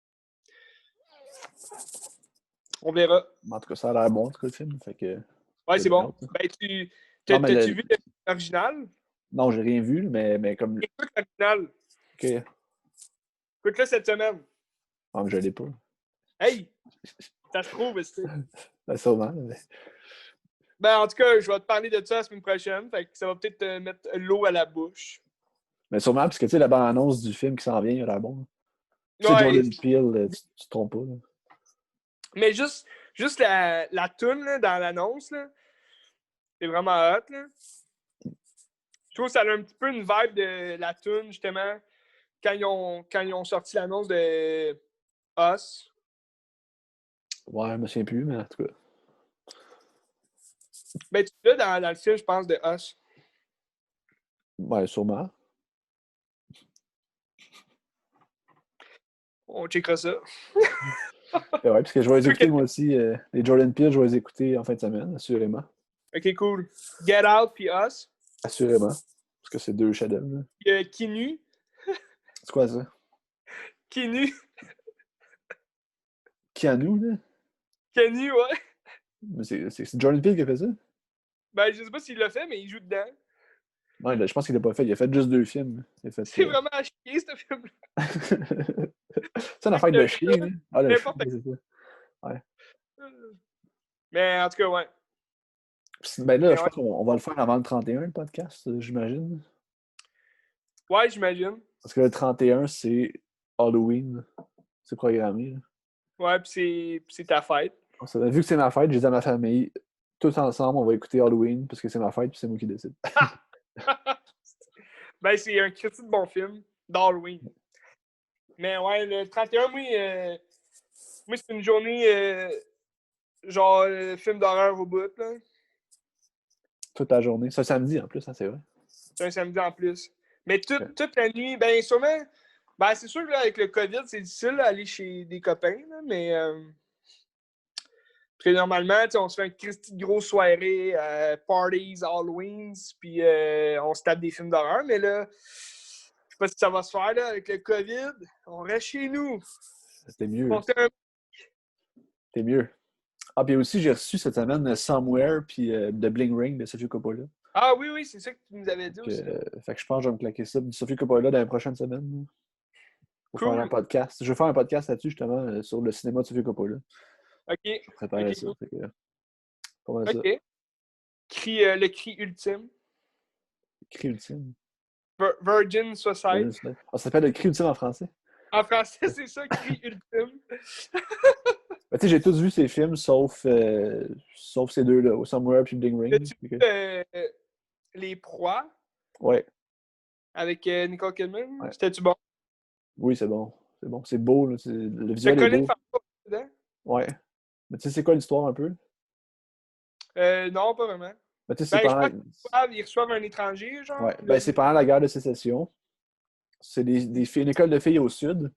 On verra. En tout cas, ça a l'air bon, en tout cas, le film. Fait que Ouais, j'ai c'est bien bon. hâte, là. Ben, Non, mais t'as-tu vu l'original? non, j'ai rien vu, mais comme. Écoute l'original. OK. Écoute-le cette semaine. Ah, mais je l'ai pas. Hey! Ça se trouve, c'est. Ben, sûrement, mais... Ben, en tout cas, je vais te parler de ça la semaine prochaine. Fait que ça va peut-être te mettre l'eau à la bouche. mais sûrement, parce que tu sais, la bande-annonce du film qui s'en vient, il a l'air bon. Tu sais, Ouais. Jordan Peele, tu te trompes pas, là. Mais juste la toune là, dans l'annonce, là, c'est vraiment hot. Là. Je trouve que ça a un petit peu une vibe de la toune, justement, quand ils ont sorti l'annonce de Us. Ouais, je me souviens plus, mais en tout cas. Ben, tu l'as dans le film, je pense, de Us. Ouais, sûrement. On checkera ça. Et ouais, parce que je vais les écouter, moi aussi. Les Jordan Peele, je vais les écouter en fin de semaine, assurément. Ok, cool. Get Out puis Us. Assurément. Parce que c'est deux chefs-d'œuvre, là. Kinu. C'est quoi ça? Kinu. Keanu, là? Kenu, ouais. Mais c'est Jordan Peele qui a fait ça? Ben, je sais pas s'il l'a fait, mais il joue dedans. Non, je pense qu'il l'a pas fait. Il a fait juste 2 films. Il a fait, C'est vraiment à chier, ce film-là. c'est une affaire de chien, là. Ah, le chien, N'importe c'est ça. Ouais. Mais en tout cas, ouais. Ben là, Mais je ouais, pense qu'on va le faire avant le 31, le podcast, j'imagine. ouais j'imagine. Parce que le 31, c'est Halloween. C'est programmé, là. Ouais, puis c'est ta fête. Vu que c'est ma fête, j'ai dit à ma famille, tous ensemble, on va écouter Halloween parce que c'est ma fête puis c'est moi qui décide. Ben, c'est un critique de bon film d'Halloween. Mais ouais, le 31, moi c'est une journée genre film d'horreur au bout. Là. Toute la journée. C'est un samedi en plus, hein, c'est vrai. C'est un samedi en plus. Mais Ouais. toute la nuit, ben sûrement. Ben, c'est sûr que là, avec le COVID, c'est difficile d'aller chez des copains, là, mais parce que normalement, on se fait une petite grosse soirée, parties, Halloween, puis on se tape des films d'horreur, mais là, je sais pas si ça va se faire là, avec le COVID. On reste chez nous. C'était mieux. Porter un... C'était mieux. Ah, puis aussi, j'ai reçu cette semaine Somewhere puis The Bling Ring de Sofia Coppola. Ah oui, c'est ça que tu nous avais dit aussi. Fait que je pense que je vais me claquer ça. Du Sofia Coppola dans les prochaines semaines. pour faire un Cool. podcast. Je vais faire un podcast là-dessus, justement, sur le cinéma de Sofia Coppola. OK. Je préparais OK, ça. cool. Fait que, pas mal ça. OK. Le cri ultime. Cri ultime. Virgin Suicide. Ça s'appelle le cri ultime en français. En français, c'est ça, cri ultime. Ben, tu sais, j'ai tous vu ces films, sauf ces deux-là, Somewhere puis Bling Ring. As-tu vu Okay. Les Proies Ouais. avec Nicole Kidman? Ouais. C'était-tu bon? Oui, c'est bon. C'est bon. C'est beau, là. Le C'est visuel est Colin beau. Farrell dedans? Ouais. Mais tu sais, c'est quoi l'histoire un peu? Non, pas vraiment. Ben, tu sais, c'est Ben, je pendant... pense qu'ils reçoivent un étranger, genre. Ouais. Ben, c'est pendant la guerre de sécession. C'est une école de filles au sud.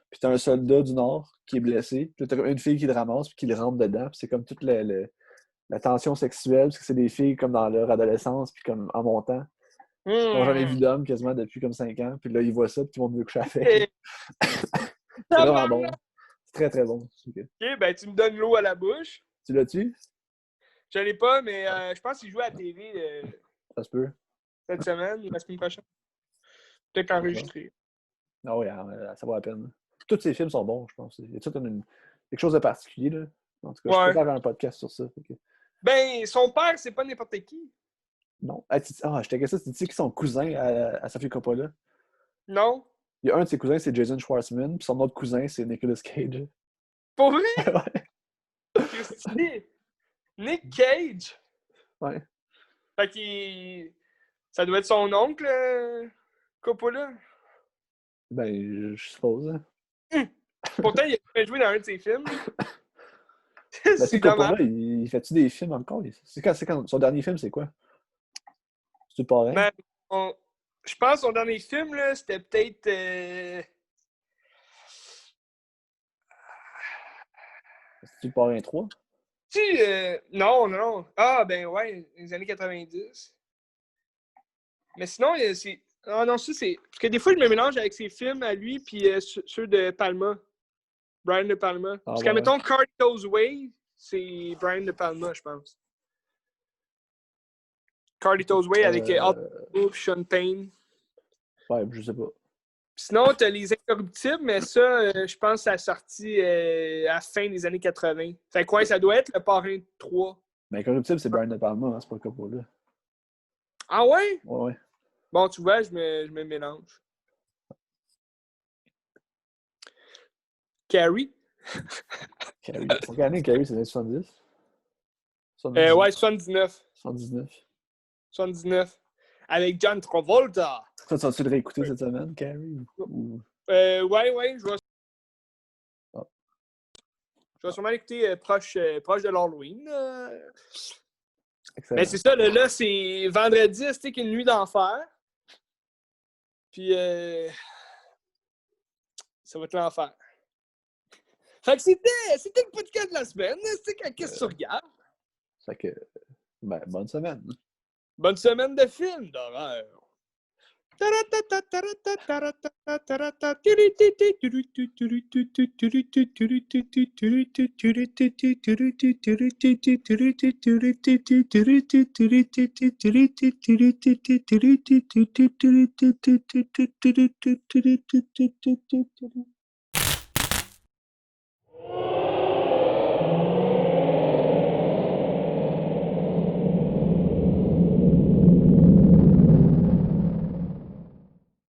Puis t'as un soldat du nord qui est blessé. Puis t'as une fille qui le ramasse puis qui le rentre dedans. Puis c'est comme toute la tension sexuelle, parce que c'est des filles comme dans leur adolescence, puis comme en montant. Ils n'ont jamais vu d'homme quasiment depuis comme 5 ans. Puis là, ils voient ça, puis tout le monde veut coucher avec. C'est vraiment bon. C'est très, très bon. Ok, ben tu me donnes l'eau à la bouche. Tu l'as-tu? Je l'ai pas, mais je pense qu'il joue à la TV Ça se peut. cette semaine ou la semaine prochaine. Peut-être enregistré. Ah oui, ça vaut la peine. Tous ces films sont bons, je pense. Il y a tout quelque chose de particulier, là. En tout cas, je peux faire un podcast sur ça. Ben, son père, c'est pas n'importe qui. Non. Je t'ai ça, tu sais qui sont cousins à Sofia Coppola? Non. Il y a un de ses cousins, c'est Jason Schwartzman, puis son autre cousin, c'est Nicolas Cage. Pour vrai? Ouais. Christy! Nick Cage? Ouais. Fait qu'il... Ça doit être son oncle, Coppola? Ben, je suppose. Hein. Pourtant, il a jamais joué dans un de ses films. C'est Coppola, il fait-tu des films encore? Son dernier film, c'est quoi? C'est-tu le parrain? Ben, je pense que son dernier film, là, c'était peut-être... C'est-tu le parrain 3? Non. Ah, ben ouais, les années 90. Mais sinon, c'est... Ah non, ça, c'est... Parce que des fois, je me mélange avec ses films à lui puis ceux de Palma. Brian De Palma. Parce que, mettons, Carlito's Way, c'est Brian De Palma, je pense. Carlito's Way avec Al Pacino et Sean Payne. Ouais, je sais pas. Sinon, t'as Les Incorruptibles, mais ça, je pense que ça a sorti à la fin des années 80. Fait quoi, ça doit être le Parrain 3. Mais Incorruptible, c'est Brian De Palma, hein, c'est pas Coppola. Ah ouais? Ouais. Bon, tu vois, je me mélange. Carrie? Carrie. C'est quelle année, Carrie? C'est les 70? Ouais, 79. 79. 79. Avec John Travolta. Ça, tu vas-tu le réécouter cette semaine, Carrie? Ouais, je vais... Oh. Je vais sûrement l'écouter proche de l'Halloween. Excellent. Mais c'est ça, là, c'est vendredi, c'était qu'une nuit d'enfer. Puis, ça va être l'enfer. Fait que c'était le podcast de la semaine. C'était qu'est-ce que tu regardes? Fait que, ben, bonne semaine. Bonne semaine de film d'horreur.